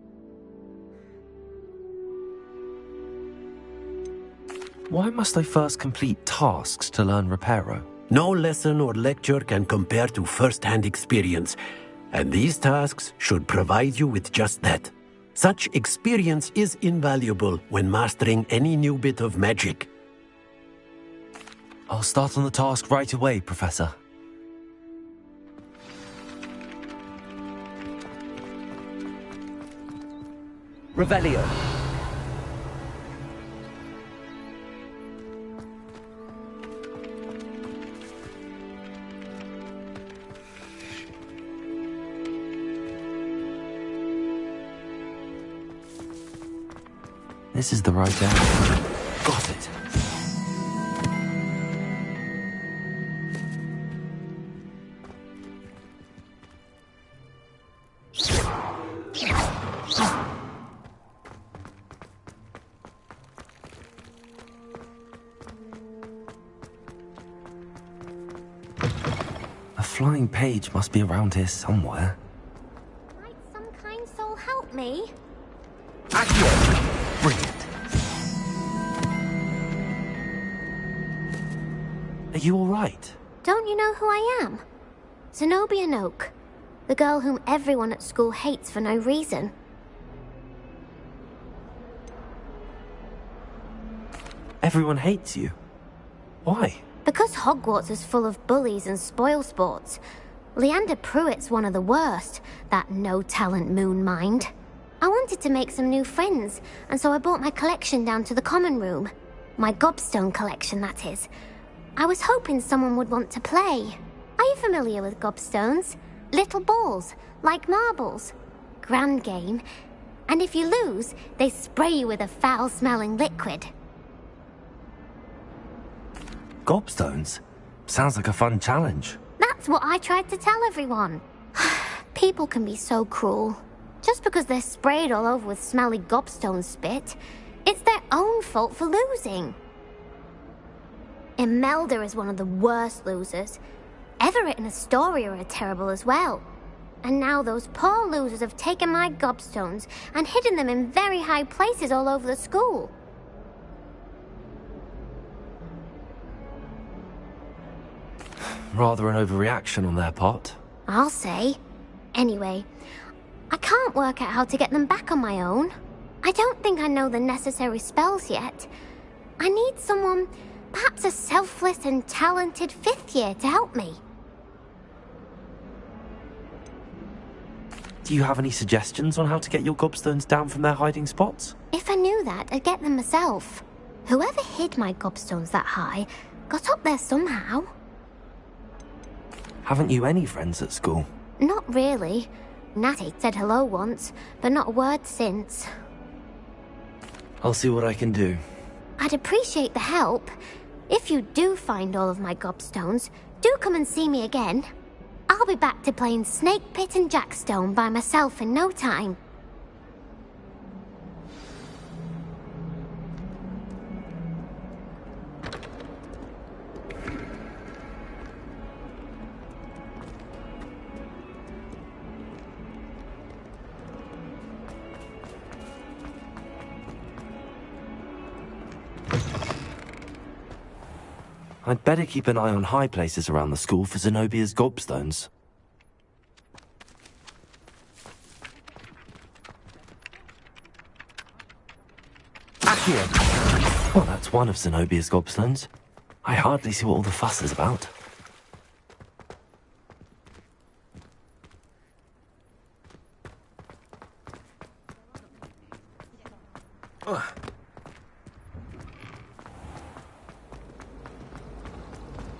Why must I first complete tasks to learn Reparo? No lesson or lecture can compare to first-hand experience, and these tasks should provide you with just that. Such experience is invaluable when mastering any new bit of magic. I'll start on the task right away, Professor. Revelio. This is the right area. Got it. A flying page must be around here somewhere. Might some kind soul help me? Brilliant. Are you all right? Don't you know who I am? Zenobia Noak, the girl whom everyone at school hates for no reason. Everyone hates you. Why? Because Hogwarts is full of bullies and spoilsports. Leander Pruitt's one of the worst, that no-talent moon mind. I wanted to make some new friends, and so I brought my collection down to the common room. My gobstone collection, that is. I was hoping someone would want to play. Are you familiar with gobstones? Little balls, like marbles. Grand game. And if you lose, they spray you with a foul-smelling liquid. Gobstones? Sounds like a fun challenge. That's what I tried to tell everyone. People can be so cruel. Just because they're sprayed all over with smelly gobstone spit, it's their own fault for losing. Imelda is one of the worst losers. Everett and Astoria are terrible as well. And now those poor losers have taken my gobstones and hidden them in very high places all over the school. Rather an overreaction on their part. I'll say. Anyway, I can't work out how to get them back on my own. I don't think I know the necessary spells yet. I need someone, perhaps a selfless and talented fifth year to help me. Do you have any suggestions on how to get your gobstones down from their hiding spots? If I knew that, I'd get them myself. Whoever hid my gobstones that high got up there somehow. Haven't you any friends at school? Not really. Natty said hello once, but not a word since. I'll see what I can do. I'd appreciate the help. If you do find all of my gobstones, do come and see me again. I'll be back to playing Snake Pit and Jackstone by myself in no time. I'd better keep an eye on high places around the school for Zenobia's gobstones. Well, that's one of Zenobia's gobstones. I hardly see what all the fuss is about.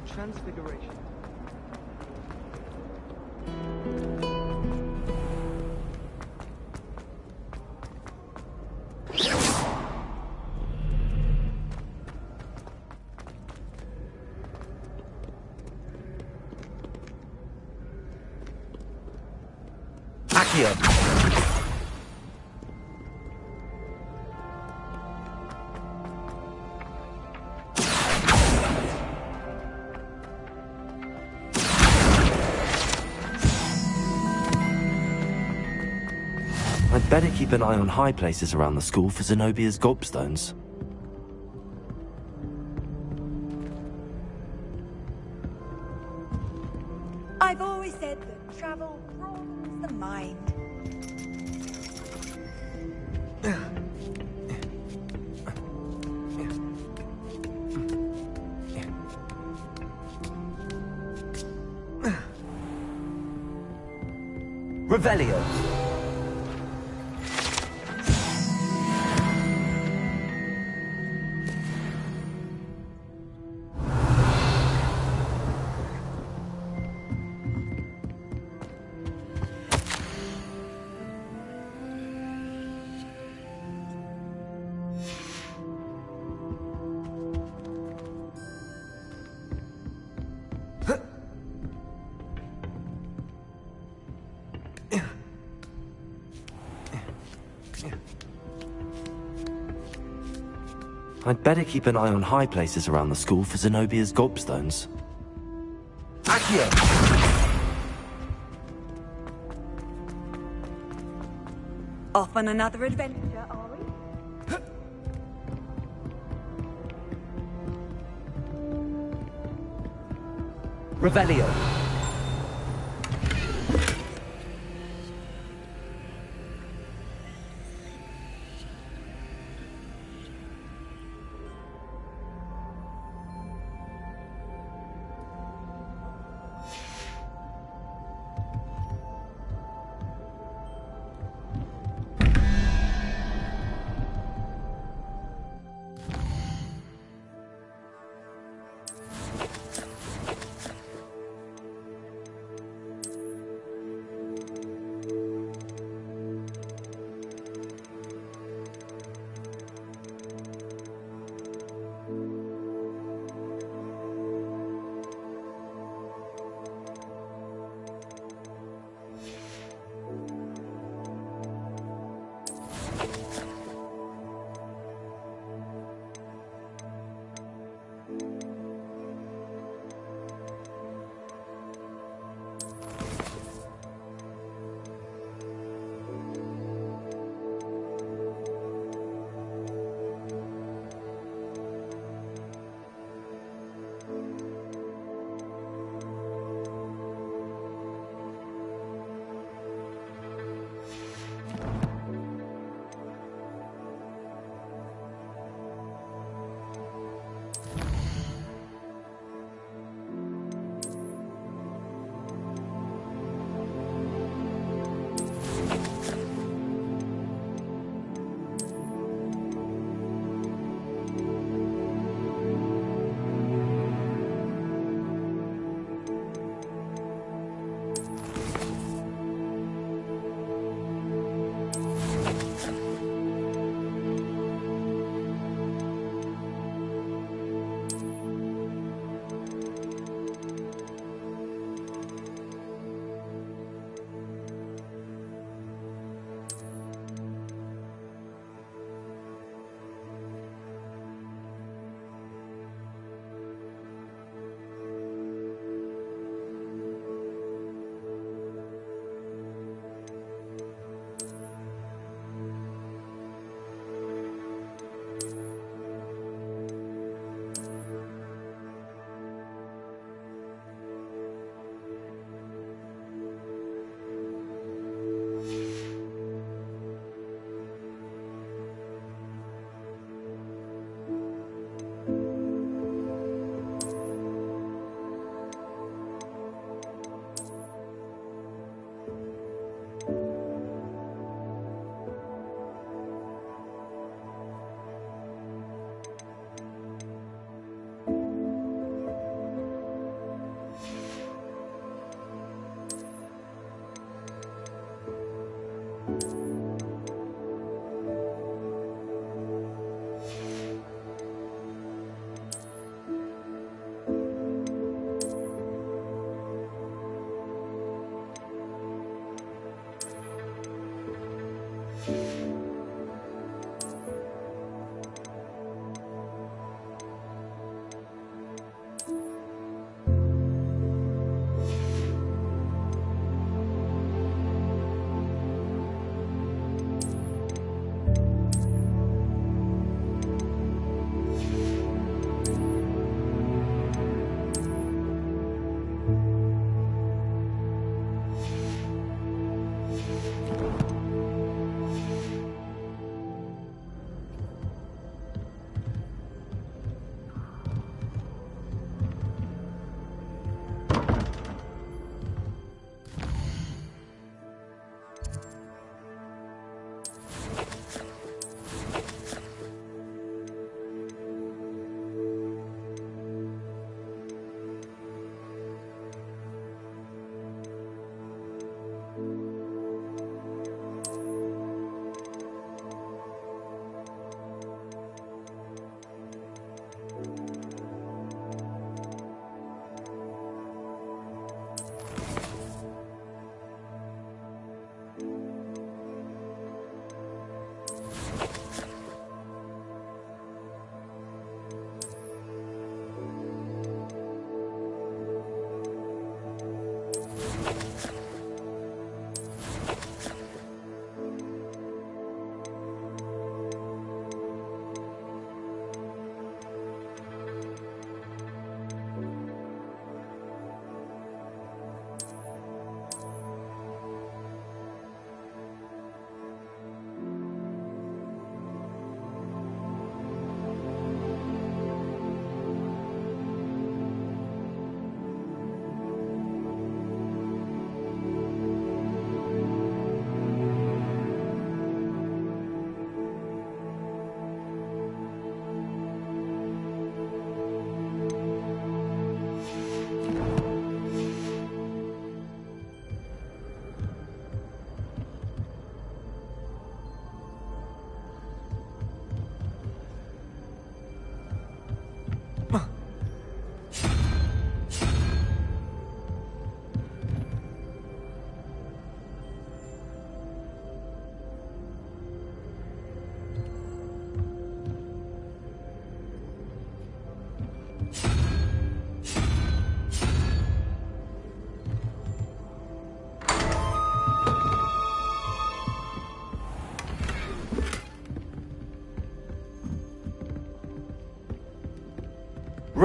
Transfiguration. Atticus! I'd better keep an eye on high places around the school for Zenobia's gobstones. I've always said that travel broadens the mind. Revelio! I'd better keep an eye on high places around the school for Zenobia's gobstones. Atticus! Off on another adventure, are we? Revelio!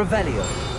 Revelio.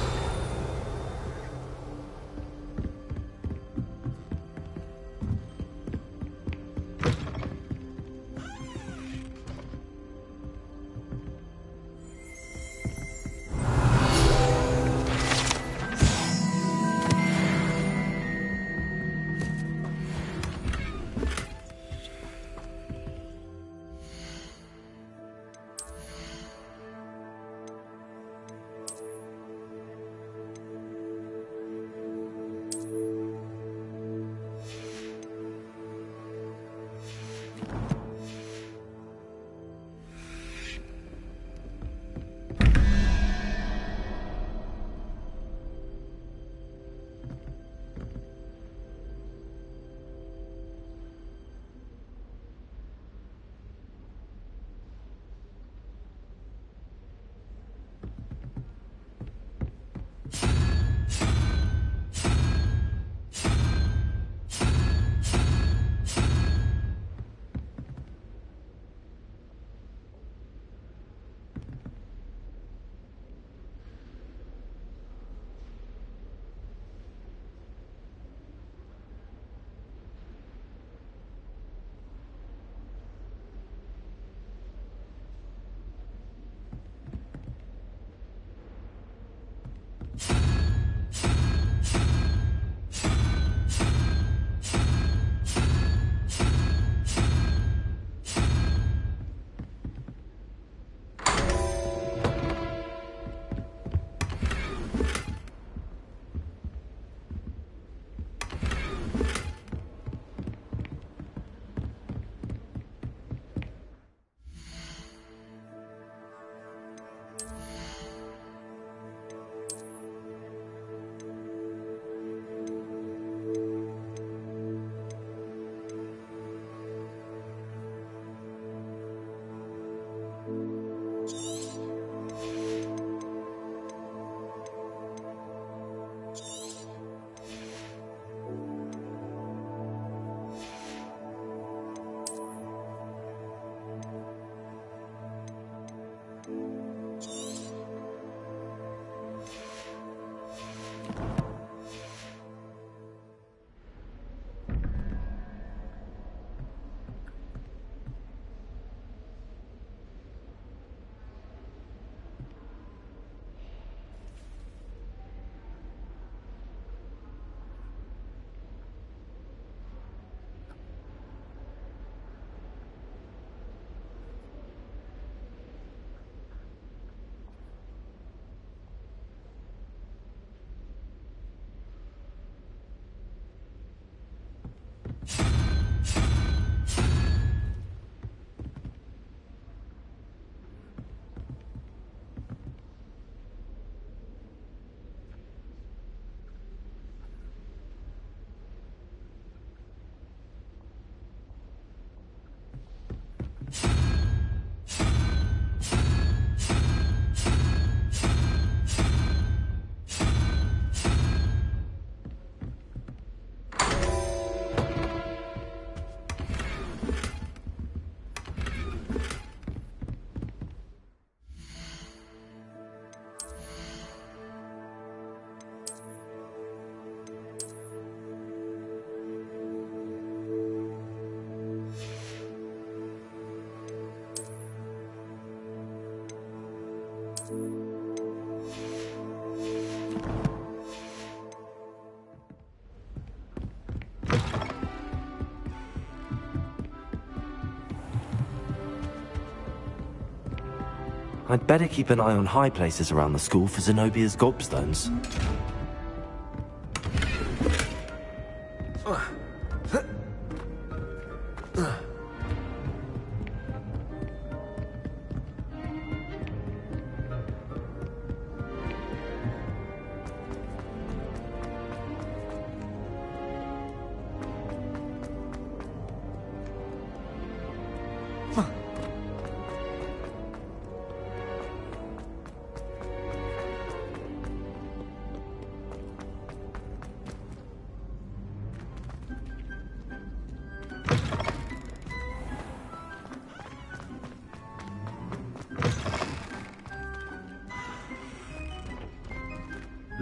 I'd better keep an eye on high places around the school for Zenobia's gobstones.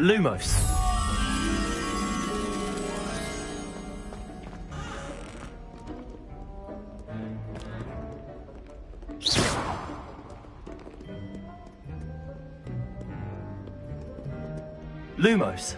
Lumos. Lumos.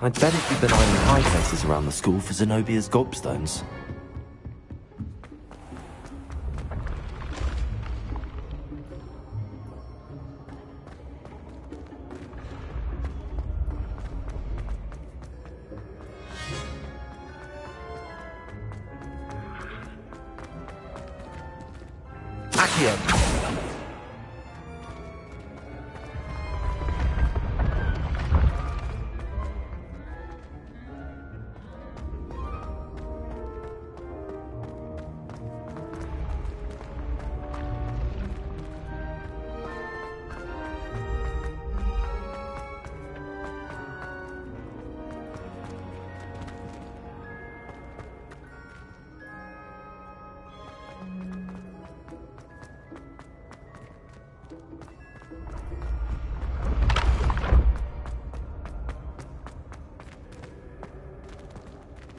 I'd better keep an eye on high places around the school for Zenobia's gobstones.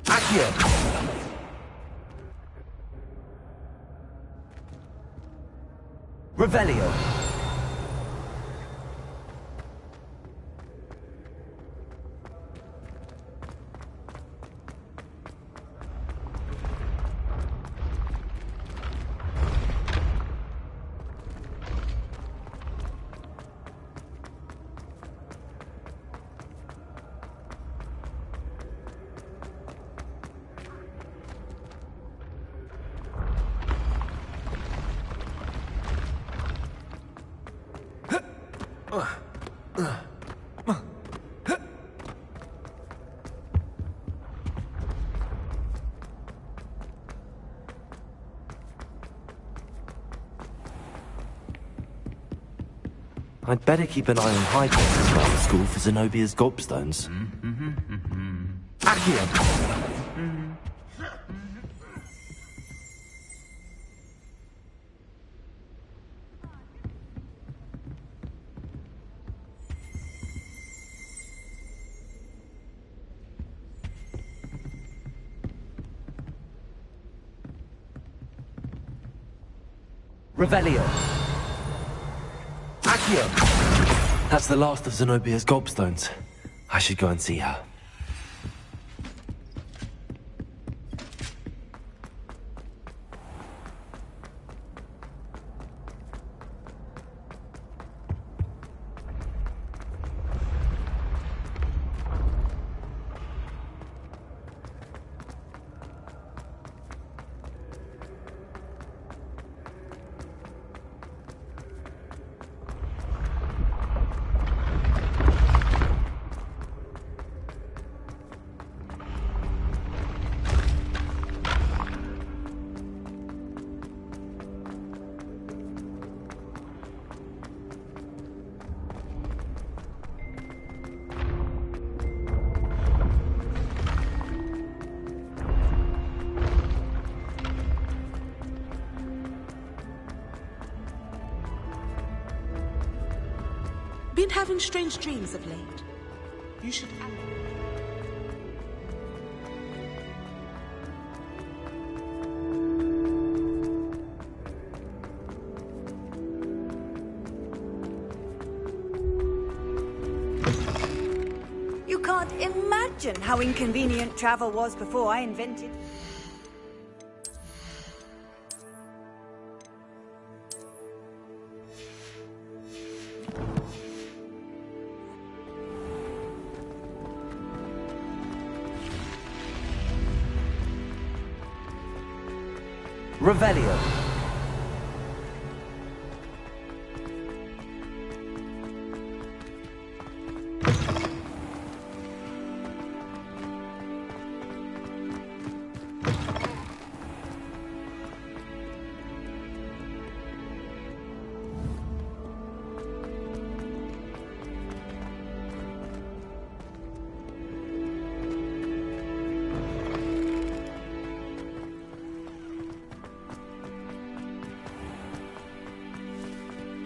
Accio! Revelio. I'd better keep an eye on high places around the school for Zenobia's gobstones. Accio! Revelio. Accio! That's the last of Zenobia's gobstones. I should go and see her. Been having strange dreams of late. You should... You can't imagine how inconvenient travel was before I invented... Revelio.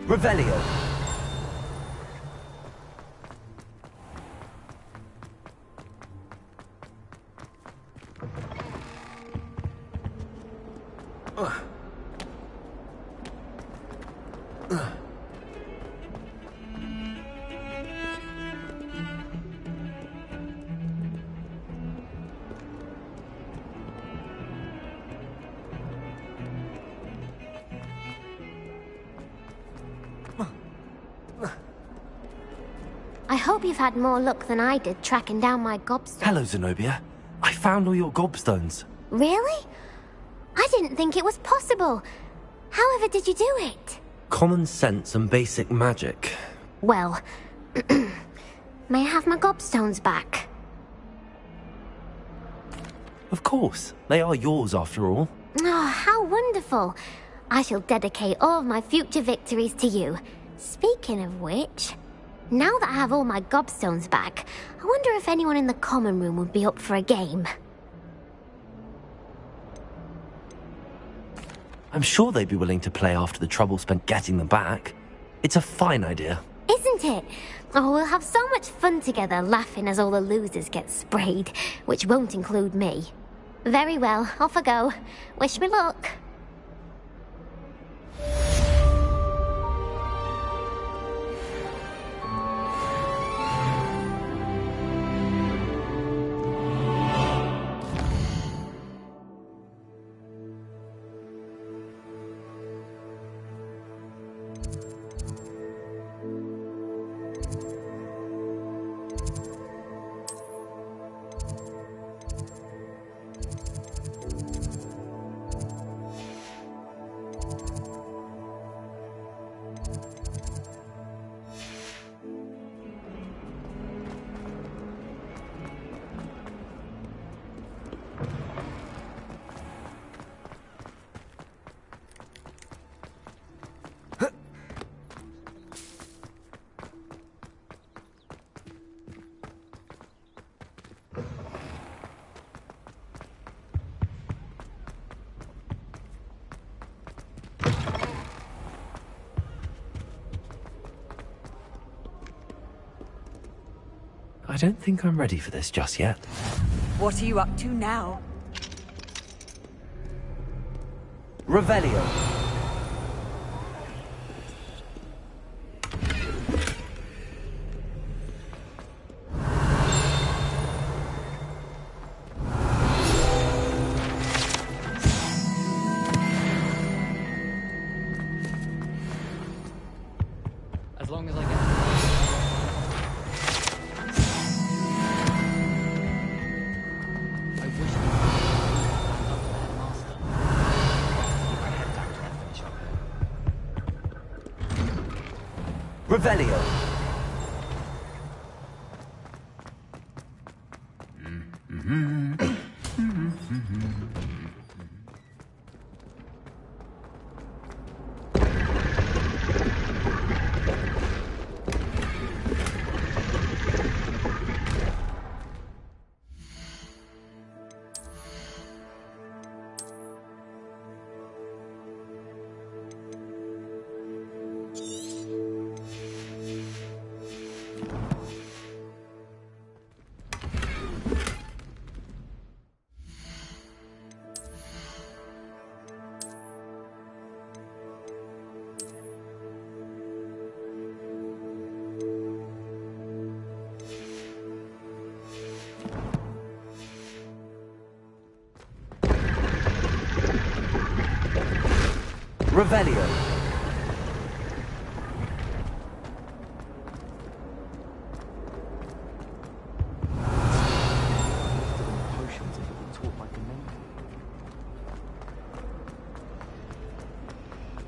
Revelio. I hope you've had more luck than I did tracking down my gobstone. Hello, Zenobia. I found all your gobstones. Really? I didn't think it was possible. However did you do it? Common sense and basic magic. Well, may I have my gobstones back? Of course. They are yours, after all. Oh, how wonderful. I shall dedicate all of my future victories to you. Speaking of which, now that I have all my gobstones back, I wonder if anyone in the common room would be up for a game. I'm sure they'd be willing to play after the trouble spent getting them back. It's a fine idea. Isn't it? Oh, we'll have so much fun together, laughing as all the losers get sprayed, which won't include me. Very well, off I go. Wish me luck. I don't think I'm ready for this just yet. What are you up to now? Revelio. As long as I get... Revelio. Revelio. Potions if it were taught by Dementor.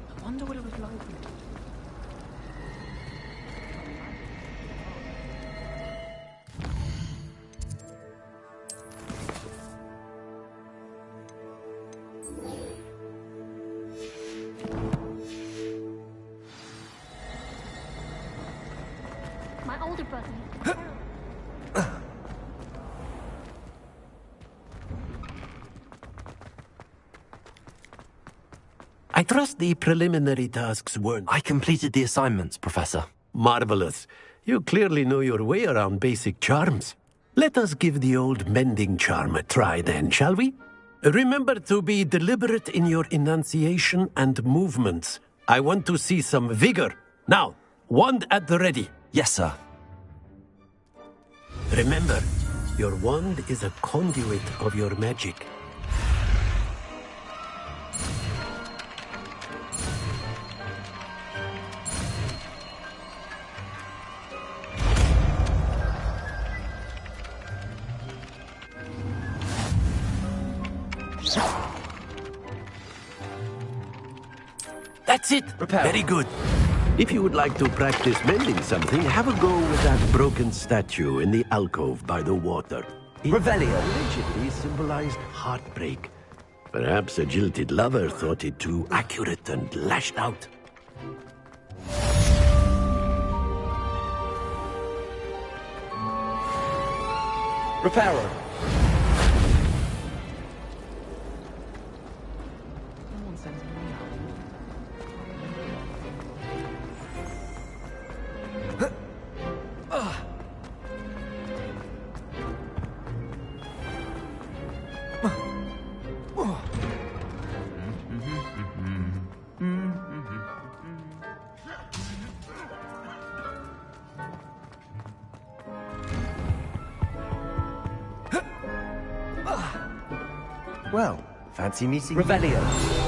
I wonder what it was like. My older brother. I trust the preliminary tasks weren't... I completed the assignments, Professor. Marvelous. You clearly know your way around basic charms. Let us give the old mending charm a try then, shall we? Remember to be deliberate in your enunciation and movements. I want to see some vigor. Now, wand at the ready. Yes, sir. Remember, your wand is a conduit of your magic. That's it. Repair. Very good. If you would like to practice mending something, have a go with that broken statue in the alcove by the water. It Revelio. allegedly symbolized heartbreak. Perhaps a jilted lover thought it too accurate and lashed out. Repairer. Well, fancy meeting Revelio.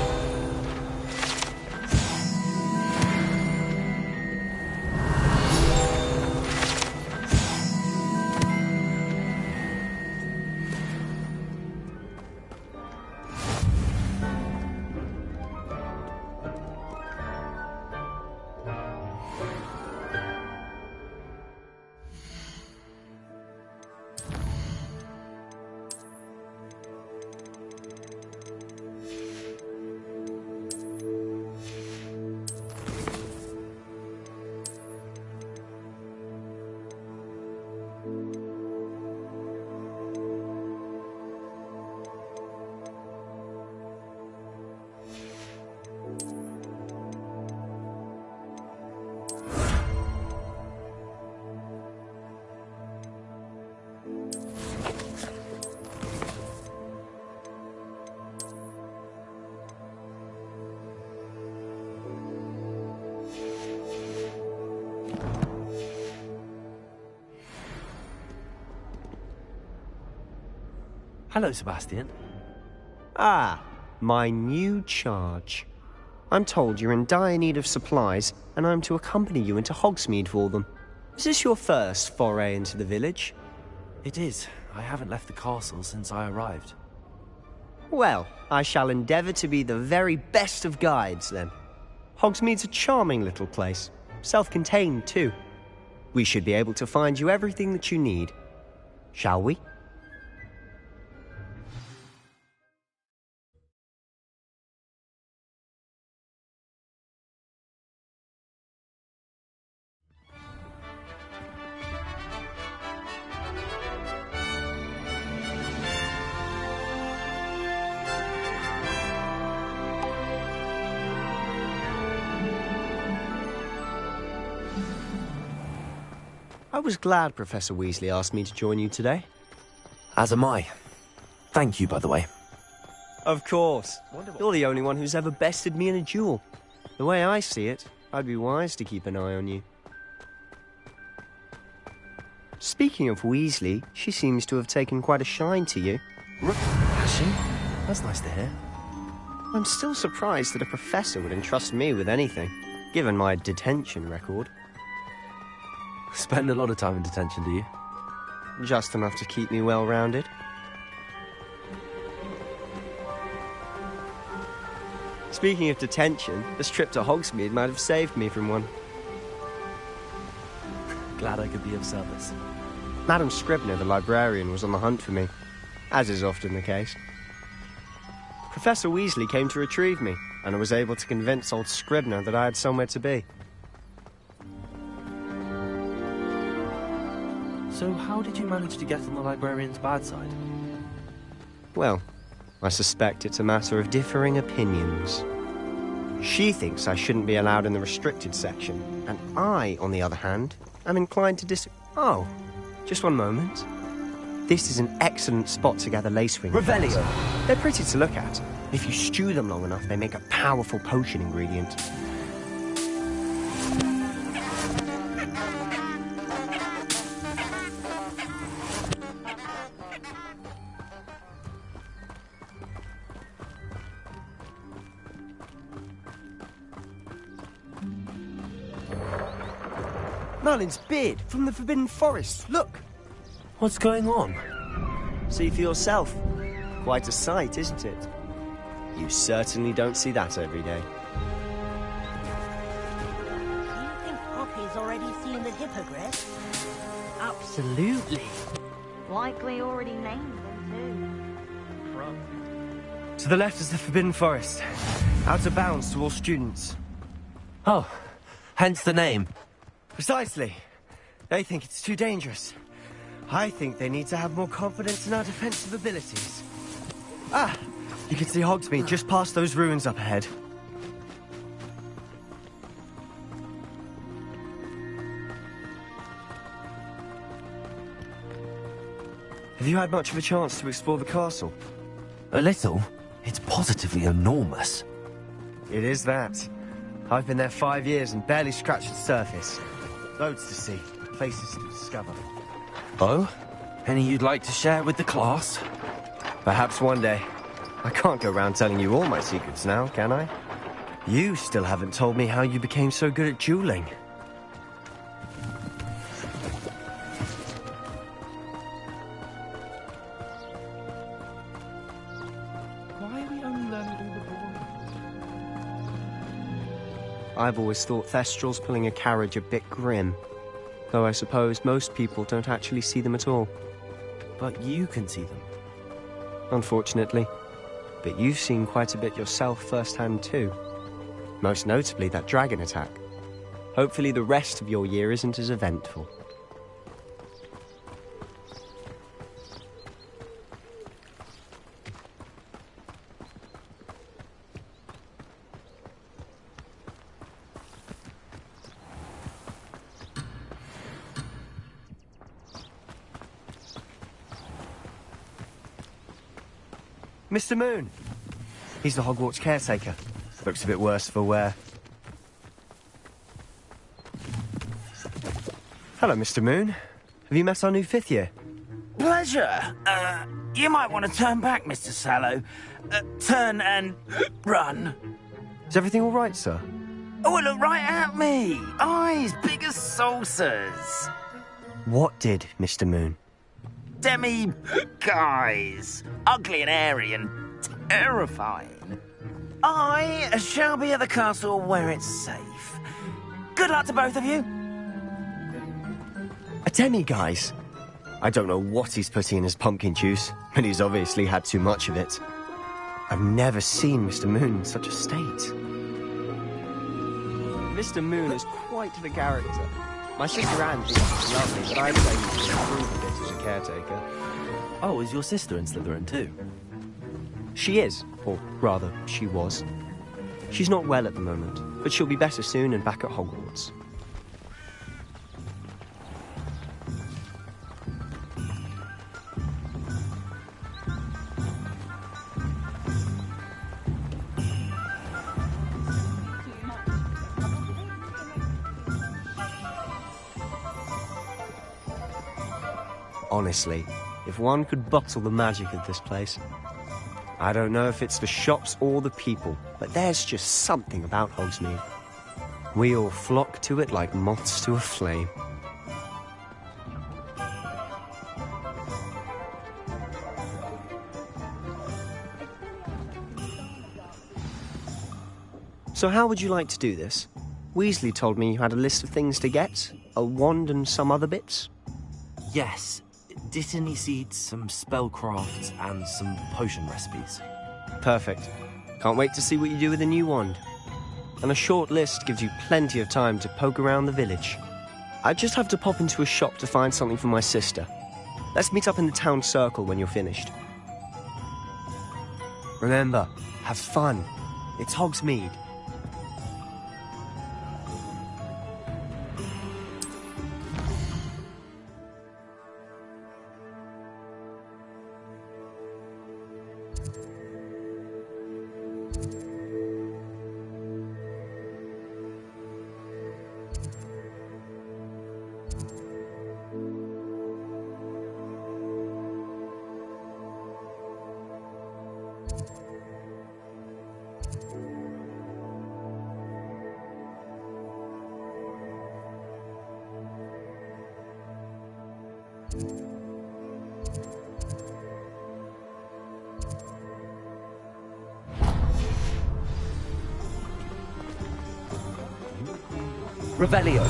Hello, Sebastian. Ah, my new charge. I'm told you're in dire need of supplies, and I'm to accompany you into Hogsmeade for them. Is this your first foray into the village? It is. I haven't left the castle since I arrived. Well, I shall endeavour to be the very best of guides, then. Hogsmeade's a charming little place. Self-contained, too. We should be able to find you everything that you need. Shall we? I was glad Professor Weasley asked me to join you today. As am I. Thank you, by the way. Of course. You're the only one who's ever bested me in a duel. The way I see it, I'd be wise to keep an eye on you. Speaking of Weasley, she seems to have taken quite a shine to you. Has she? That's nice to hear. I'm still surprised that a professor would entrust me with anything, given my detention record. Spend a lot of time in detention, do you? Just enough to keep me well-rounded. Speaking of detention, this trip to Hogsmeade might have saved me from one. Glad I could be of service. Madam Scribner, the librarian, was on the hunt for me, as is often the case. Professor Weasley came to retrieve me, and I was able to convince old Scribner that I had somewhere to be. So how did you manage to get on the librarian's bad side? Well, I suspect it's a matter of differing opinions. She thinks I shouldn't be allowed in the restricted section, and I, on the other hand, am inclined to Oh, just one moment. This is an excellent spot to gather lacewing. Revelio. They're pretty to look at. If you stew them long enough, they make a powerful potion ingredient. Merlin's beard from the Forbidden Forest. Look! What's going on? See for yourself. Quite a sight, isn't it? You certainly don't see that every day. Do you think Poppy's already seen the hippogriff? Absolutely. Likely already named them To the left is the Forbidden Forest. Out of bounds to all students. Oh, hence the name. Precisely. They think it's too dangerous. I think they need to have more confidence in our defensive abilities. Ah! You can see Hogsmeade just past those ruins up ahead. Have you had much of a chance to explore the castle? A little. It's positively enormous. It is that. I've been there 5 years and barely scratched the surface. Loads to see, places to discover. Oh? Any you'd like to share with the class? Perhaps one day. I can't go around telling you all my secrets now, can I? You still haven't told me how you became so good at dueling. Why are we only learning all the boring? I've always thought Thestrals pulling a carriage a bit grim. Though I suppose most people don't actually see them at all. But you can see them. Unfortunately. But you've seen quite a bit yourself firsthand too. Most notably that dragon attack. Hopefully the rest of your year isn't as eventful. Mr. Moon. He's the Hogwarts caretaker. Looks a bit worse for wear. Hello, Mr. Moon. Have you met our new 5th year? Pleasure. You might want to turn back, Mr. Sallow. Turn and run. Is everything all right, sir? Oh, look right at me. Eyes big as saucers. What did, Mr. Moon? Guys. Ugly and airy and terrifying. I shall be at the castle where it's safe. Good luck to both of you. A demi-guise? I don't know what he's putting in his pumpkin juice, but he's obviously had too much of it. I've never seen Mr. Moon in such a state. Mr. Moon is quite the character. My sister Anne thinks he's lovely, but I'd say he's improved a bit as a caretaker. Oh, is your sister in Slytherin too? She is, or rather, she was. She's not well at the moment, but she'll be better soon and back at Hogwarts. Honestly, if one could bottle the magic of this place. I don't know if it's the shops or the people, but there's just something about Hogsmeade. We all flock to it like moths to a flame. So how would you like to do this? Weasley told me you had a list of things to get, a wand and some other bits. Yes. Dittany seeds, some spellcrafts, and some potion recipes. Perfect. Can't wait to see what you do with the new wand. And a short list gives you plenty of time to poke around the village. I just have to pop into a shop to find something for my sister. Let's meet up in the town circle when you're finished. Remember, have fun. It's Hogsmeade. Revelio.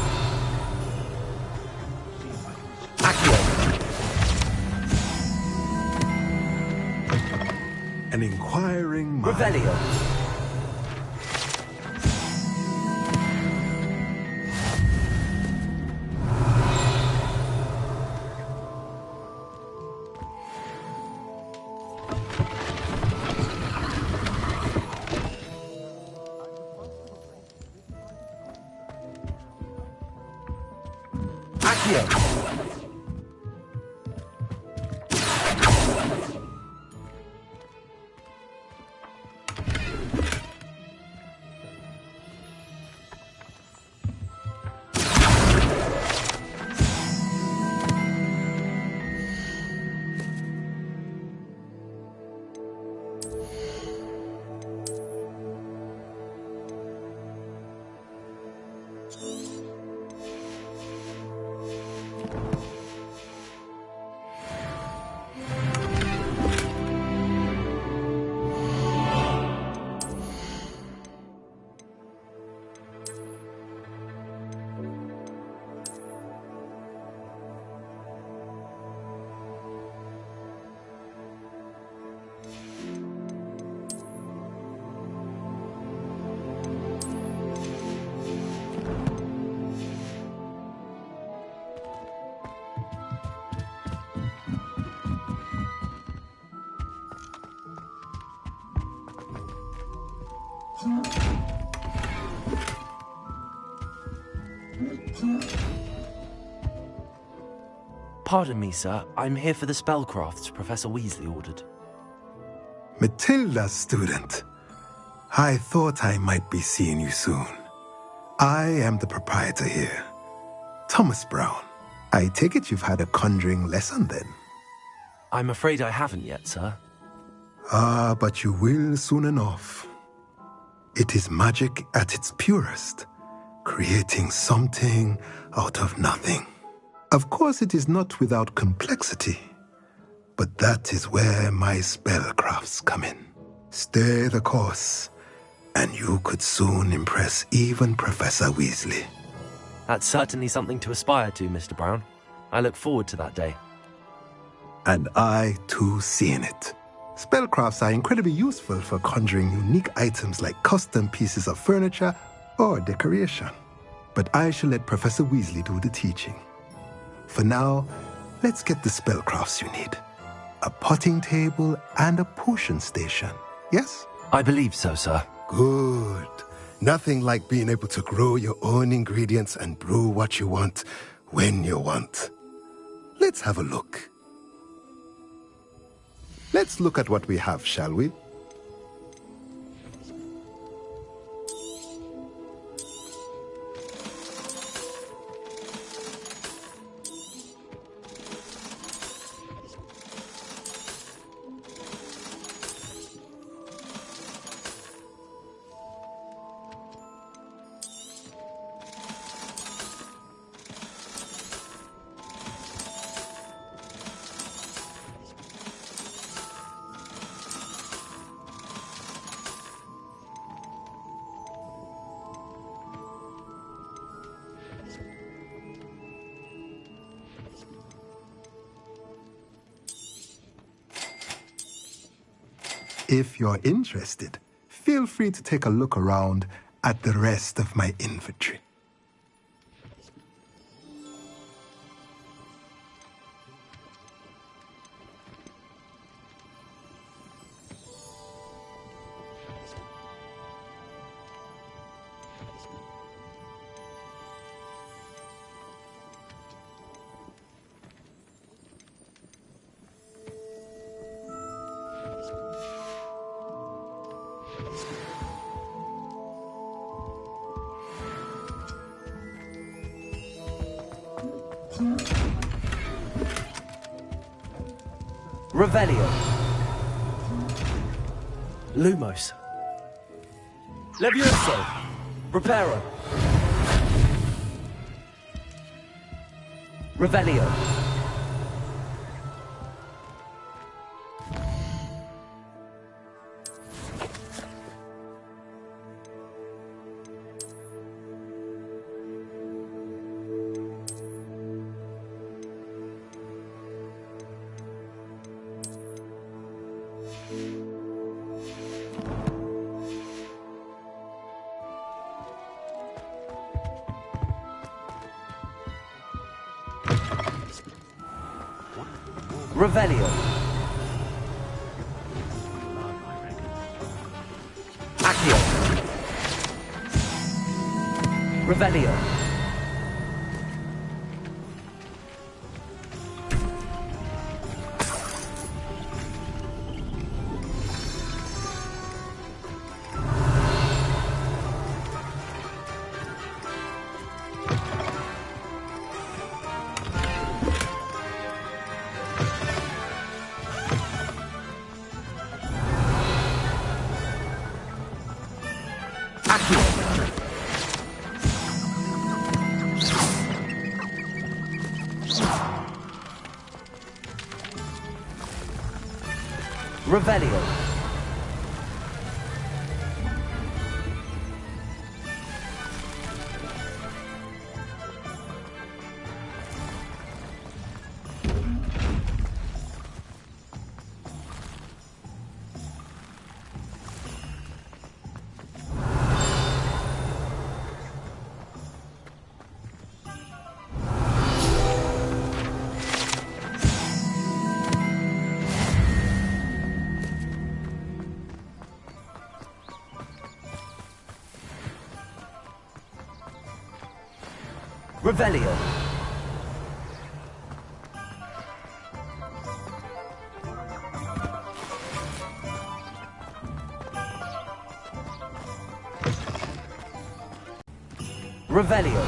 Accio. An inquiring mind. Revelio. Pardon me, sir. I'm here for the spellcrafts Professor Weasley ordered. Matilda's student. I thought I might be seeing you soon. I am the proprietor here, Thomas Brown. I take it you've had a conjuring lesson then? I'm afraid I haven't yet, sir. Ah, but you will soon enough. It is magic at its purest, creating something out of nothing. Of course, it is not without complexity, but that is where my spellcrafts come in. Stay the course, and you could soon impress even Professor Weasley. That's certainly something to aspire to, Mr. Brown. I look forward to that day. And I, too, seeing it. Spellcrafts are incredibly useful for conjuring unique items like custom pieces of furniture or decoration. But I shall let Professor Weasley do the teaching. For now, let's get the spellcrafts you need. A potting table and a potion station, yes? I believe so, sir. Good. Nothing like being able to grow your own ingredients and brew what you want when you want. Let's have a look. Let's look at what we have, shall we? If you're interested, feel free to take a look around at the rest of my inventory. Revelio. Lumos. Levioso. Reparo. Revelio. Revelio. Accio. Revelio. Revelio. Revelio. Revelio.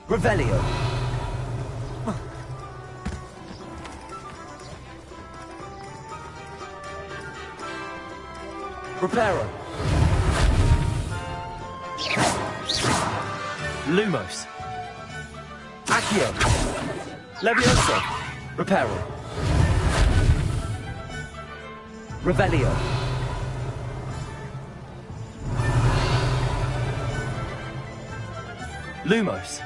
Revelio. Reparo. Lumos. Accio. Levioso. Reparo. Revelio. Lumos.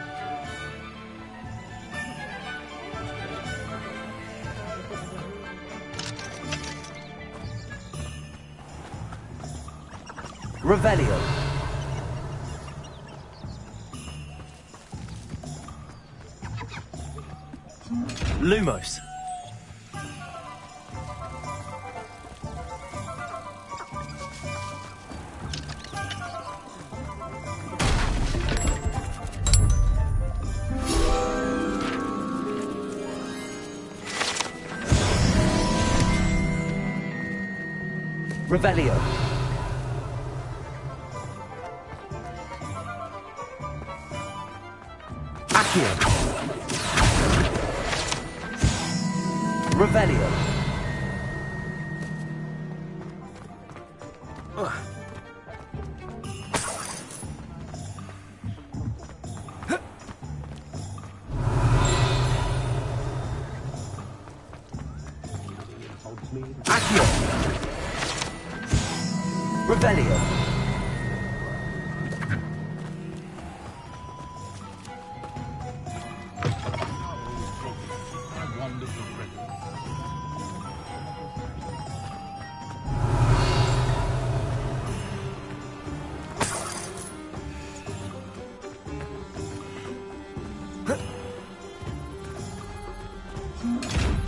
Revelio. Lumos. Revelio. Accio. Revelio. Accio. Revelio.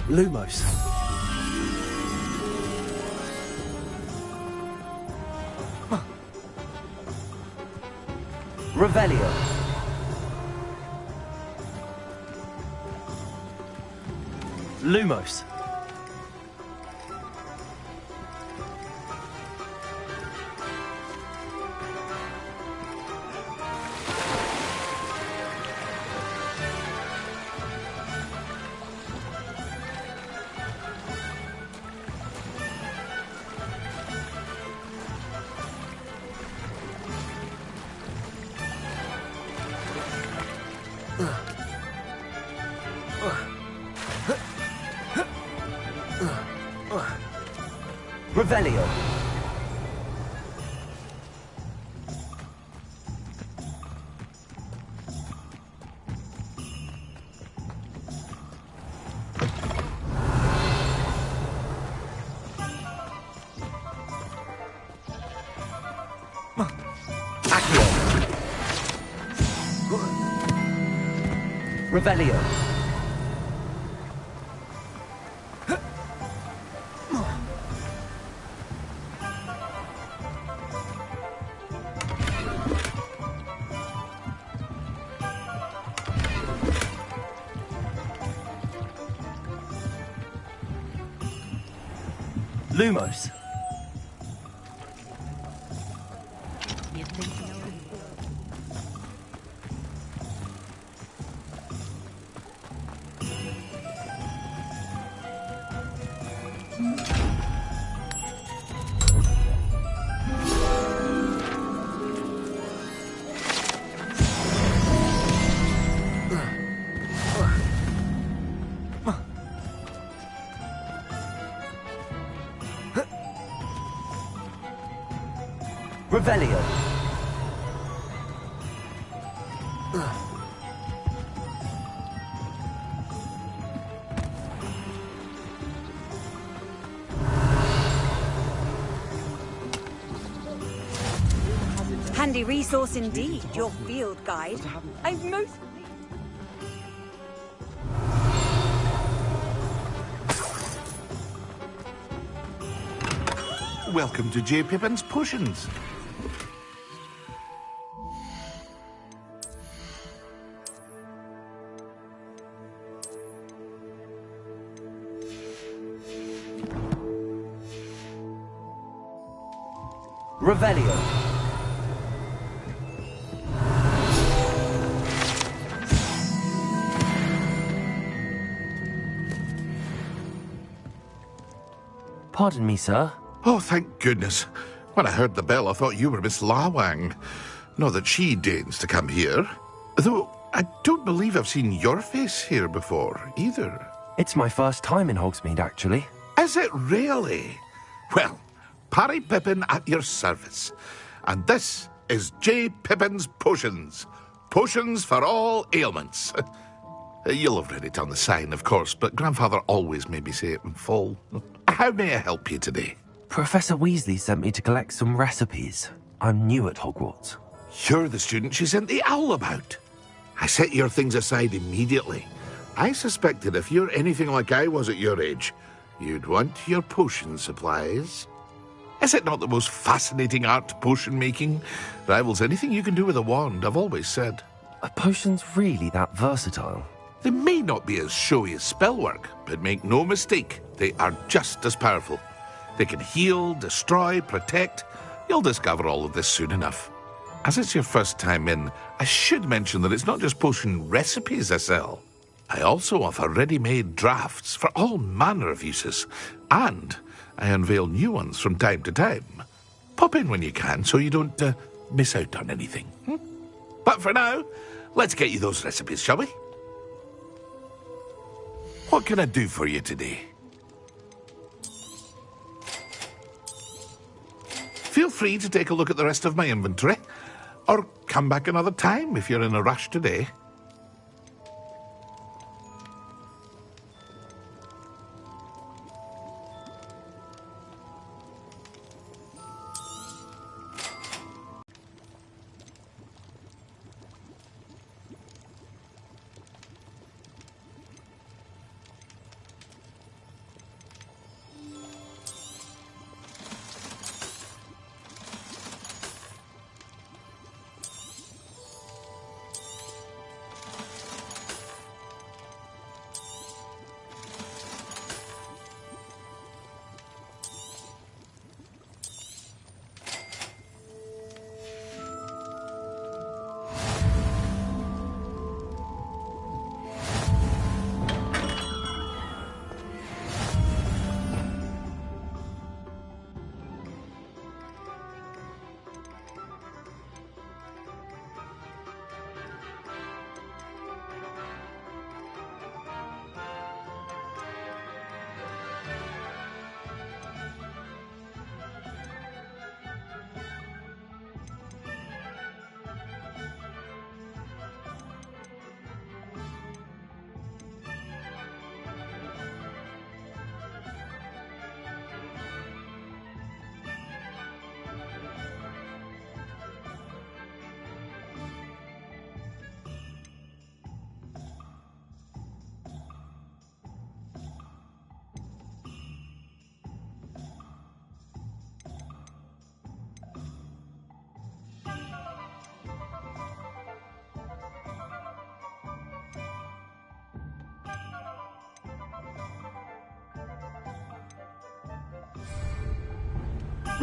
Lumos. Revelio. Lumos. Revelio. Accio. Revelio. Lumos. Revelio. Handy resource indeed, your field guide. I've most... Welcome to J. Pippin's Potions. Revelio. Pardon me, sir. Oh, thank goodness. When I heard the bell, I thought you were Miss Lawang. Not that she deigns to come here. Though I don't believe I've seen your face here before, either. It's my first time in Hogsmeade, actually. Is it really? Well, Parry Pippin at your service. And this is J. Pippin's Potions. Potions for all ailments. You'll have read it on the sign, of course, but Grandfather always made me say it in full. How may I help you today? Professor Weasley sent me to collect some recipes. I'm new at Hogwarts. You're the student she sent the owl about. I set your things aside immediately. I suspected if you're anything like I was at your age, you'd want your potion supplies. Is it not the most fascinating art, potion making? Rivals anything you can do with a wand, I've always said. Are potions really that versatile? They may not be as showy as spellwork, but make no mistake, they are just as powerful. They can heal, destroy, protect. You'll discover all of this soon enough. As it's your first time in, I should mention that it's not just potion recipes I sell. I also offer ready-made drafts for all manner of uses, and I unveil new ones from time to time. Pop in when you can so you don't miss out on anything. But for now, let's get you those recipes, shall we? What can I do for you today? Feel free to take a look at the rest of my inventory, or come back another time if you're in a rush today.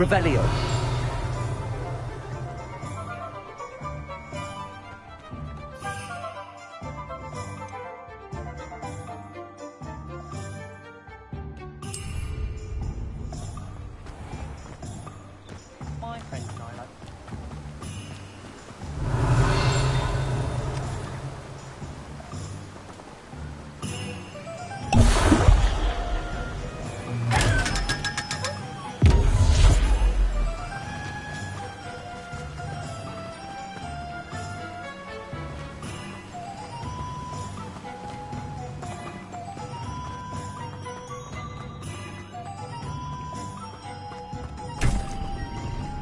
Revelio. My friend and I like...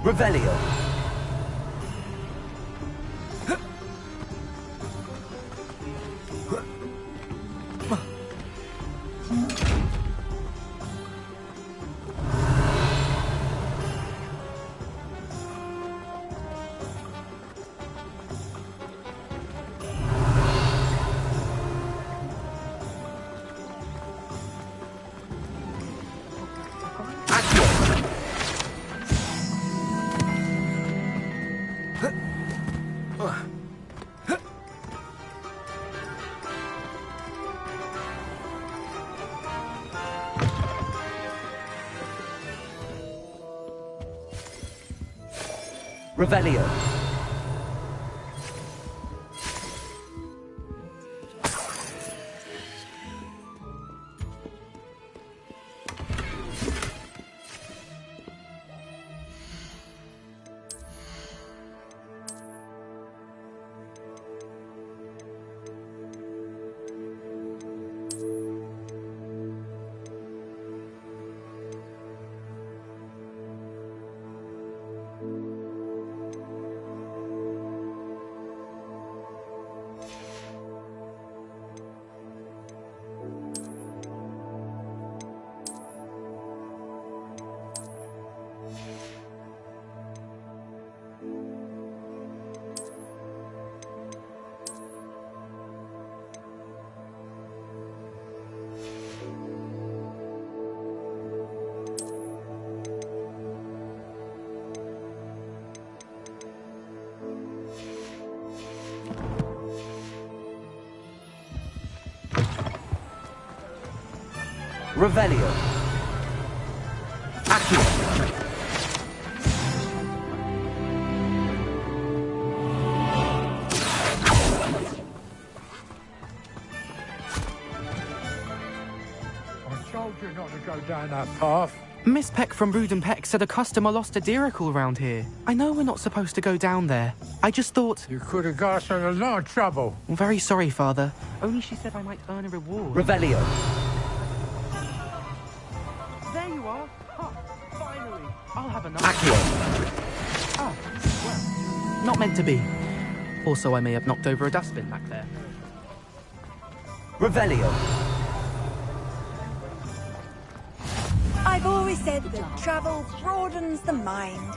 Revelio. Revelio. Revelio. Atticus. I told you not to go down that path. Miss Peck from Ruden Peck said a customer lost a deeracle round here. I know we're not supposed to go down there. I just thought... You could have got us in a lot of trouble. I'm very sorry, Father. Only she said I might earn a reward. Revelio. There you are. Ha, finally. I'll have another. Atticus. Ah, well, not meant to be. Also, I may have knocked over a dustbin back there. Revelio. I've always said that travel broadens the mind.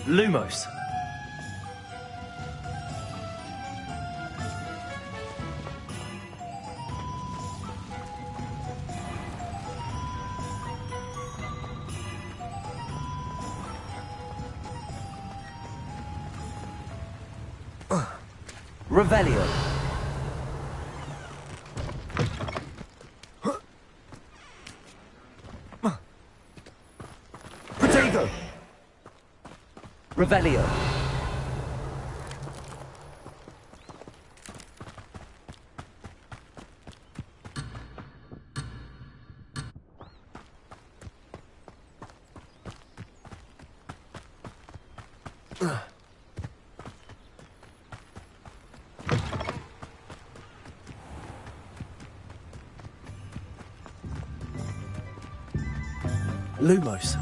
Lumos. Revelio. Protego. Revelio. Lumos.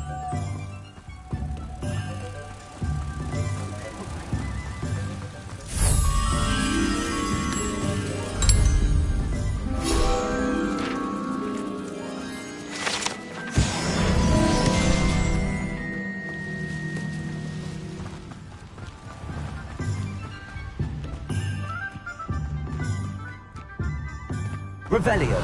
Revelio.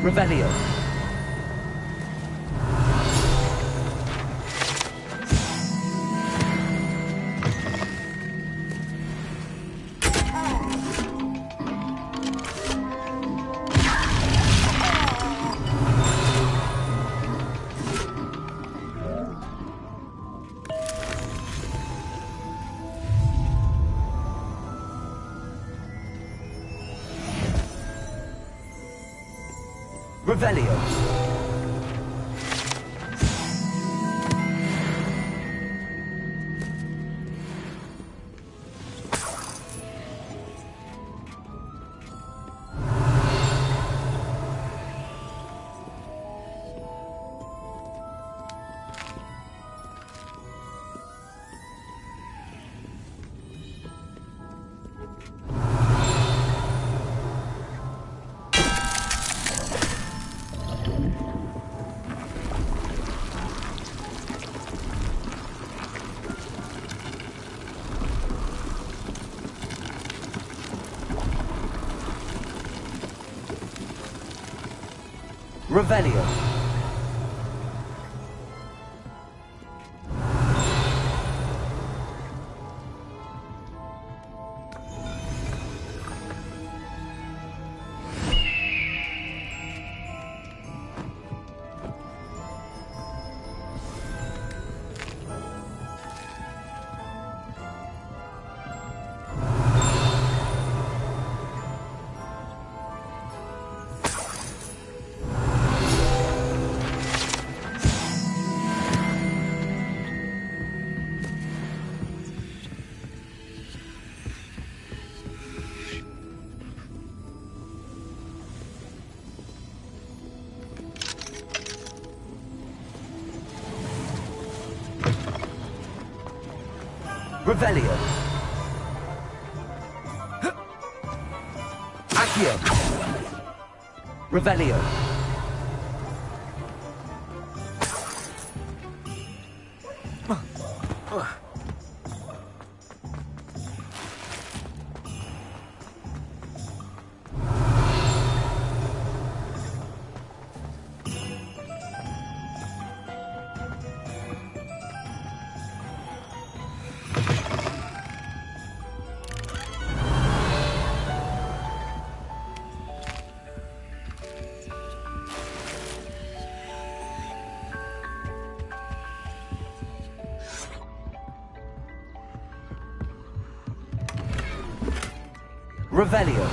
Revelio. Revelio. Revelio. Revelio. Accio. Revelio. Revelio.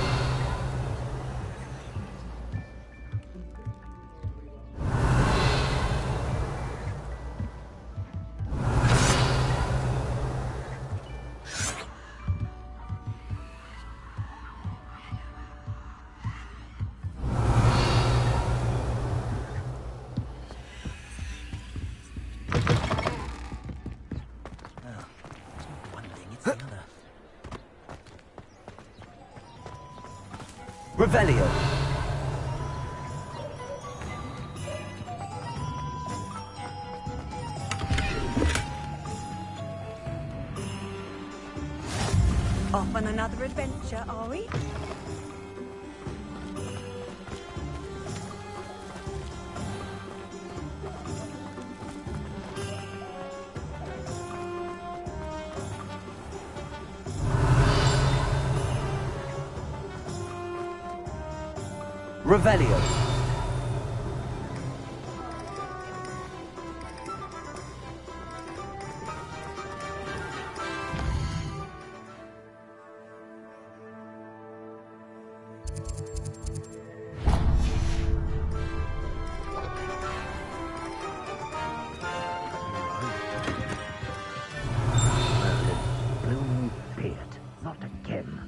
Revelio. on another adventure, are we? Revelio. Blooming beard. Not again.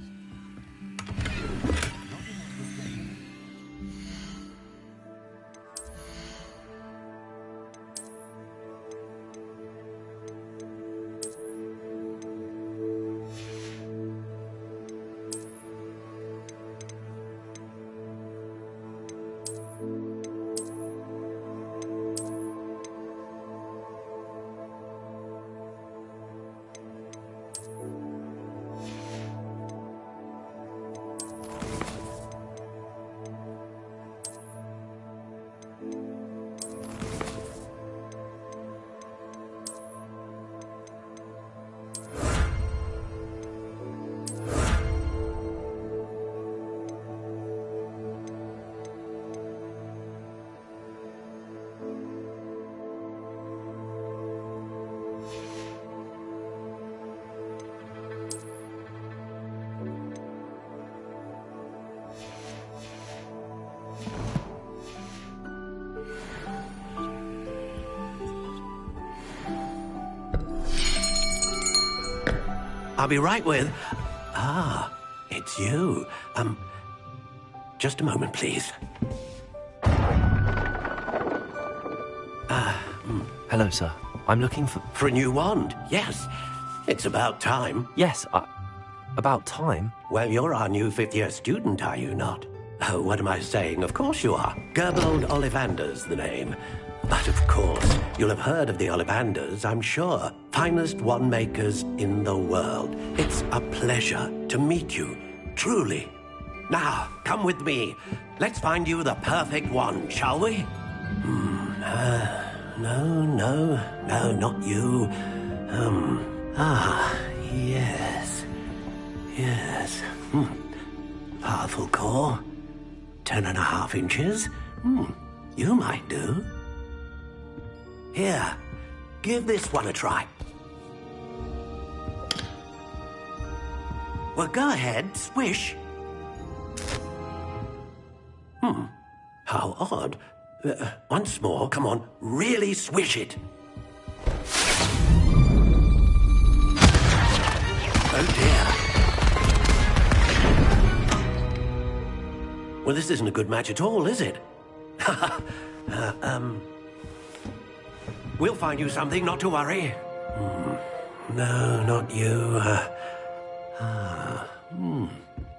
I'll be right with... Ah, it's you. Just a moment, please. Hello, sir. I'm looking for... For a new wand, yes. It's about time. Yes, about time? Well, you're our new fifth-year student, are you not? Oh, what am I saying? Of course you are. Gerbold Ollivander's the name. But of course, you'll have heard of the Ollivanders, I'm sure. Finest wand makers in the world. It's a pleasure to meet you, truly. Now, come with me. Let's find you the perfect wand, shall we? No, not you. Yes. Powerful core. 10.5 inches. You might do. Here, give this one a try. Well, go ahead, swish. How odd. Once more, come on, really swish it. Oh dear. Well, this isn't a good match at all, is it? We'll find you something, not to worry. No, not you.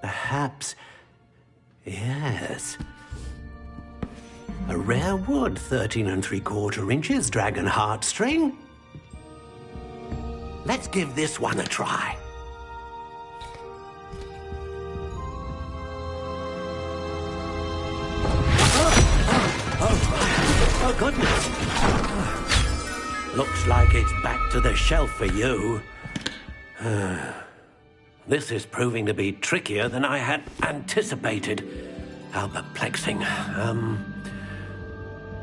Perhaps... Yes. A rare wood, 13 3/4 inches, dragon heartstring. Let's give this one a try. Oh, goodness. Looks like it's back to the shelf for you. This is proving to be trickier than I had anticipated. How perplexing.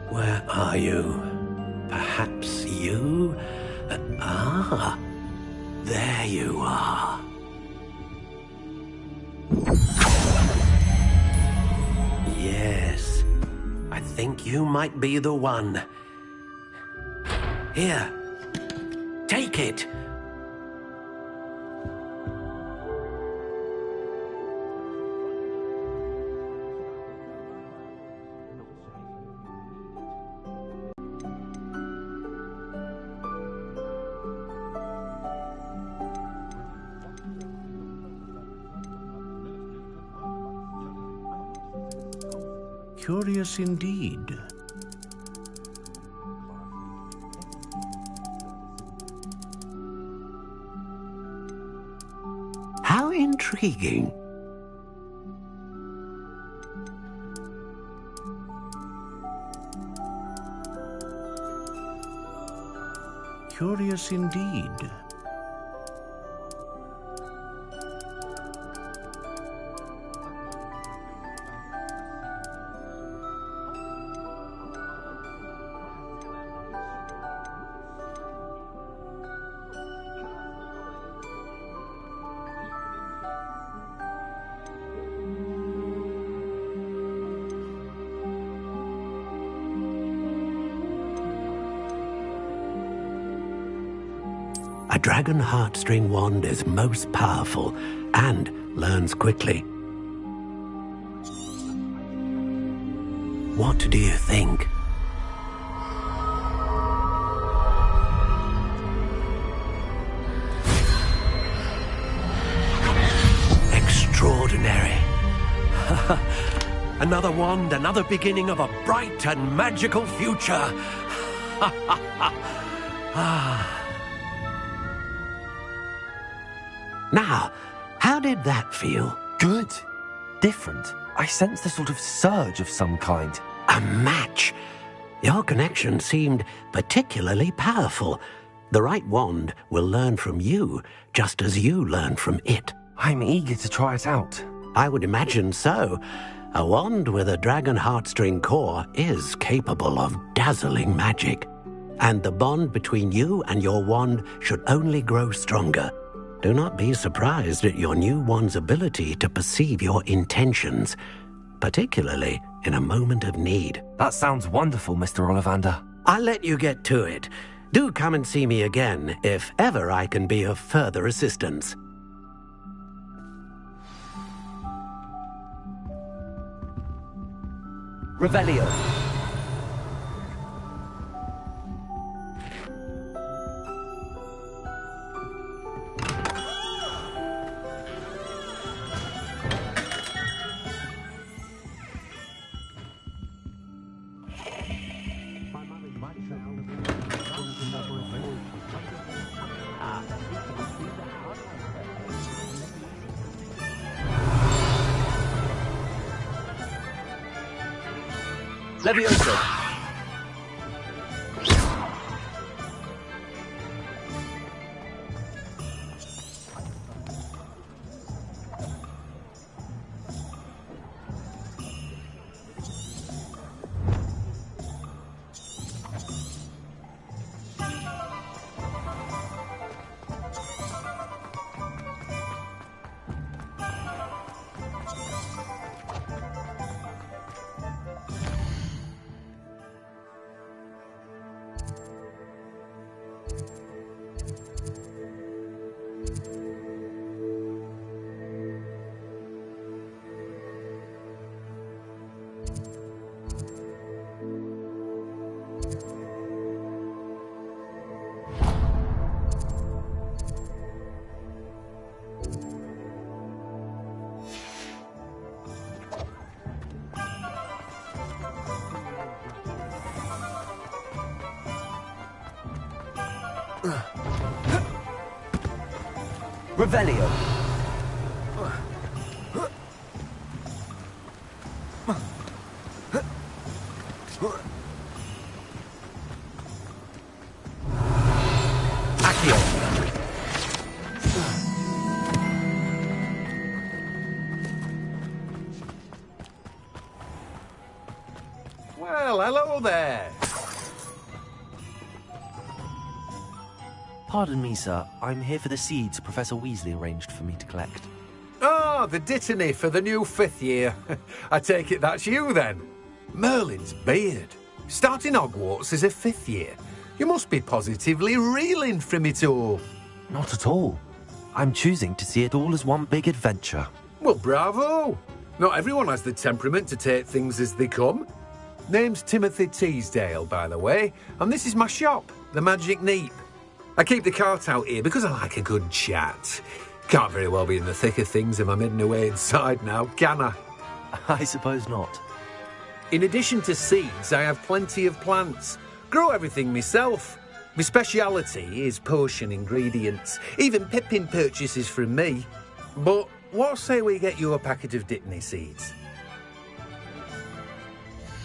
Where are you? Perhaps you? There you are. Yes, I think you might be the one. Here, take it. Curious indeed. How Intriguing. Curious indeed. A dragon heartstring wand is most powerful and learns quickly. What do you think? Extraordinary. Another wand, another beginning of a bright and magical future. Now, how did that feel? Good. Different. I sensed a sort of surge of some kind. A match. Your connection seemed particularly powerful. The right wand will learn from you, just as you learn from it. I'm eager to try it out. I would imagine so. A wand with a dragon heartstring core is capable of dazzling magic. And the bond between you and your wand should only grow stronger. Do not be surprised at your new wand's ability to perceive your intentions, particularly in a moment of need. That sounds wonderful, Mr. Ollivander. I'll let you get to it. Do come and see me again if ever I can be of further assistance. Revelio. Levioso. Revelio. Accio. Well, hello there. Pardon me, sir. I'm here for the seeds Professor Weasley arranged for me to collect. Ah, the dittany for the new 5th year. I take it that's you, then. Merlin's beard. Starting Hogwarts as a 5th year. You must be positively reeling from it all. Not at all. I'm choosing to see it all as one big adventure. Well, bravo. Not everyone has the temperament to take things as they come. Name's Timothy Teasdale, by the way, and this is my shop, the Magic Neep. I keep the cart out here because I like a good chat. Can't very well be in the thick of things if I'm hidden away inside now, can I? I suppose not. In addition to seeds, I have plenty of plants. Grow everything myself. My speciality is potion ingredients. Even Pippin purchases from me. But what say we get you a packet of Dipney seeds?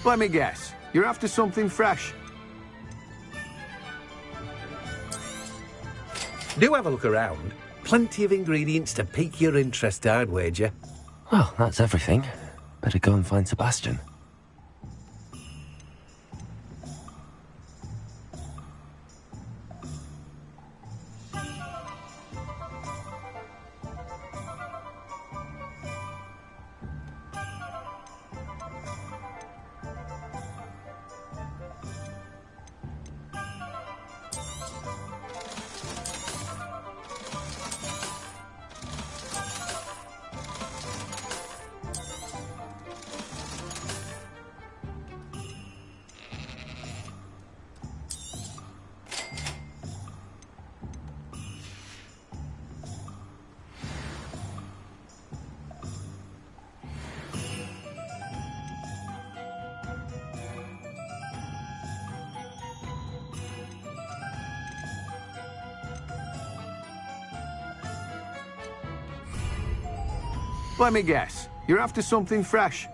Let me guess. You're after something fresh. Do have a look around. Plenty of ingredients to pique your interest, I'd wager. Well, that's everything. Better go and find Sebastian. Let me guess. You're after something fresh.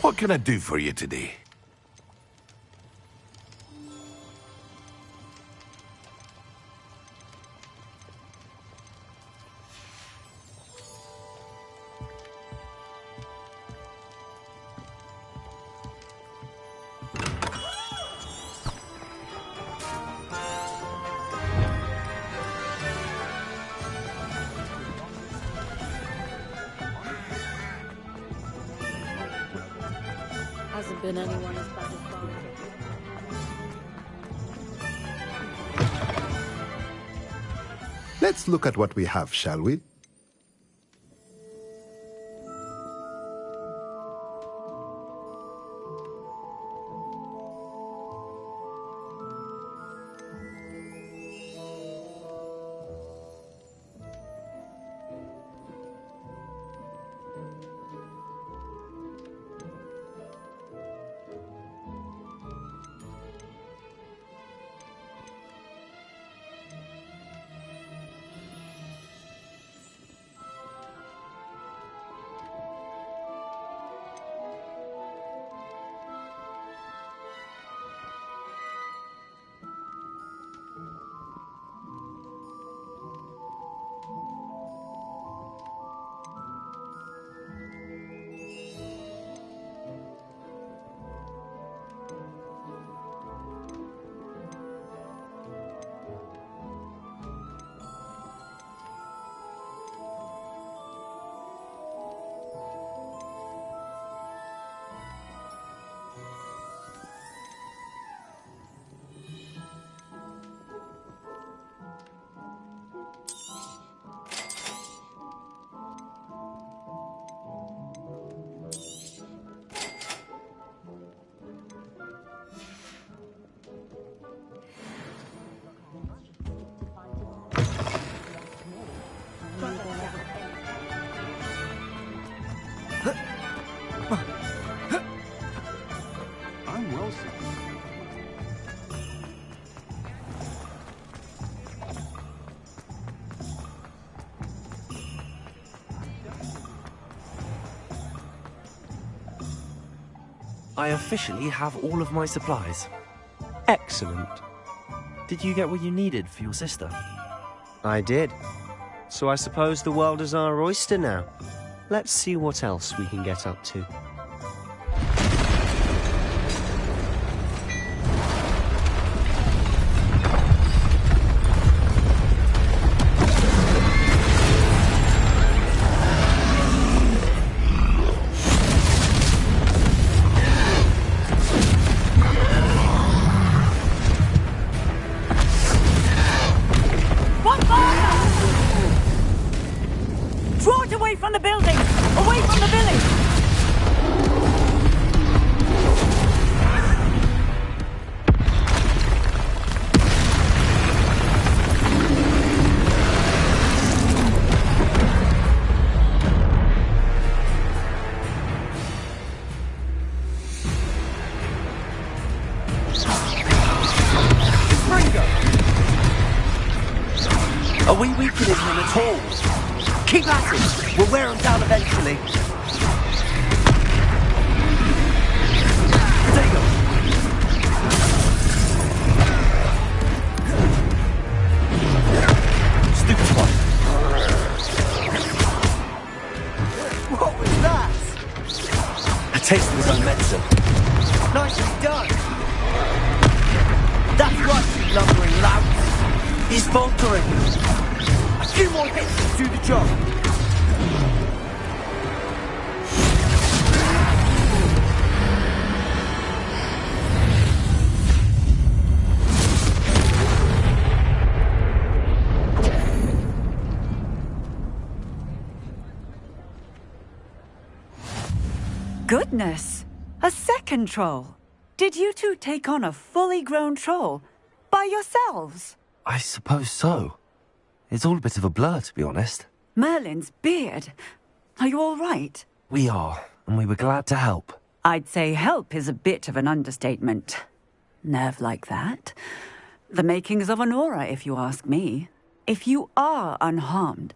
What can I do for you today? Hasn't been anyone as bad as Barker. Let's look at what we have, shall we? I'm well seen. I officially have all of my supplies. Excellent. Did you get what you needed for your sister? I did. So I suppose the world is our oyster now. Let's see what else we can get up to. Are we weakening him at all? Keep at him! We'll wear him down eventually. Stupid one. What was that? A taste of his own medicine. Nicely done. That's right, you lumbering lout. He's faltering. A few more hits to do the job. Goodness! A second troll! Did you two take on a fully grown troll? By yourselves? I suppose so. It's all a bit of a blur, to be honest. Merlin's beard. Are you all right? We are, and we were glad to help. I'd say help is a bit of an understatement. Nerve like that. The makings of an aura, if you ask me. If you are unharmed,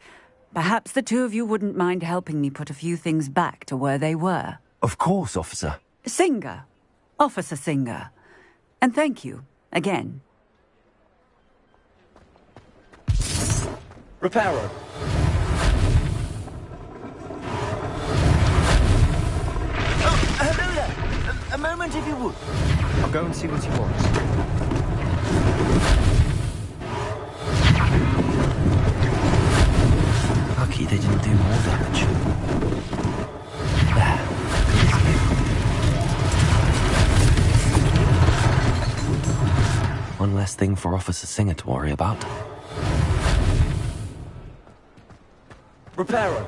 perhaps the two of you wouldn't mind helping me put a few things back to where they were. Of course, officer. Singer. Officer Singer. And thank you, again. Reparo. Oh, hello there. A moment if you would. I'll go and see what he wants. Lucky they didn't do more damage. There. One less thing for Officer Singer to worry about. Reparo.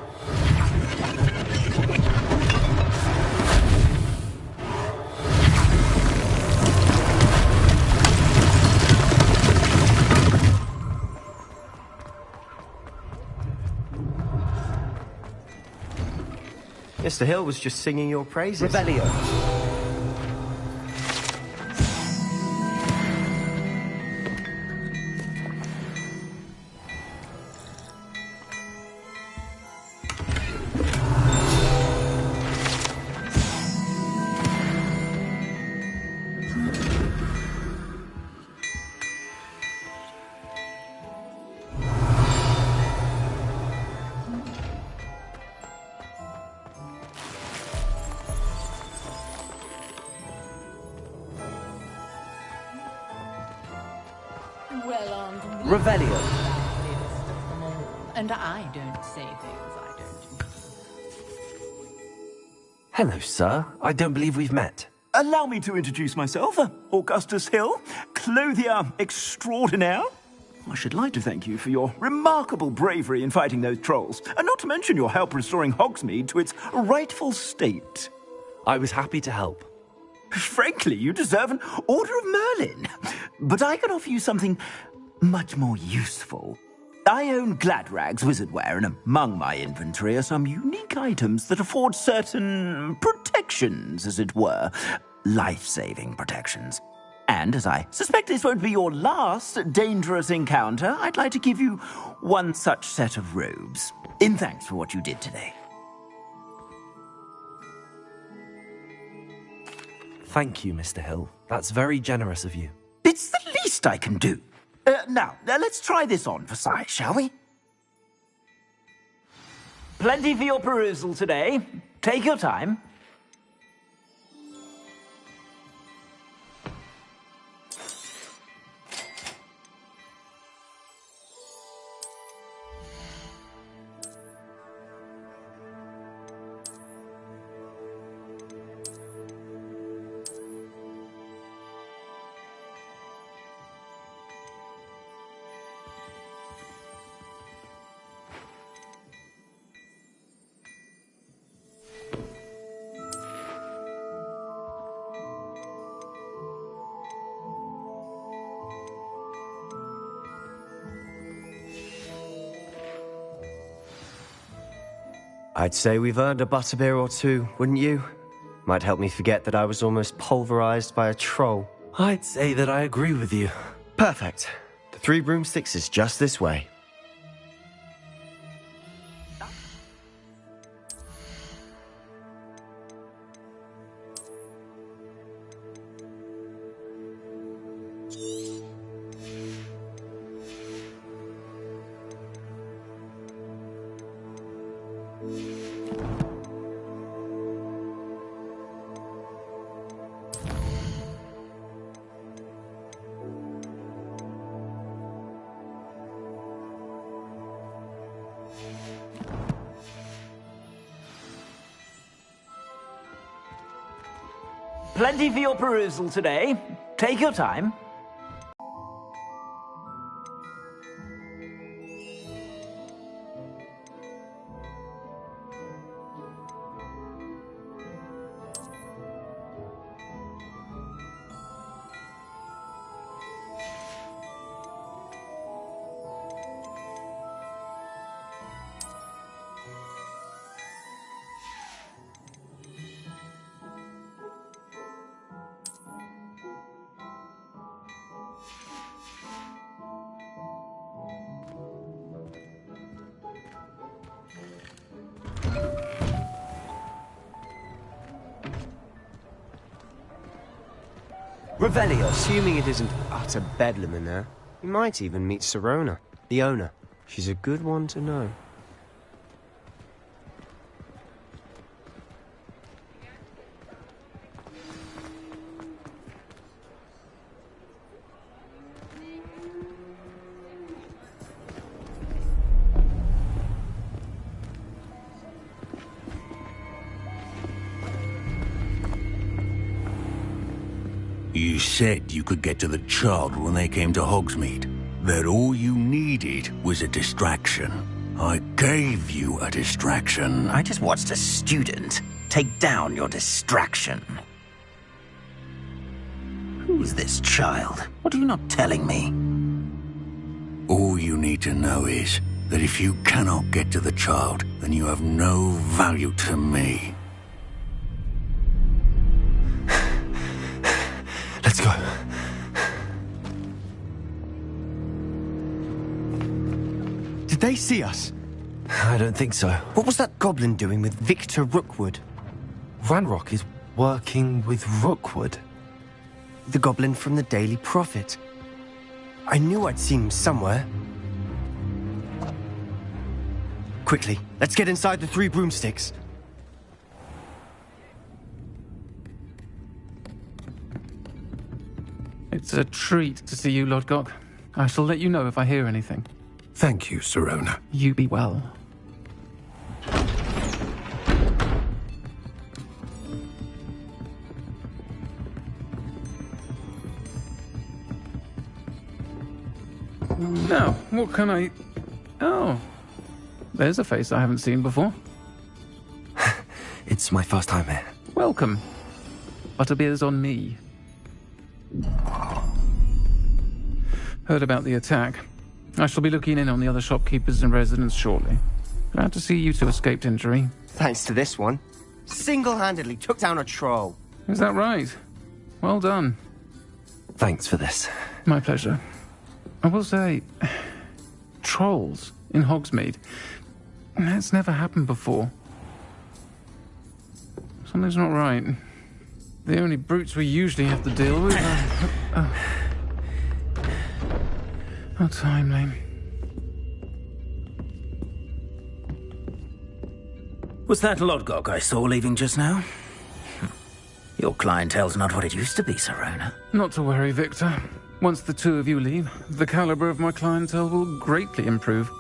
Mr. Hill was just singing your praises. Rebellion. Well armed and Revelio. And I don't say things I don't. Hello, sir. I don't believe we've met. Allow me to introduce myself, Augustus Hill, clothier extraordinaire. I should like to thank you for your remarkable bravery in fighting those trolls, and not to mention your help restoring Hogsmeade to its rightful state. I was happy to help. Frankly, you deserve an Order of Merlin. But I can offer you something much more useful. I own Gladrag's wizardware, and among my inventory are some unique items that afford certain protections, as it were. Life-saving protections. And as I suspect this won't be your last dangerous encounter, I'd like to give you one such set of robes, in thanks for what you did today. Thank you, Mr. Hill. That's very generous of you. It's the least I can do. Now, let's try this on for size, shall we? Plenty for your perusal today. Take your time. I'd say we've earned a butterbeer or two, wouldn't you? Might help me forget that I was almost pulverized by a troll. I'd say that I agree with you. Perfect. The Three Broomsticks is just this way. Plenty for your perusal today. Take your time. Revelio. Assuming it isn't utter bedlam in there, you might even meet Sirona, the owner. She's a good one to know. You said you could get to the child when they came to Hogsmeade. That all you needed was a distraction. I gave you a distraction. I just watched a student take down your distraction. Who's this child? What are you not telling me? All you need to know is that if you cannot get to the child, then you have no value to me. Let's go. Did they see us? I don't think so. What was that goblin doing with Victor Rookwood? Ranrock is working with Rookwood. The goblin from the Daily Prophet. I knew I'd seen him somewhere. Quickly, let's get inside the Three Broomsticks. It's a treat to see you, Lodgok. I shall let you know if I hear anything. Thank you, Sirona. You be well. Now, what can I... Oh, there's a face I haven't seen before. It's my first time here. Welcome. Butterbeer's on me. Heard about the attack. I shall be looking in on the other shopkeepers and residents shortly. Glad to see you two escaped injury. Thanks to this one. Single-handedly took down a troll. Is that right? Well done. Thanks for this. My pleasure. I will say, trolls in Hogsmeade. That's never happened before. Something's not right. The only brutes we usually have to deal with are... How timely. Was that Lodgok I saw leaving just now? Your clientele's not what it used to be, Sirona. Not to worry, Victor. Once the two of you leave, the caliber of my clientele will greatly improve.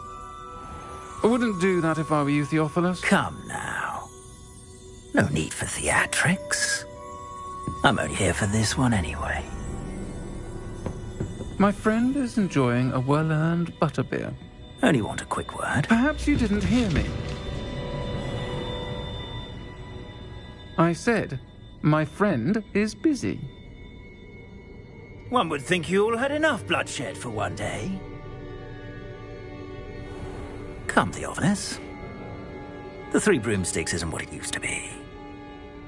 I wouldn't do that if I were you, Theophilus. Come now. No need for theatrics. I'm only here for this one anyway. My friend is enjoying a well-earned butterbeer. Only want a quick word. Perhaps you didn't hear me. I said, my friend is busy. One would think you all had enough bloodshed for one day. Come, Theophilus. The Three Broomsticks isn't what it used to be.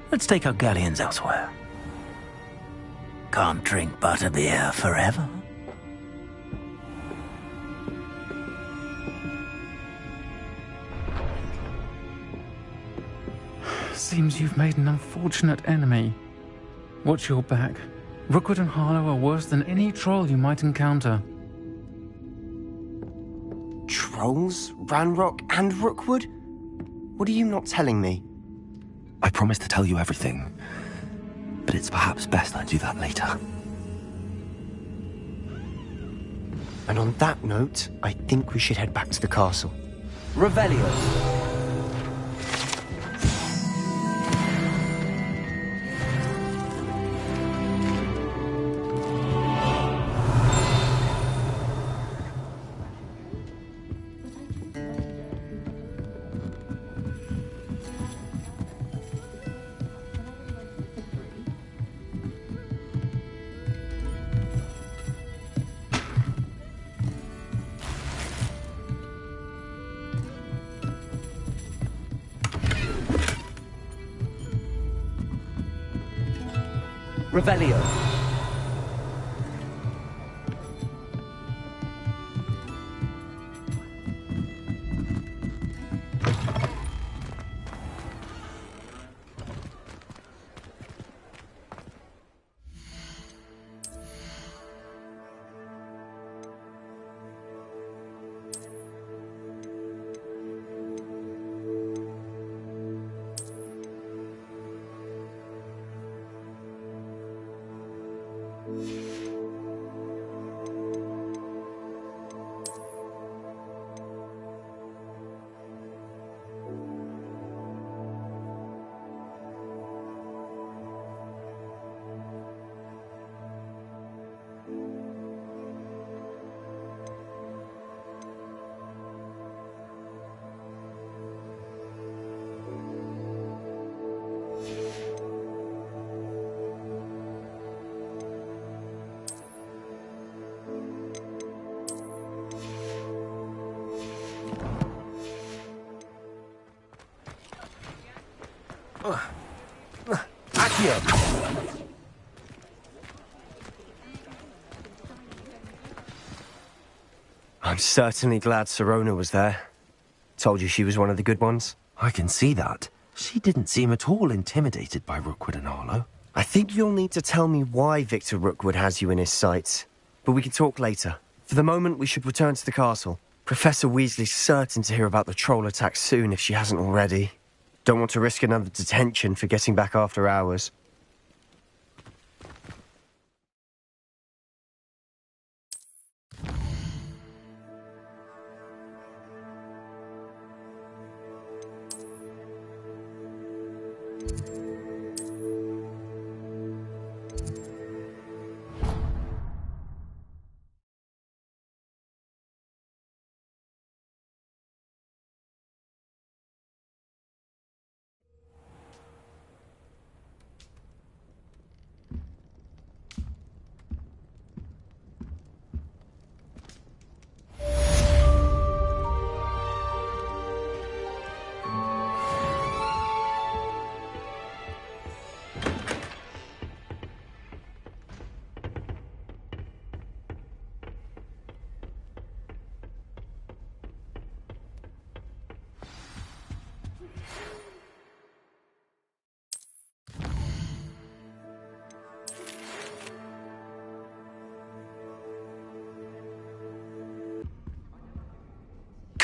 Let's take our galleons elsewhere. Can't drink butterbeer forever. seems you've made an unfortunate enemy. Watch your back. Rookwood and Harlow are worse than any troll you might encounter. Trolls? Ranrock and Rookwood? What are you not telling me? I promised to tell you everything, but it's perhaps best I do that later. And on that note, I think we should head back to the castle. Revelio. Revelio. I'm certainly glad Sirona was there. Told you she was one of the good ones. I can see that. She didn't seem at all intimidated by Rookwood and Harlow. I think you'll need to tell me why Victor Rookwood has you in his sights. But we can talk later. For the moment, we should return to the castle. Professor Weasley's certain to hear about the troll attack soon if she hasn't already. Don't want to risk another detention for getting back after hours.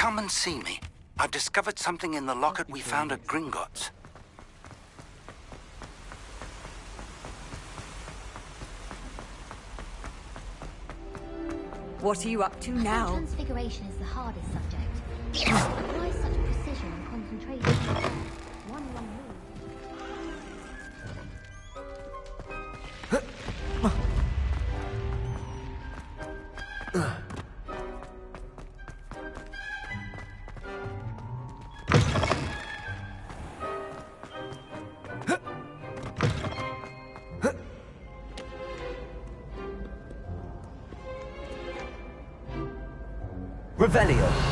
Come and see me. I've discovered something in the locket we found at Gringotts. What are you up to now? Transfiguration is the hardest subject. Why such precision and concentration? One wrong Revelio.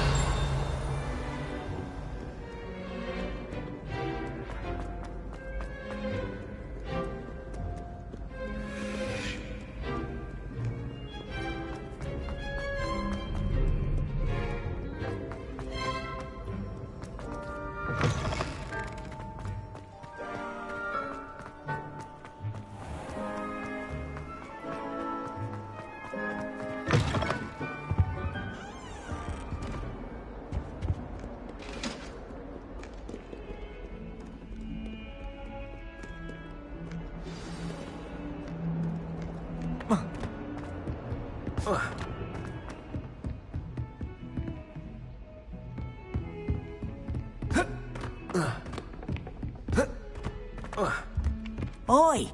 Oi,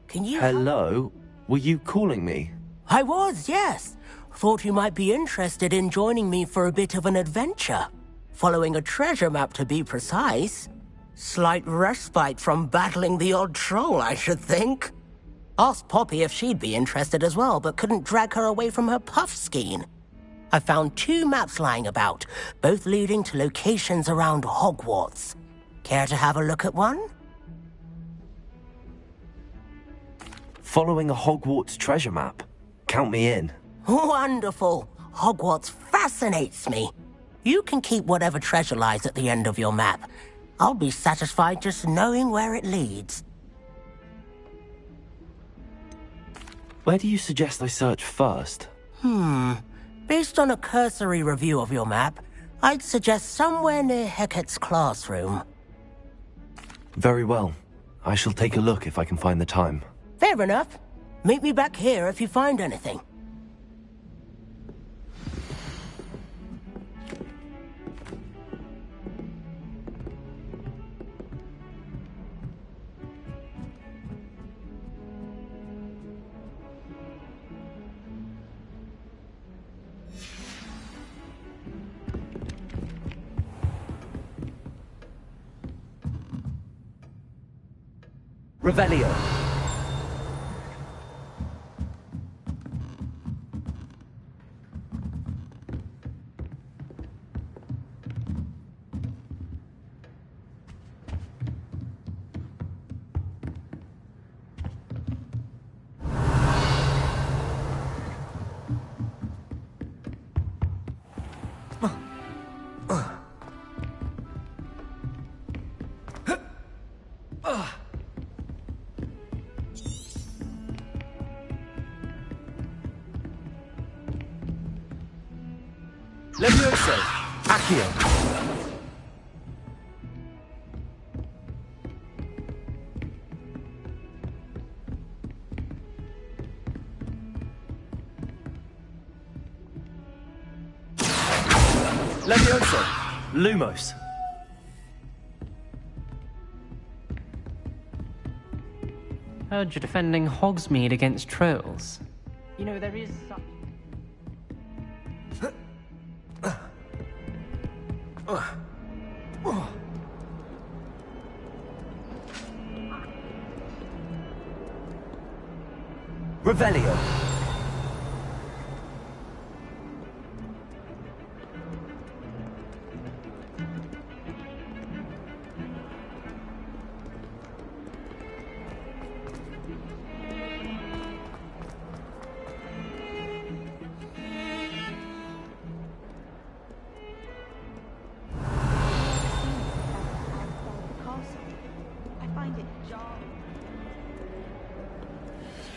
can you... Hello? Were you calling me? I was, yes. Thought you might be interested in joining me for a bit of an adventure. Following a treasure map, to be precise. Slight respite from battling the odd troll, I should think. Asked Poppy if she'd be interested as well, but couldn't drag her away from her puff skein. I found 2 maps lying about, both leading to locations around Hogwarts. Care to have a look at one? Following a Hogwarts treasure map. Count me in. Wonderful. Hogwarts fascinates me. You can keep whatever treasure lies at the end of your map. I'll be satisfied just knowing where it leads. Where do you suggest I search first? Based on a cursory review of your map, I'd suggest somewhere near Hecat's classroom. Very well. I shall take a look if I can find the time. Fair enough. Meet me back here if you find anything. Revelio. Levioso! Accio! Levioso! Lumos! Heard you're defending Hogsmeade against trolls. You know, there is such... Revelio.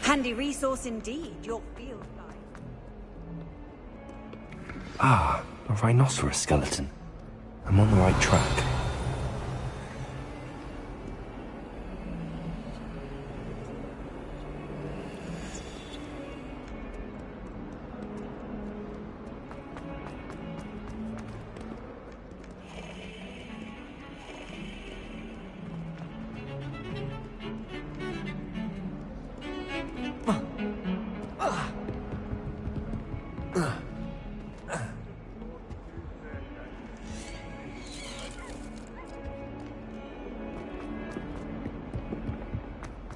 Handy resource indeed, your field guide. Ah, a rhinoceros skeleton. I'm on the right track.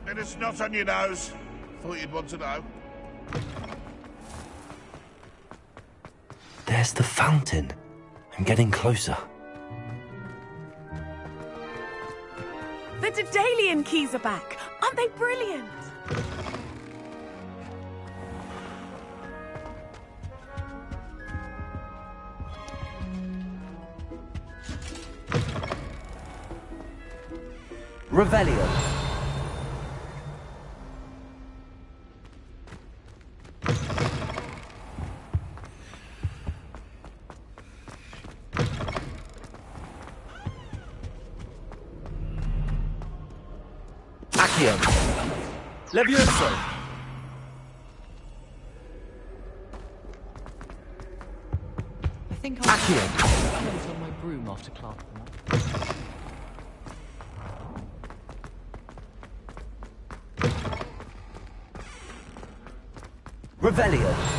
And it's not on your nose. Thought you'd want to know. There's the fountain. I'm getting closer. The Daedalian keys are back. Aren't they brilliant? Revelio. Levioso! think I'll Accio. On my broom after class. Revelio.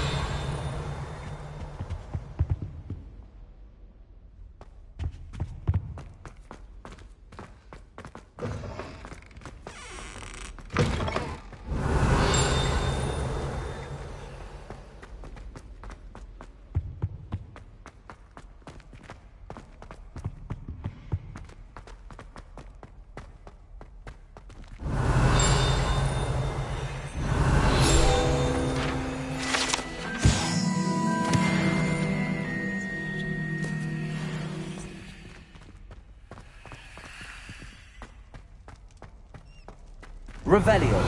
Revelio.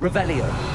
Revelio.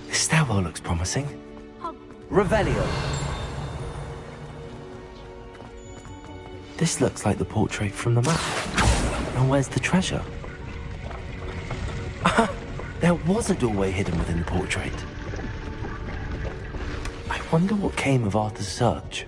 This stairwell looks promising. Revelio. This looks like the portrait from the map. And where's the treasure? There was a doorway hidden within the portrait. I wonder what came of Arthur's search.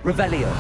Revelio.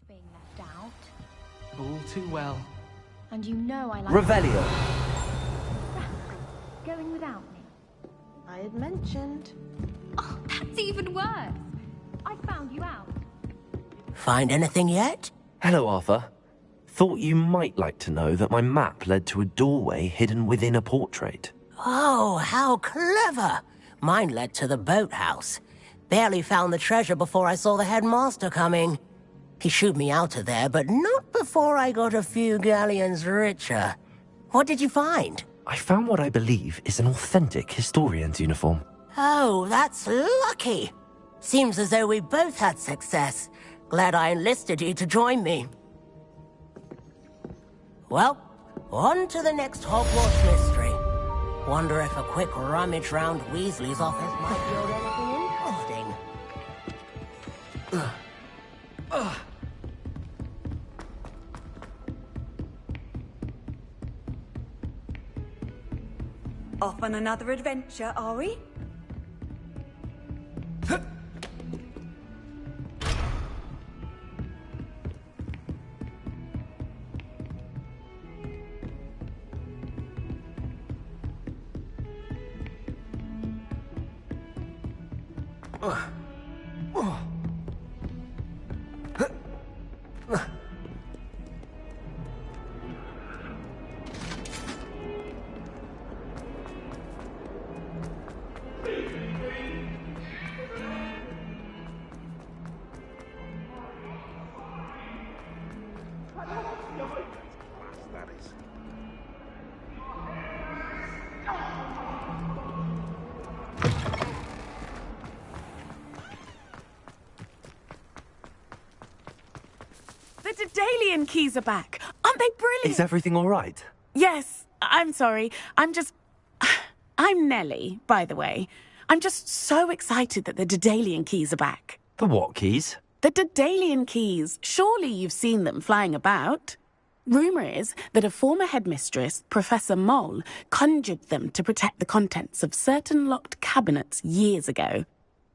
Being left out. All too well. And you know I like... Revelio. Going without me. I had mentioned. Oh, that's even worse. I found you out. Find anything yet? Hello, Arthur. Thought you might like to know that my map led to a doorway hidden within a portrait. Oh, how clever! Mine led to the boathouse. Barely found the treasure before I saw the headmaster coming. He shooed me out of there, but not before I got a few galleons richer. What did you find? I found what I believe is an authentic historian's uniform. Oh, that's lucky. Seems as though we both had success. Glad I enlisted you to join me. Well, on to the next Hogwarts mystery. Wonder if a quick rummage round Weasley's office might yield anything interesting. Off on another adventure, are we? The Daedalian keys are back. Aren't they brilliant? Is everything all right? Yes, I'm sorry. I'm Nellie, by the way. I'm just so excited that the Daedalian keys are back. The what keys? The Daedalian keys. Surely you've seen them flying about. Rumour is that a former headmistress, Professor Mole, conjured them to protect the contents of certain locked cabinets years ago.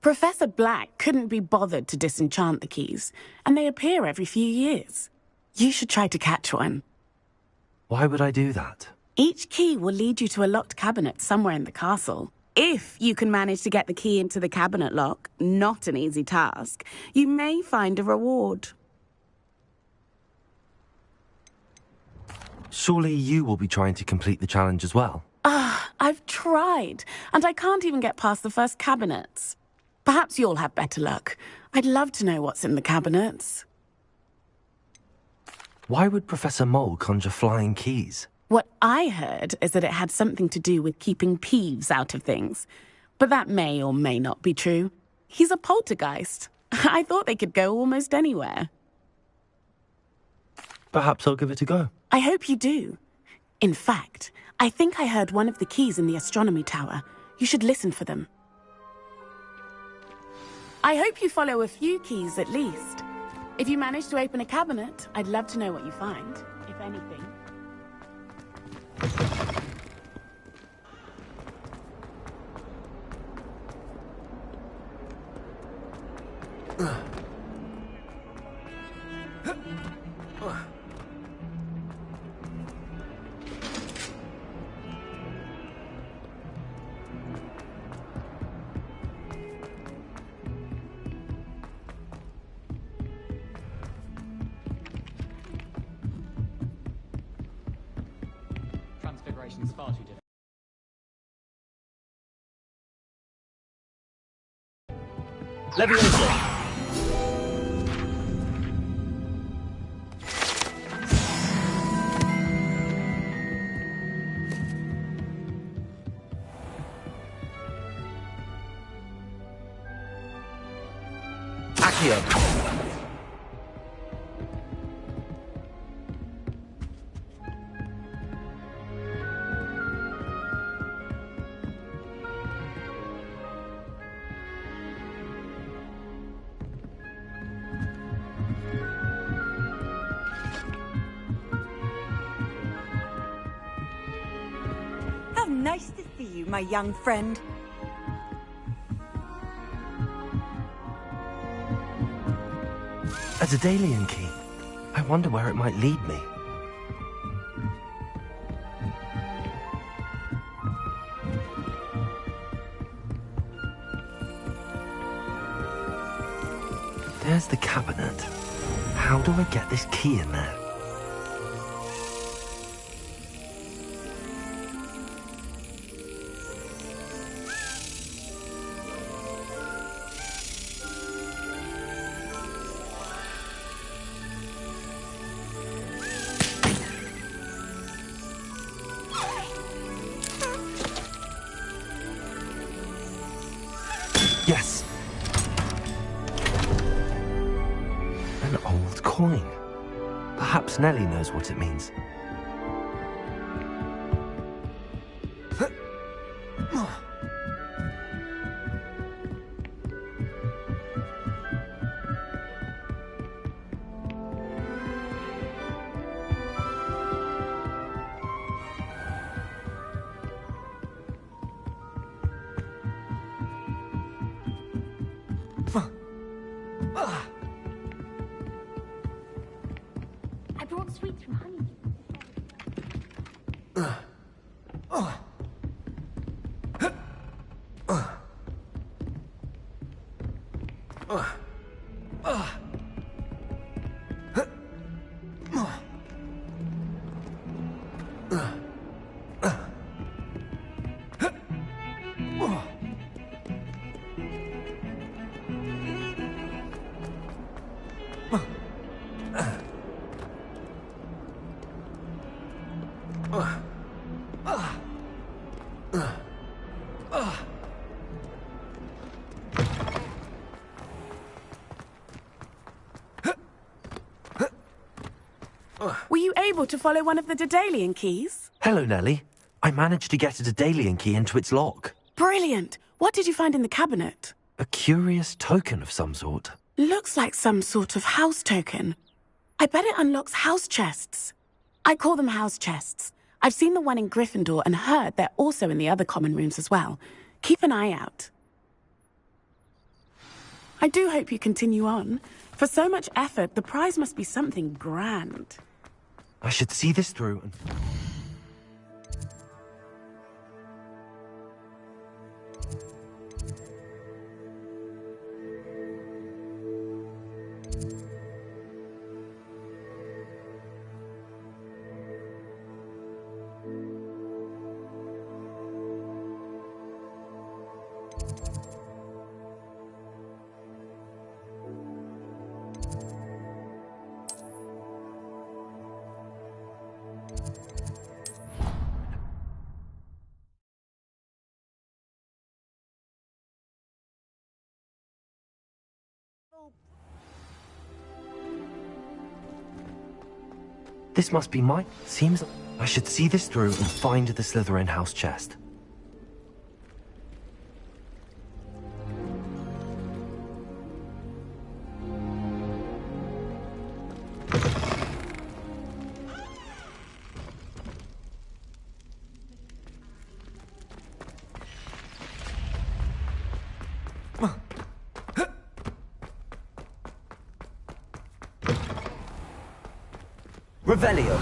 Professor Black couldn't be bothered to disenchant the keys, and they appear every few years. You should try to catch one. Why would I do that? Each key will lead you to a locked cabinet somewhere in the castle. If you can manage to get the key into the cabinet lock, not an easy task, you may find a reward. Surely you will be trying to complete the challenge as well. I've tried, and I can't even get past the first cabinets. Perhaps you'll have better luck. I'd love to know what's in the cabinets. Why would Professor Mole conjure flying keys? What I heard is that it had something to do with keeping Peeves out of things. But that may or may not be true. He's a poltergeist. I thought they could go almost anywhere. Perhaps I'll give it a go. I hope you do. In fact, I think I heard one of the keys in the astronomy tower. You should listen for them. I hope you follow a few keys at least. If you manage to open a cabinet, I'd love to know what you find, if anything. It's far too difficult. Leviosa! Accio! How nice to see you, my young friend. A Daedalian key. I wonder where it might lead me. There's the cabinet. How do I get this key in there? Yes! An old coin. Perhaps Nellie knows what it means. I brought sweets from Honeydew. Were you able to follow one of the Daedalian keys? Hello, Nellie. I managed to get a Daedalian key into its lock. Brilliant! What did you find in the cabinet? A curious token of some sort. Looks like some sort of house token. I bet it unlocks house chests. I call them house chests. I've seen the one in Gryffindor and heard they're also in the other common rooms as well. Keep an eye out. I do hope you continue on. For so much effort, the prize must be something grand. I should see this through and... This must be mine. Seems I should see this through and find the Slytherin house chest. Revelio.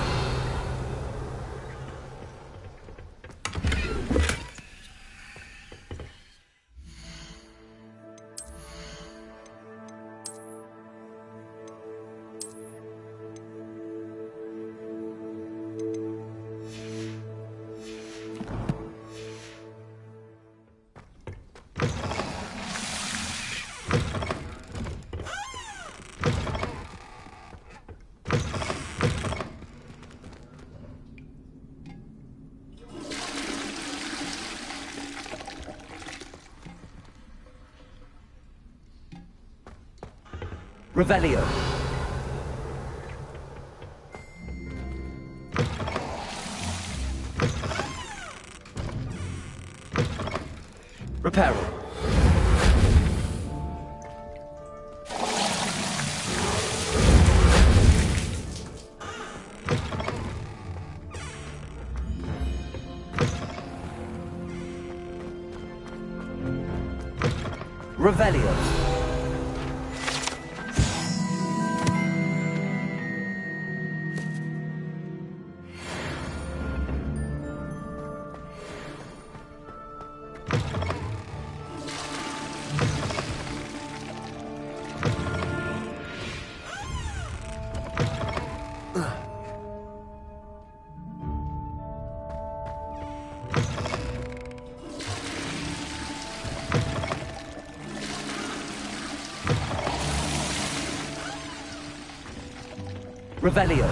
Revelio. Reparo. Revelio. Revelio.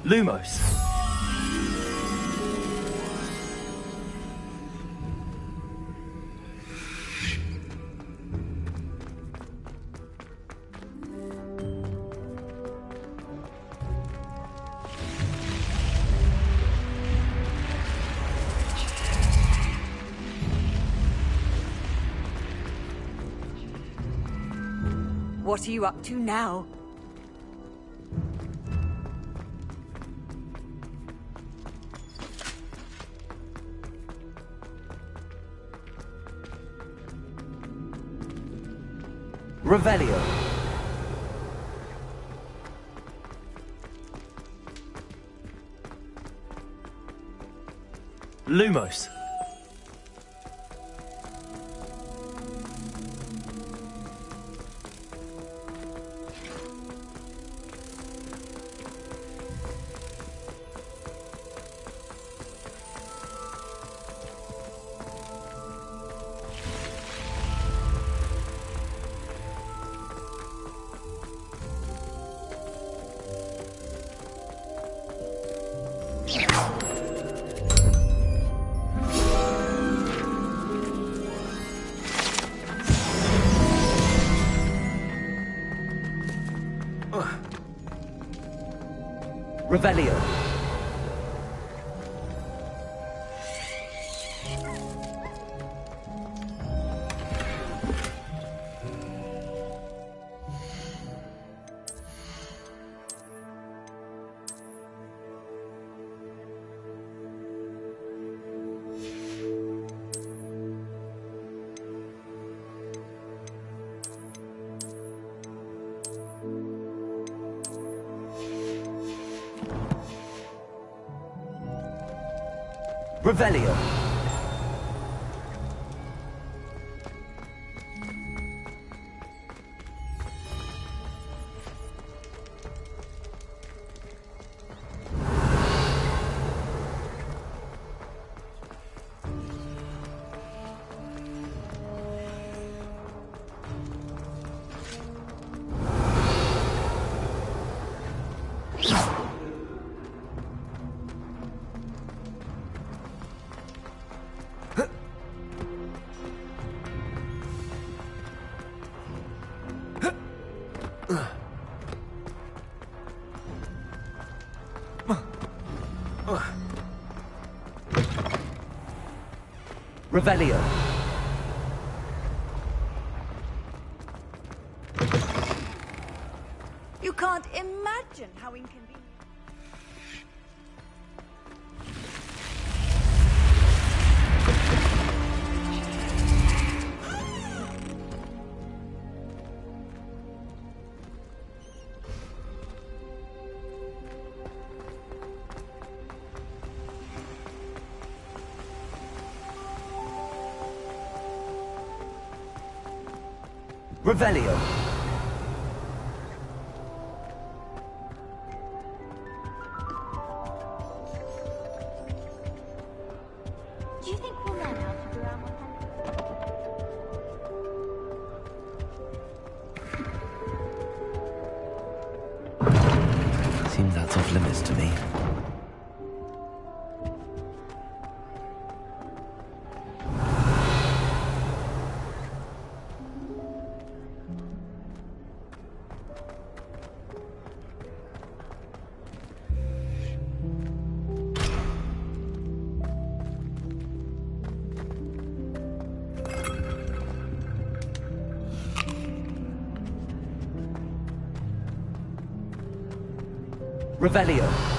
Lumos. What are you up to now? Revelio. Lumos. Revelio. Revelio. Revelio. You can't imagine how inconvenient. Revelio. Do you think we'll learn how to drown with Hogsmeade. Revelio.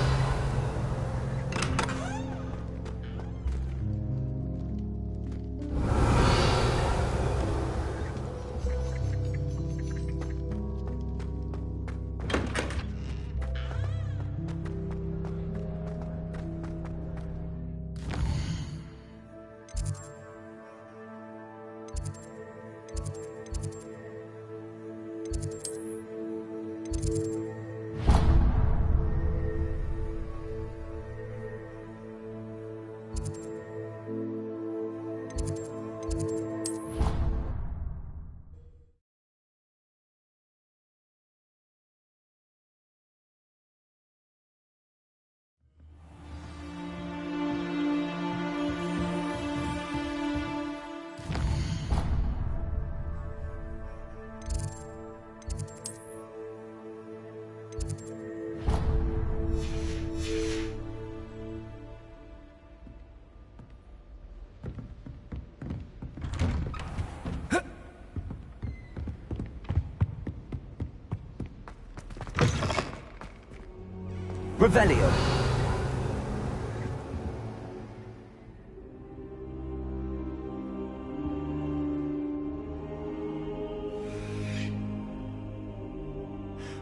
Revelio.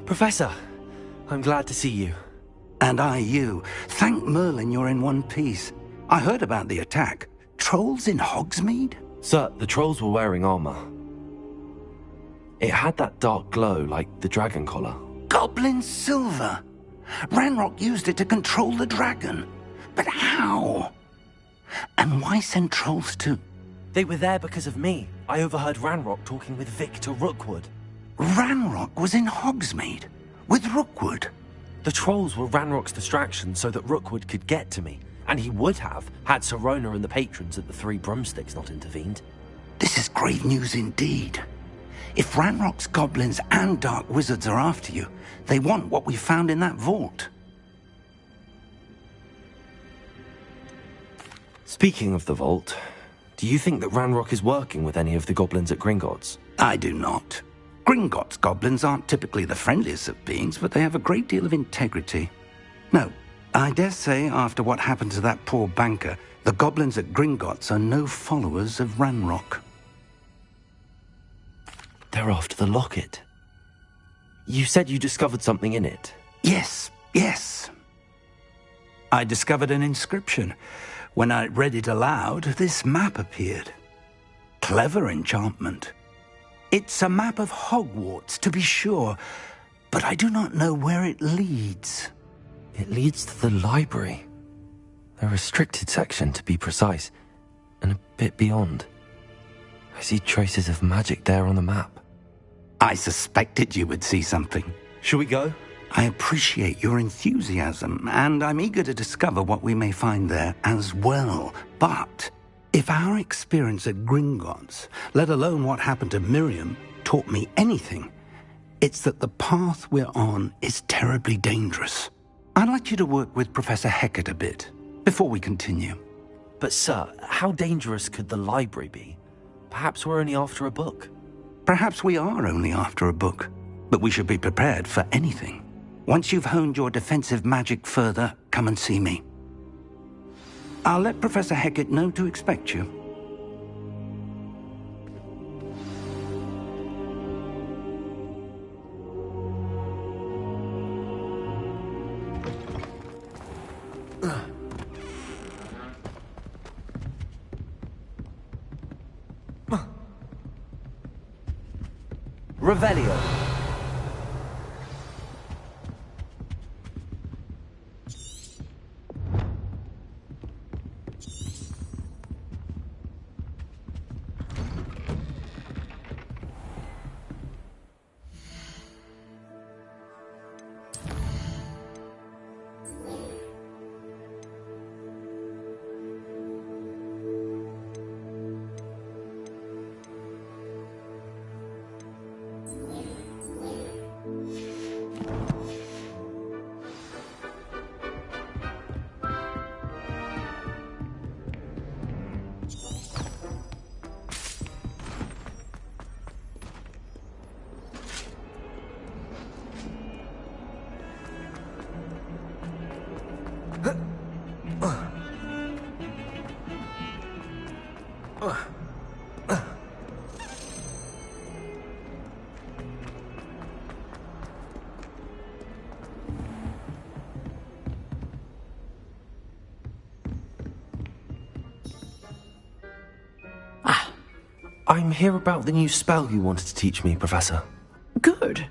Professor, I'm glad to see you. And I you. Thank Merlin you're in one piece. I heard about the attack. Trolls in Hogsmeade? Sir, the trolls were wearing armor. It had that dark glow like the dragon collar. Goblin silver. Ranrock used it to control the dragon. But how? And why send trolls to... They were there because of me. I overheard Ranrock talking with Victor Rookwood. Ranrock was in Hogsmeade? With Rookwood? The trolls were Ranrock's distraction so that Rookwood could get to me. And he would have, had Sirona and the patrons at the Three Broomsticks not intervened. This is grave news indeed. If Ranrock's goblins and dark wizards are after you, they want what we found in that vault. Speaking of the vault, do you think that Ranrock is working with any of the goblins at Gringotts? I do not. Gringotts goblins aren't typically the friendliest of beings, but they have a great deal of integrity. No, I dare say after what happened to that poor banker, the goblins at Gringotts are no followers of Ranrock. They're after the locket. You said you discovered something in it. Yes. I discovered an inscription. When I read it aloud, this map appeared. Clever enchantment. It's a map of Hogwarts, to be sure, but I do not know where it leads. It leads to the library. A restricted section, to be precise, and a bit beyond. I see traces of magic there on the map. I suspected you would see something. Shall we go? I appreciate your enthusiasm, and I'm eager to discover what we may find there as well. But if our experience at Gringotts, let alone what happened to Miriam, taught me anything, it's that the path we're on is terribly dangerous. I'd like you to work with Professor Hecat a bit before we continue. But sir, how dangerous could the library be? Perhaps we're only after a book. Perhaps we are only after a book, but we should be prepared for anything. Once you've honed your defensive magic further, come and see me. I'll let Professor Hecat know to expect you. Revelio. I'm here about the new spell you wanted to teach me, Professor. Good.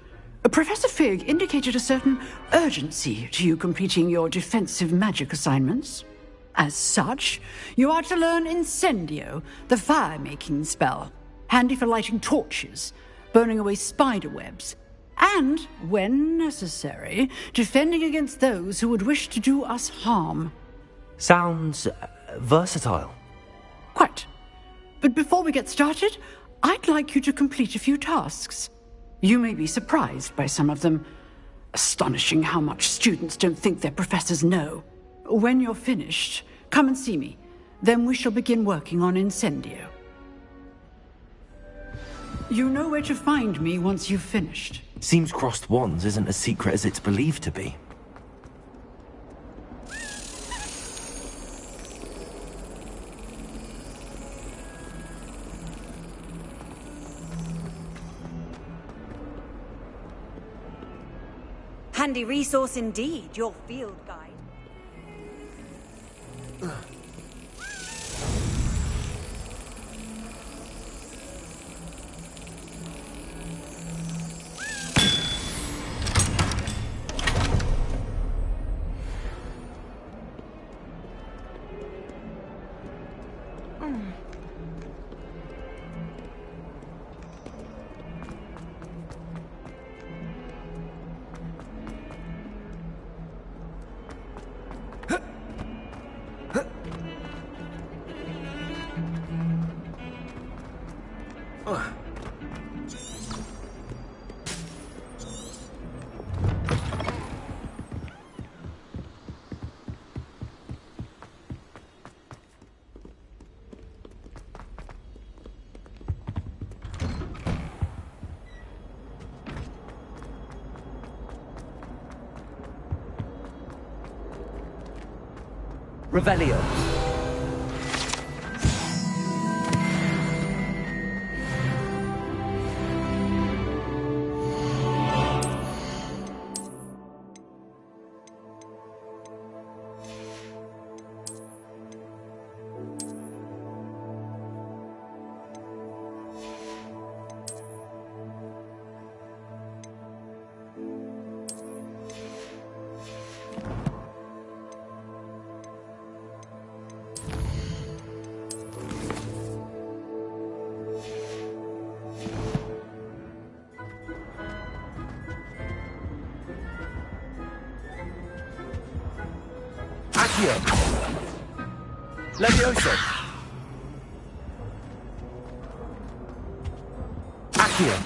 Professor Fig indicated a certain urgency to you completing your defensive magic assignments. As such, you are to learn Incendio, the fire-making spell, handy for lighting torches, burning away spider webs, and, when necessary, defending against those who would wish to do us harm. Sounds versatile. Quite. But before we get started, I'd like you to complete a few tasks. You may be surprised by some of them. Astonishing how much students don't think their professors know. When you're finished, come and see me. Then we shall begin working on Incendio. You know where to find me once you've finished. Seems crossed wands isn't as secret as it's believed to be. Handy resource indeed, your field guide. Revelio. Levioso. Accio.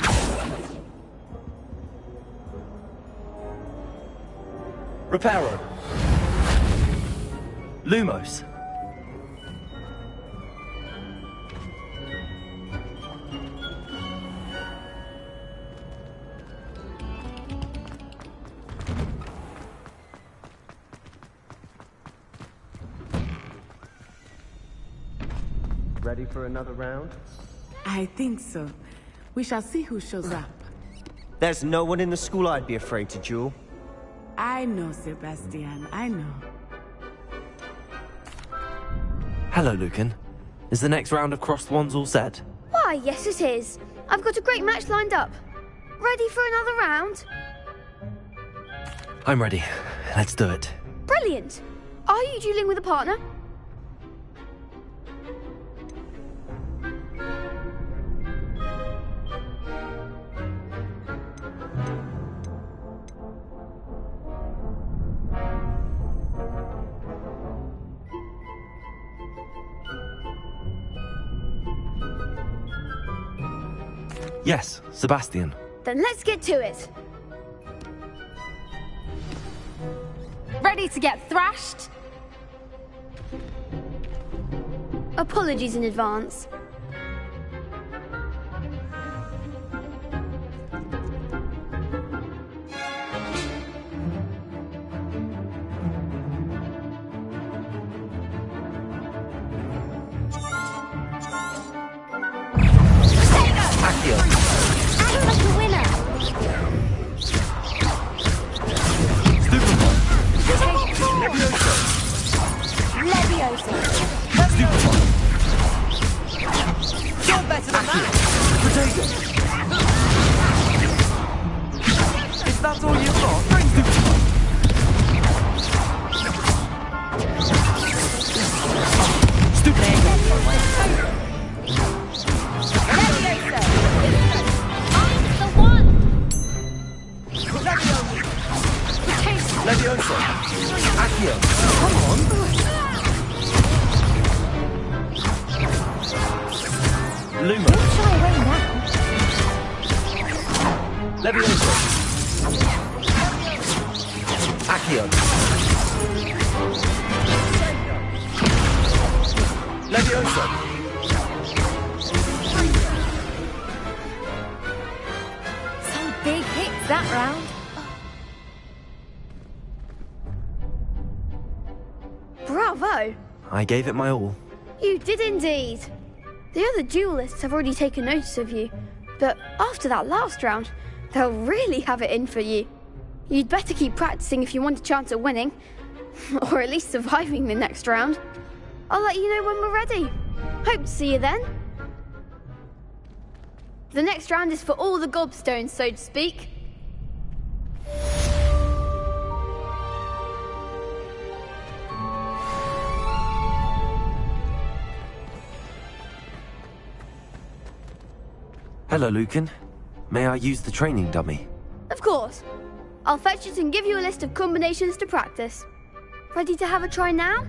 Reparo. Lumos. Ready for another round? I think so. We shall see who shows up. There's no one in the school I'd be afraid to duel. I know, Sebastian. I know. Hello, Lucan. Is the next round of crossed wands all set? Why, yes it is. I've got a great match lined up. Ready for another round? I'm ready. Let's do it. Brilliant. Are you dueling with a partner? Yes, Sebastian. Then let's get to it. Ready to get thrashed? Apologies in advance. Bravo! I gave it my all. You did indeed. The other duelists have already taken notice of you, but after that last round, they'll really have it in for you. You'd better keep practicing if you want a chance at winning, or at least surviving the next round. I'll let you know when we're ready. Hope to see you then. The next round is for all the gobstones, so to speak. Hello, Lucan. May I use the training dummy? Of course. I'll fetch it and give you a list of combinations to practice. Ready to have a try now?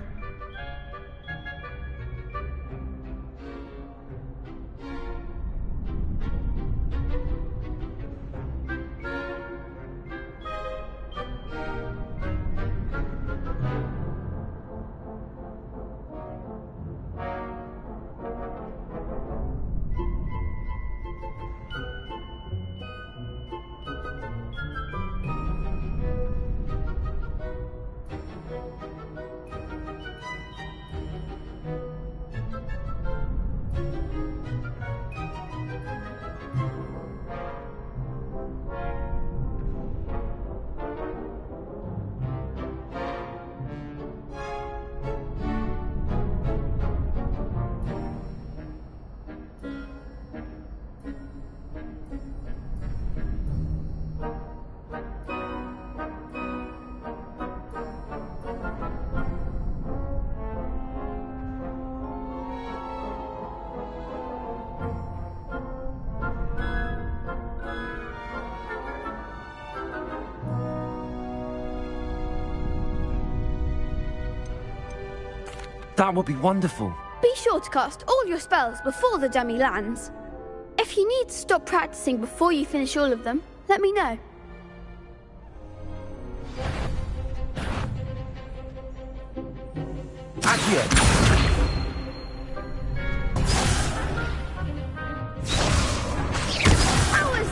That would be wonderful. Be sure to cast all your spells before the dummy lands. If you need to stop practicing before you finish all of them, let me know. Accio! That was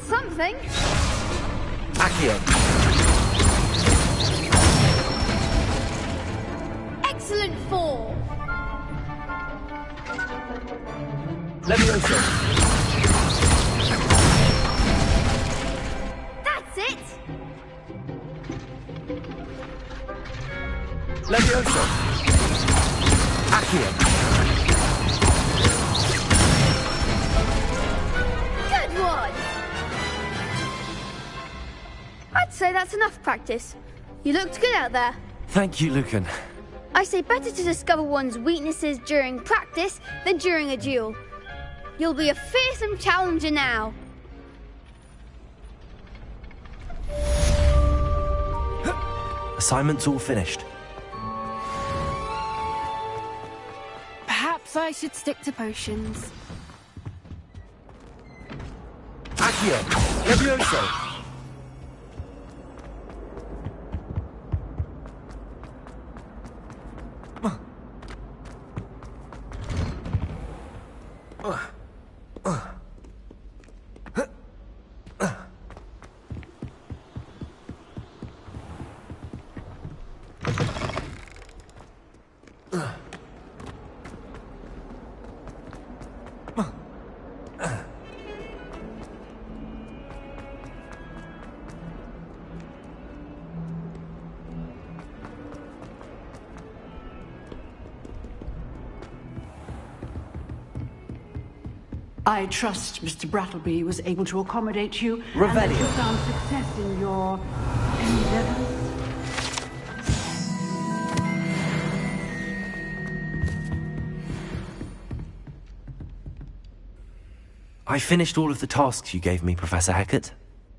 something. Accio! Excellent fall. Levioso! That's it. Levioso! Accio! Good one. I'd say that's enough practice. You looked good out there. Thank you, Lucan. I say better to discover one's weaknesses during practice than during a duel. You'll be a fearsome challenger now. Assignment's all finished. Perhaps I should stick to potions. That Accio! Levioso! I trust Mr. Brattleby was able to accommodate you Revelio. and that you found success in your endeavors. I finished all of the tasks you gave me, Professor Hecat.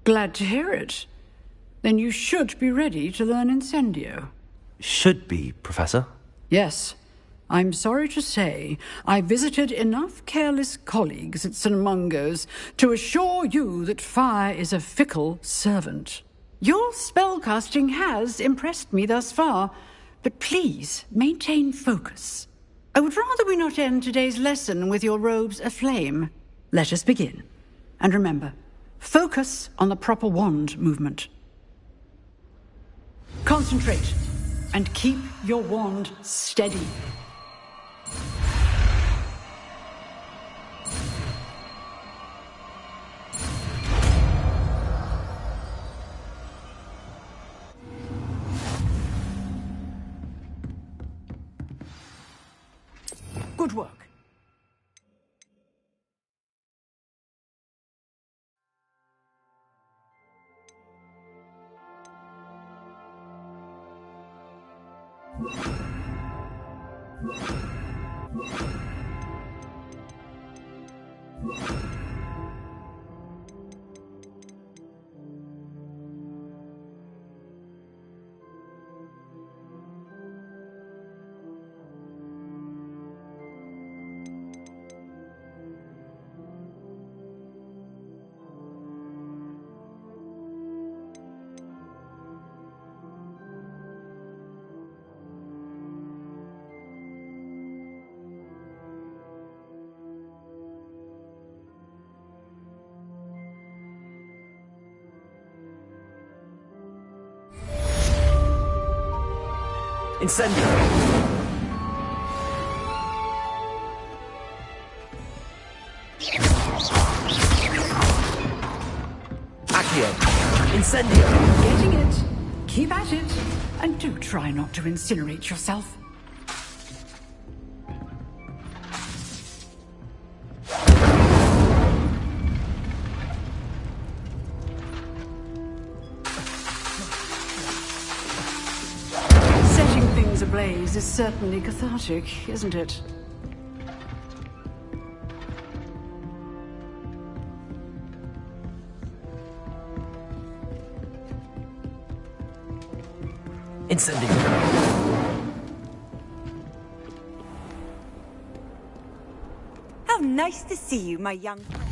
Glad to hear it. Then you should be ready to learn Incendio. Should be, Professor. Yes. I'm sorry to say, I visited enough careless colleagues at St. Mungo's to assure you that fire is a fickle servant. Your spellcasting has impressed me thus far, but please maintain focus. I would rather we not end today's lesson with your robes aflame. Let us begin. And remember, focus on the proper wand movement. Concentrate and keep your wand steady. Good work. Incendio! Accio! Incendio! Getting it. Keep at it. And do try not to incinerate yourself. Setting things ablaze is certainly cathartic, isn't it? Incendio! How nice to see you, my young friend.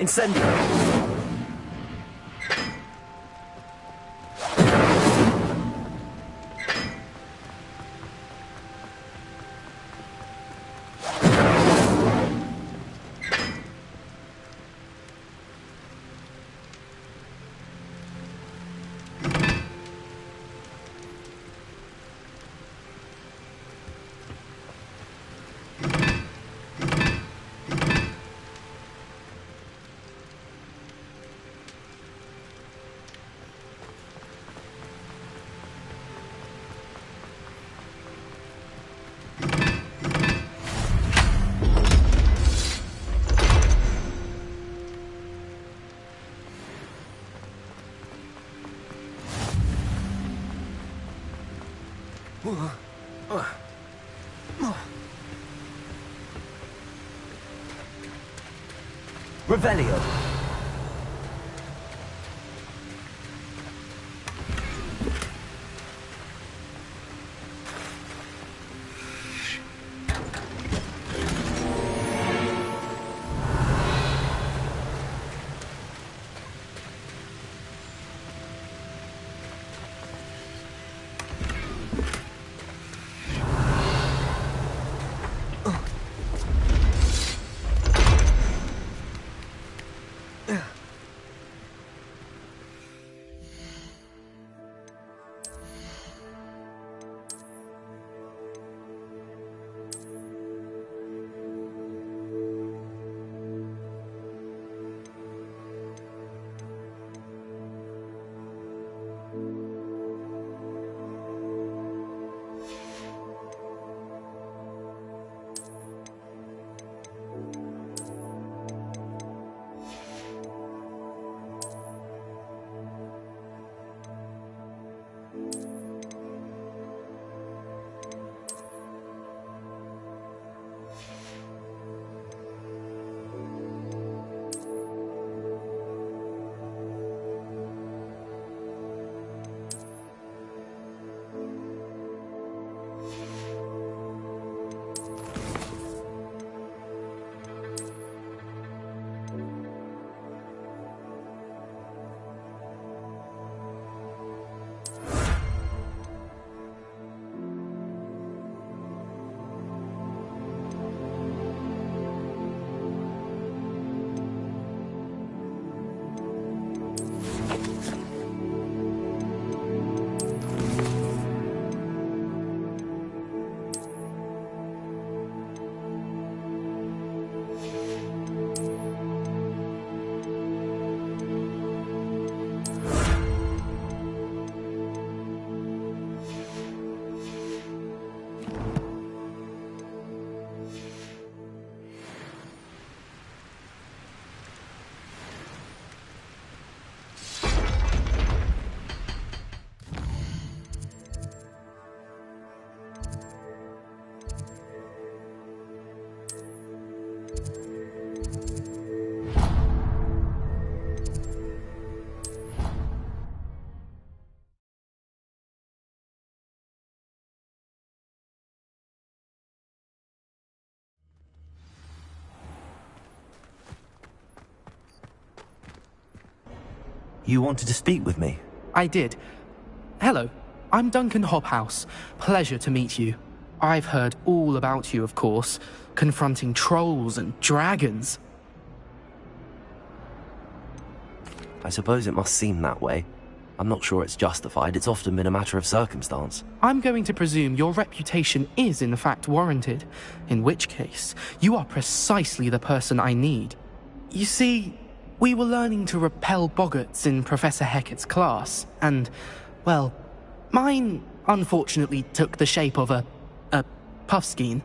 Incendio! Revelio. You wanted to speak with me? I did. Hello, I'm Duncan Hobhouse. Pleasure to meet you. I've heard all about you, of course, confronting trolls and dragons. I suppose it must seem that way. I'm not sure it's justified. It's often been a matter of circumstance. I'm going to presume your reputation is in fact warranted, in which case, you are precisely the person I need. You see, we were learning to repel boggarts in Professor Hecat's class, and, well, mine unfortunately took the shape of a puffskein.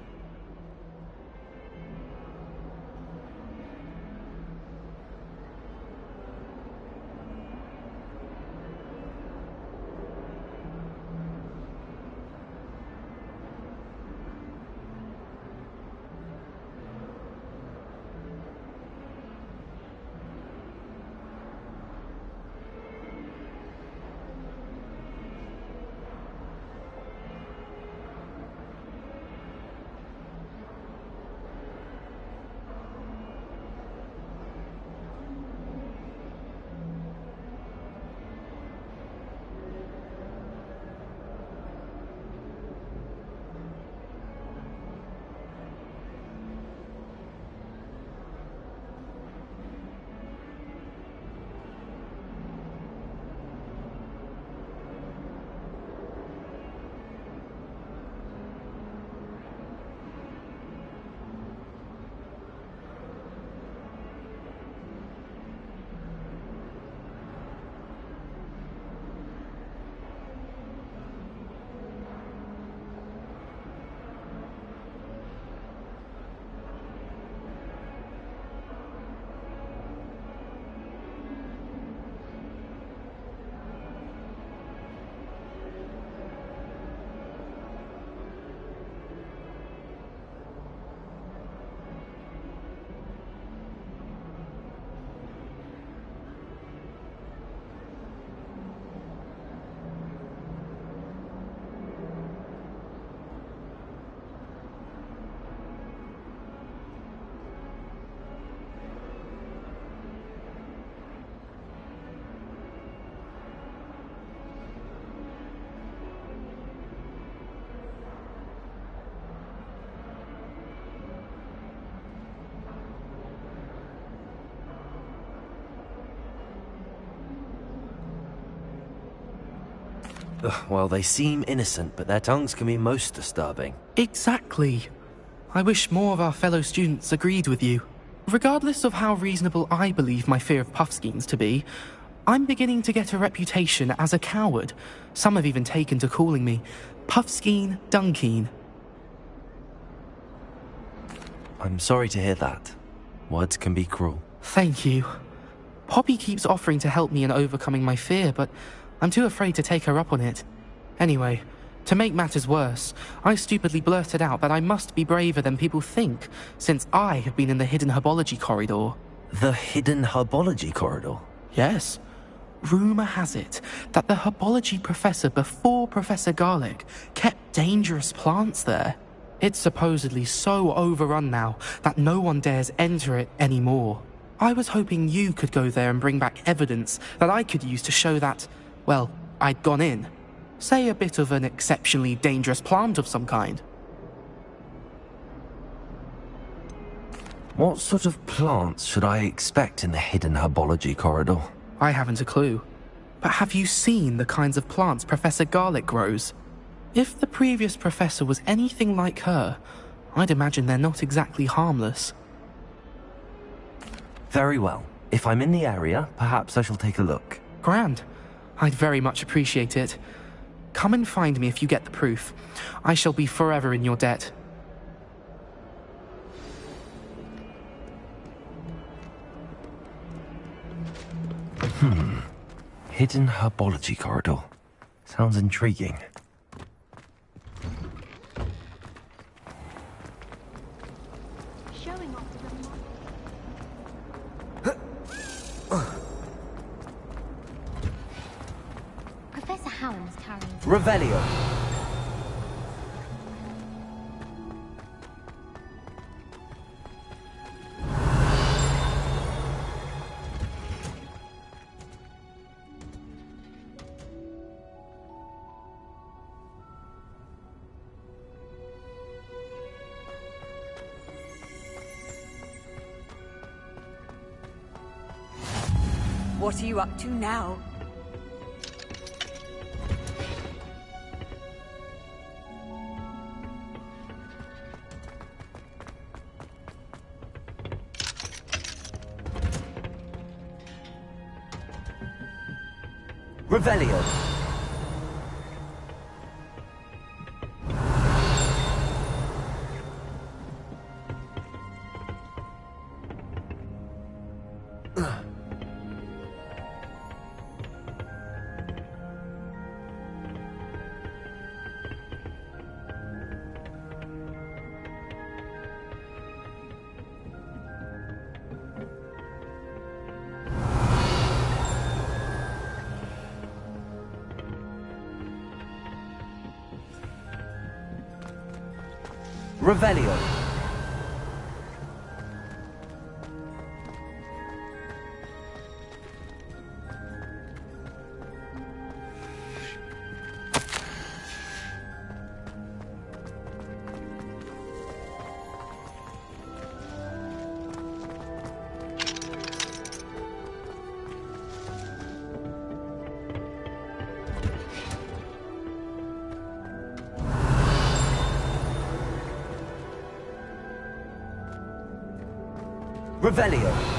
Well, they seem innocent, but their tongues can be most disturbing. Exactly. I wish more of our fellow students agreed with you. Regardless of how reasonable I believe my fear of Puffskeins to be, I'm beginning to get a reputation as a coward. Some have even taken to calling me Puffskeen Dunkeen. I'm sorry to hear that. Words can be cruel. Thank you. Poppy keeps offering to help me in overcoming my fear, but I'm too afraid to take her up on it. Anyway, to make matters worse, I stupidly blurted out that I must be braver than people think, since I have been in the hidden herbology corridor. The hidden herbology corridor? Yes. Rumour has it that the herbology professor before Professor Garlic kept dangerous plants there. It's supposedly so overrun now that no one dares enter it anymore. I was hoping you could go there and bring back evidence that I could use to show that, well, I'd gone in. Say a bit of an exceptionally dangerous plant of some kind. What sort of plants should I expect in the hidden herbology corridor? I haven't a clue. But have you seen the kinds of plants Professor Garlic grows? If the previous professor was anything like her, I'd imagine they're not exactly harmless. Very well. If I'm in the area, perhaps I shall take a look. Grand. I'd very much appreciate it. Come and find me if you get the proof. I shall be forever in your debt. Hidden herbology corridor. Sounds intriguing. Showing off to Professor Hallam's carrying... Revelio. What are you up to now? Revelio. Revelio. Revelio.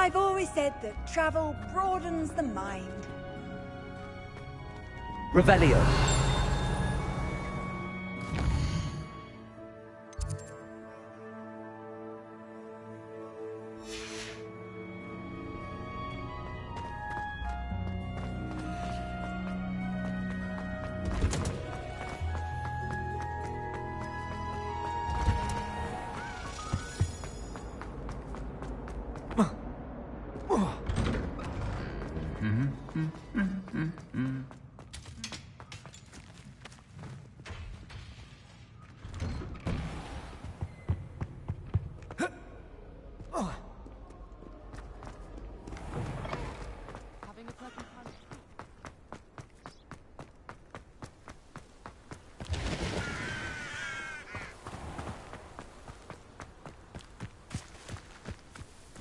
I've always said that travel broadens the mind. Revelio.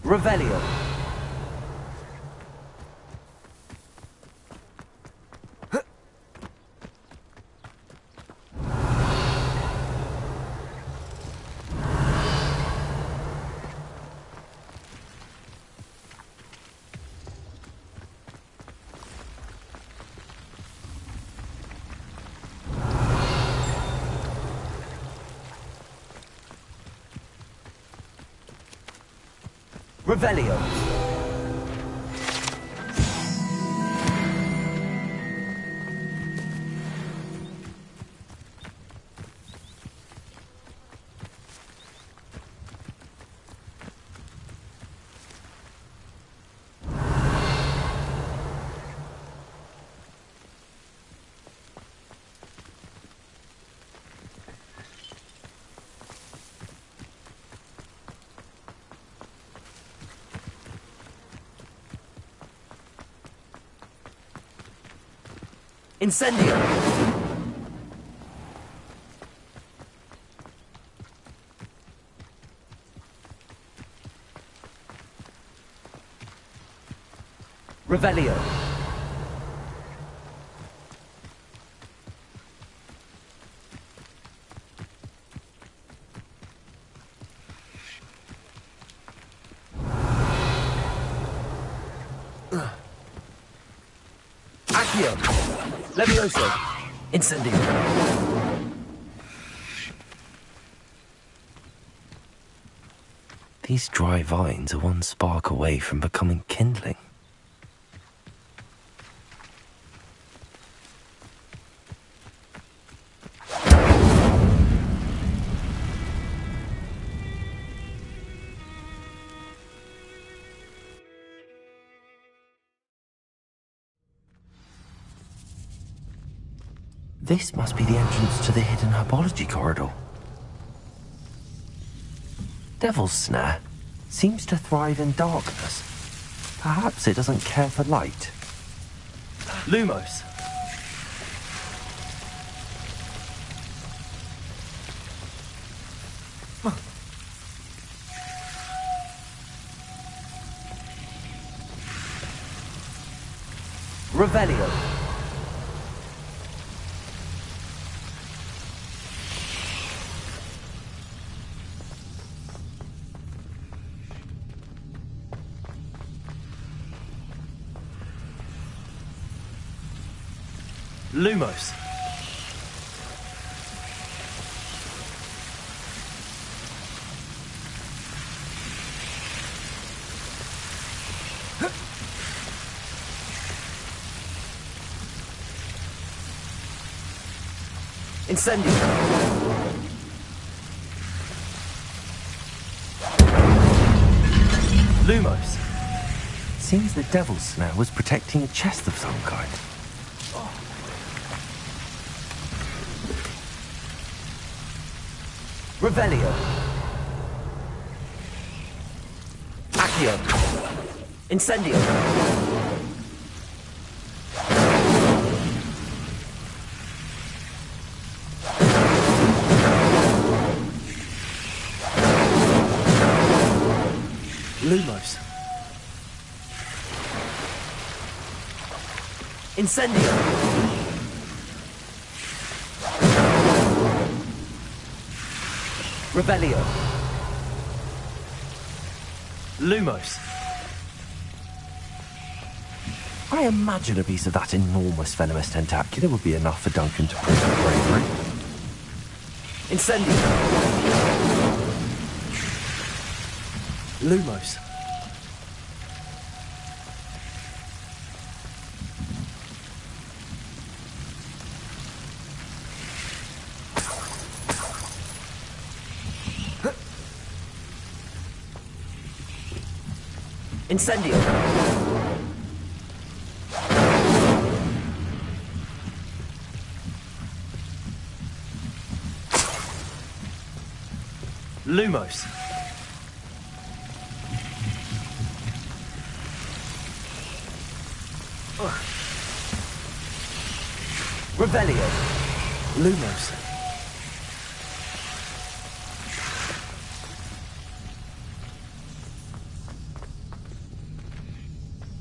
Revelio. Revelio. Incendio! Revelio. Accio. Levioso. Incendio. These dry vines are one spark away from becoming kindling. This must be the entrance to the hidden herbology corridor. Devil's Snare seems to thrive in darkness. Perhaps it doesn't care for light. Lumos. Revelio. Lumos. Incendio. Lumos. Seems the Devil's Snare was protecting a chest of some kind. Revelio. Accio. Incendio. Lumos. Incendio. Revelio. Lumos. I imagine a piece of that enormous venomous tentacula would be enough for Duncan to prove her bravery. Incendio! Lumos. Incendio! Lumos. Revelio. Lumos.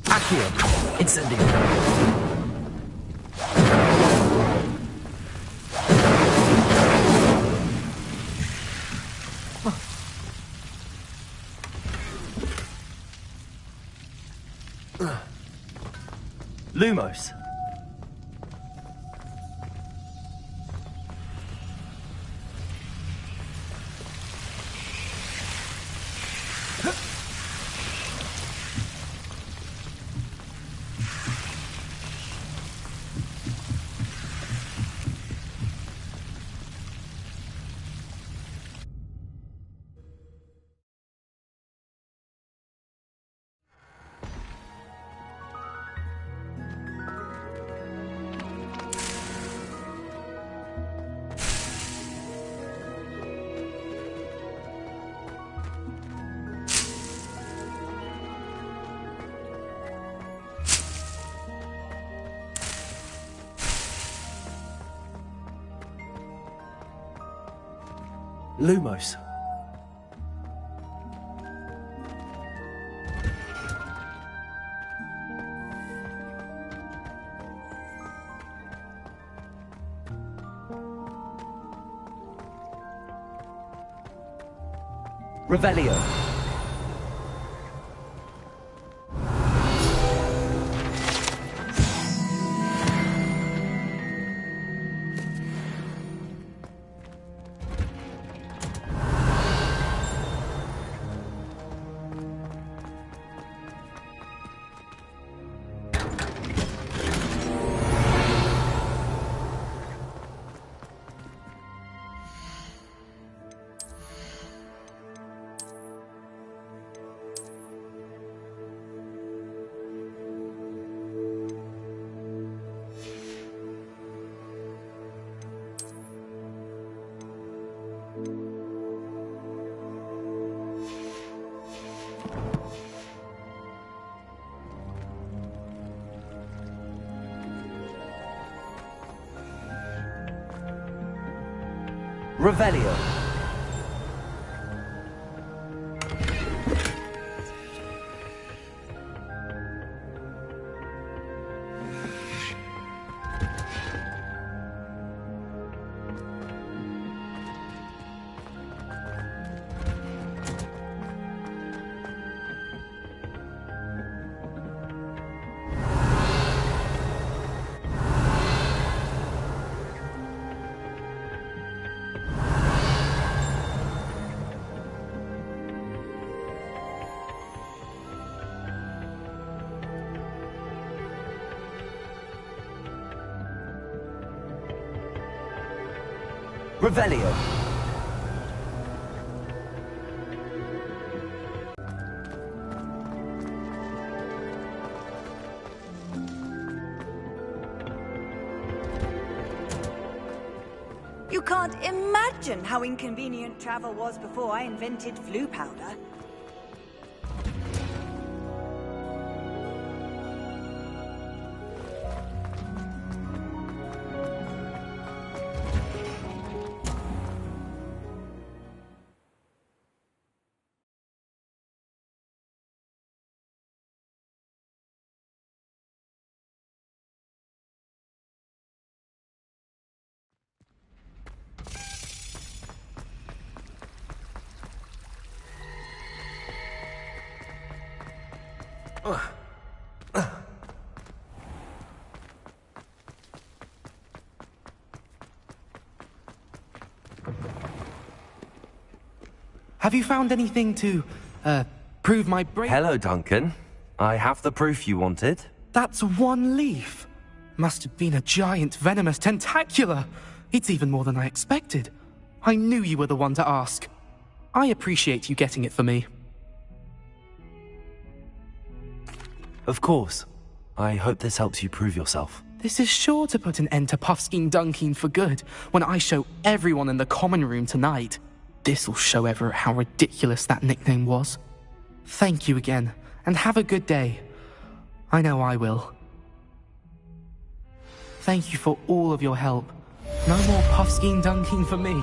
Accio. Incendio. Lumos. Lumos. Revelio. Revelio. Revelio. You can't imagine how inconvenient travel was before I invented flu powder. Have you found anything to, prove my Hello, Duncan. I have the proof you wanted. That's one leaf. Must have been a giant venomous tentacula. It's even more than I expected. I knew you were the one to ask. I appreciate you getting it for me. Of course. I hope this helps you prove yourself. This is sure to put an end to Puffskein Dunkeen for good when I show everyone in the common room tonight. This'll show Everett how ridiculous that nickname was. Thank you again, and have a good day. I know I will. Thank you for all of your help. No more Puffskein Dunkeen for me.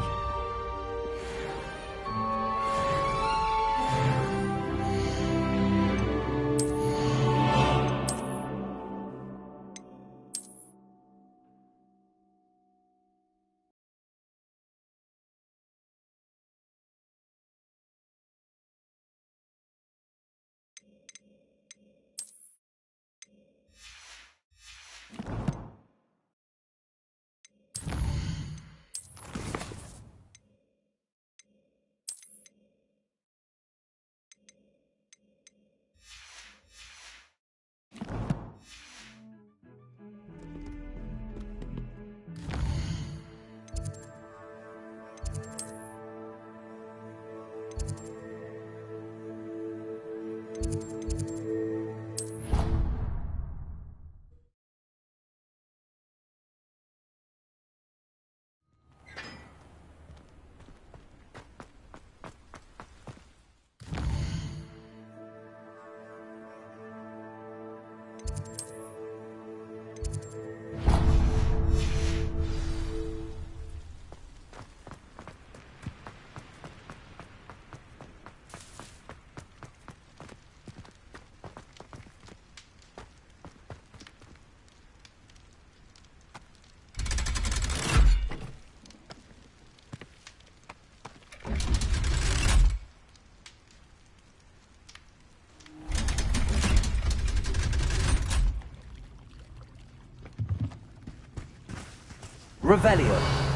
Revelio.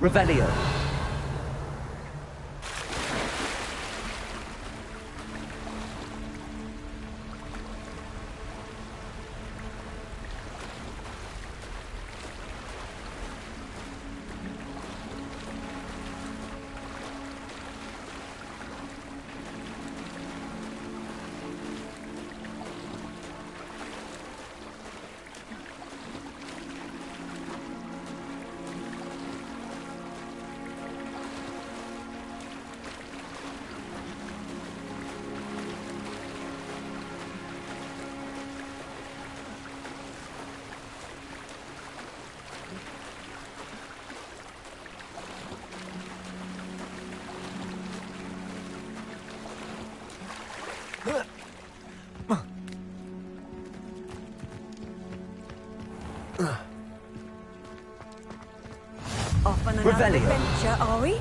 Revelio. Off on another adventure, are we?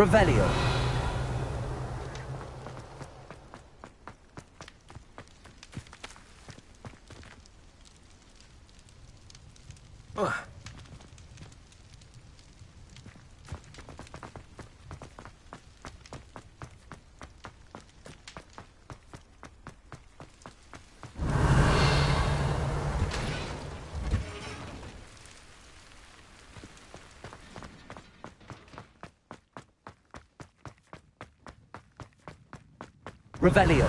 Revelio. Revelio.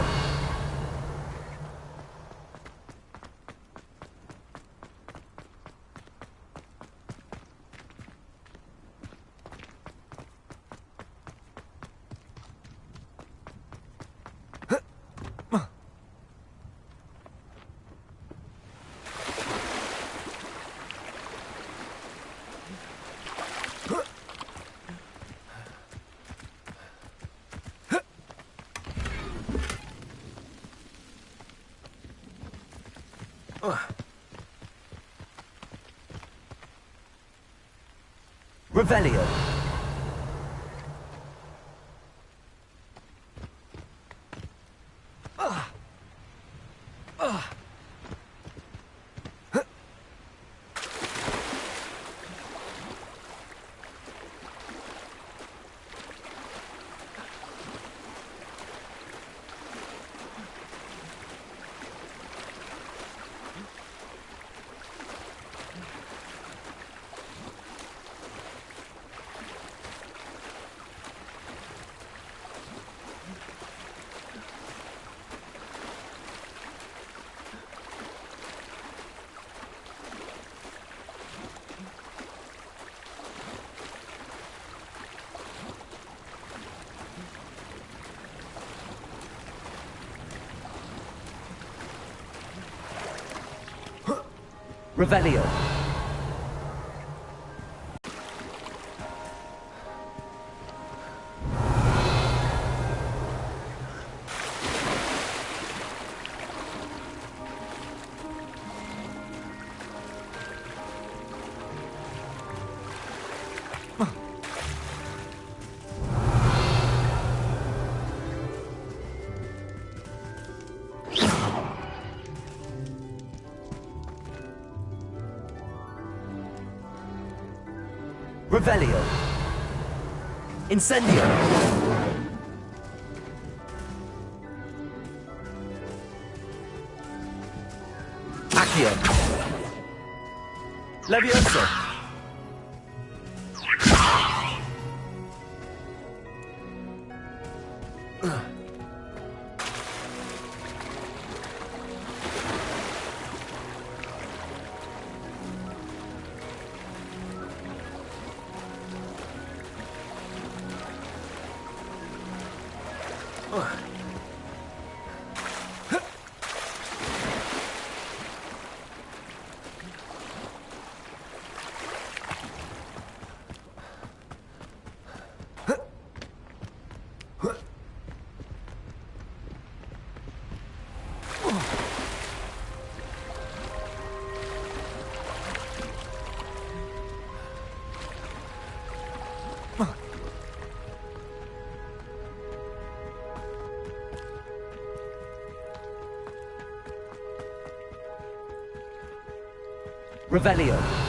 Revelio. Revelio. Revelio. Incendio. Accio. Levioso. Revelio.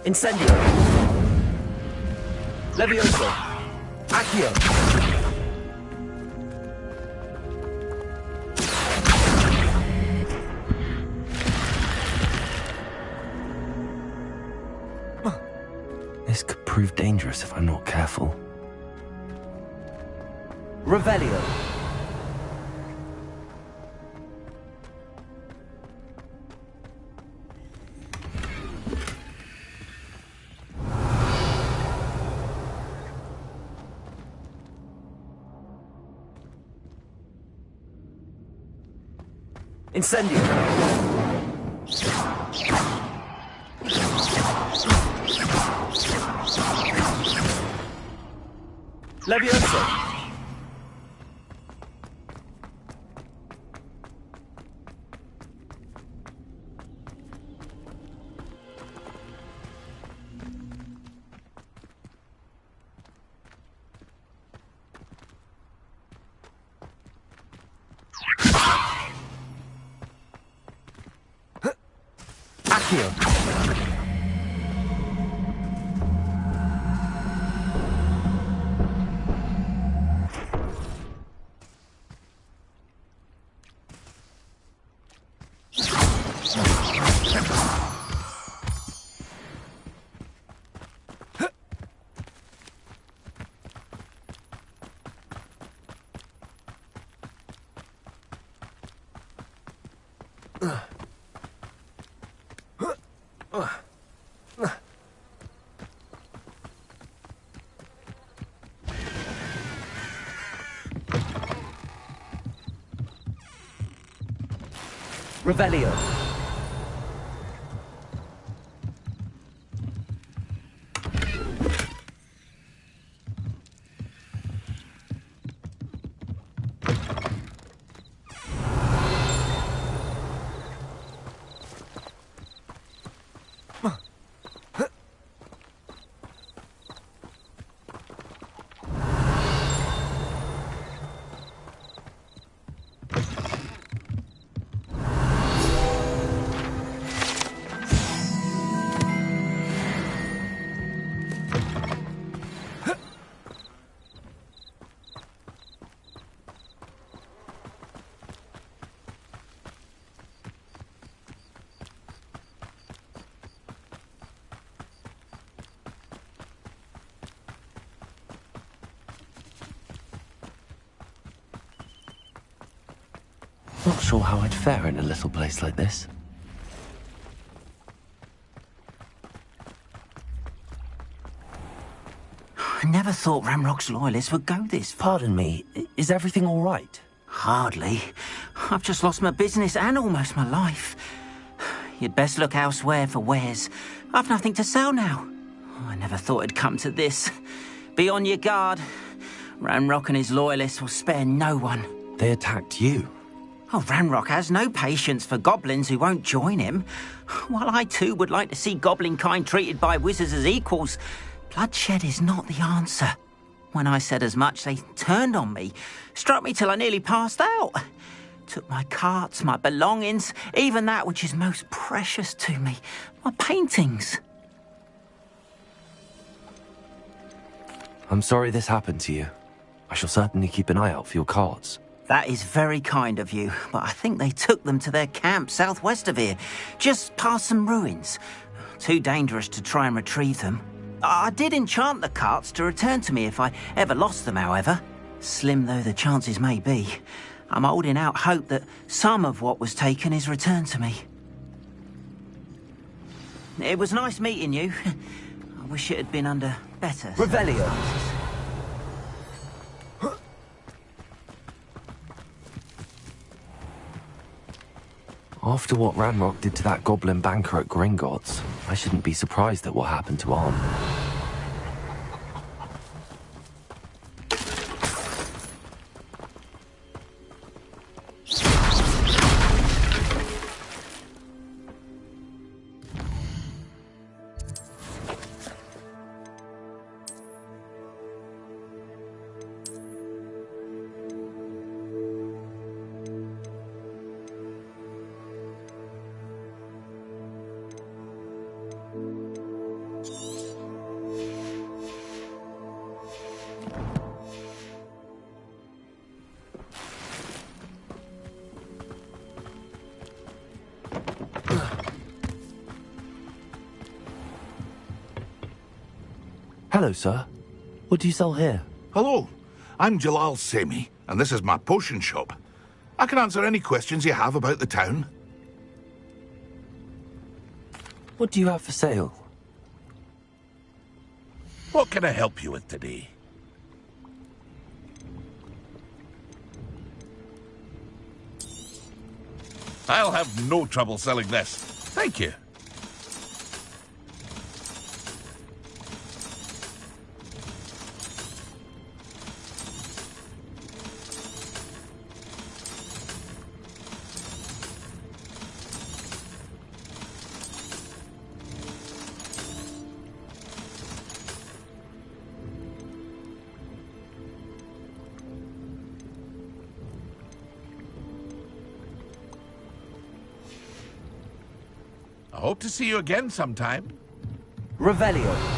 Incendio. Levioso. Accio. This could prove dangerous if I'm not careful. Revelio. Incendio. Levioso. Accio. Revelio. Not sure how I'd fare in a little place like this. I never thought Ramrock's loyalists would go this far. Pardon me, is everything all right? Hardly. I've just lost my business and almost my life. You'd best look elsewhere for wares. I've nothing to sell now. I never thought it'd come to this. Be on your guard. Ramrock and his loyalists will spare no one. They attacked you. Oh, Ranrock has no patience for goblins who won't join him. While I too would like to see goblin kind treated by wizards as equals, bloodshed is not the answer. When I said as much, they turned on me, struck me till I nearly passed out. Took my carts, my belongings, even that which is most precious to me, my paintings. I'm sorry this happened to you. I shall certainly keep an eye out for your cards. That is very kind of you, but I think they took them to their camp southwest of here, just past some ruins. Too dangerous to try and retrieve them. I did enchant the carts to return to me if I ever lost them, however. Slim though the chances may be, I'm holding out hope that some of what was taken is returned to me. It was nice meeting you. I wish it had been under better Revelio. After what Ranrock did to that goblin banker at Gringotts, I shouldn't be surprised at what happened to Arm. Hello, sir. What do you sell here? Hello, I'm Jalal Semi, and this is my potion shop. I can answer any questions you have about the town. What do you have for sale? What can I help you with today? I'll have no trouble selling this. Thank you. I hope to see you again sometime. Revelio.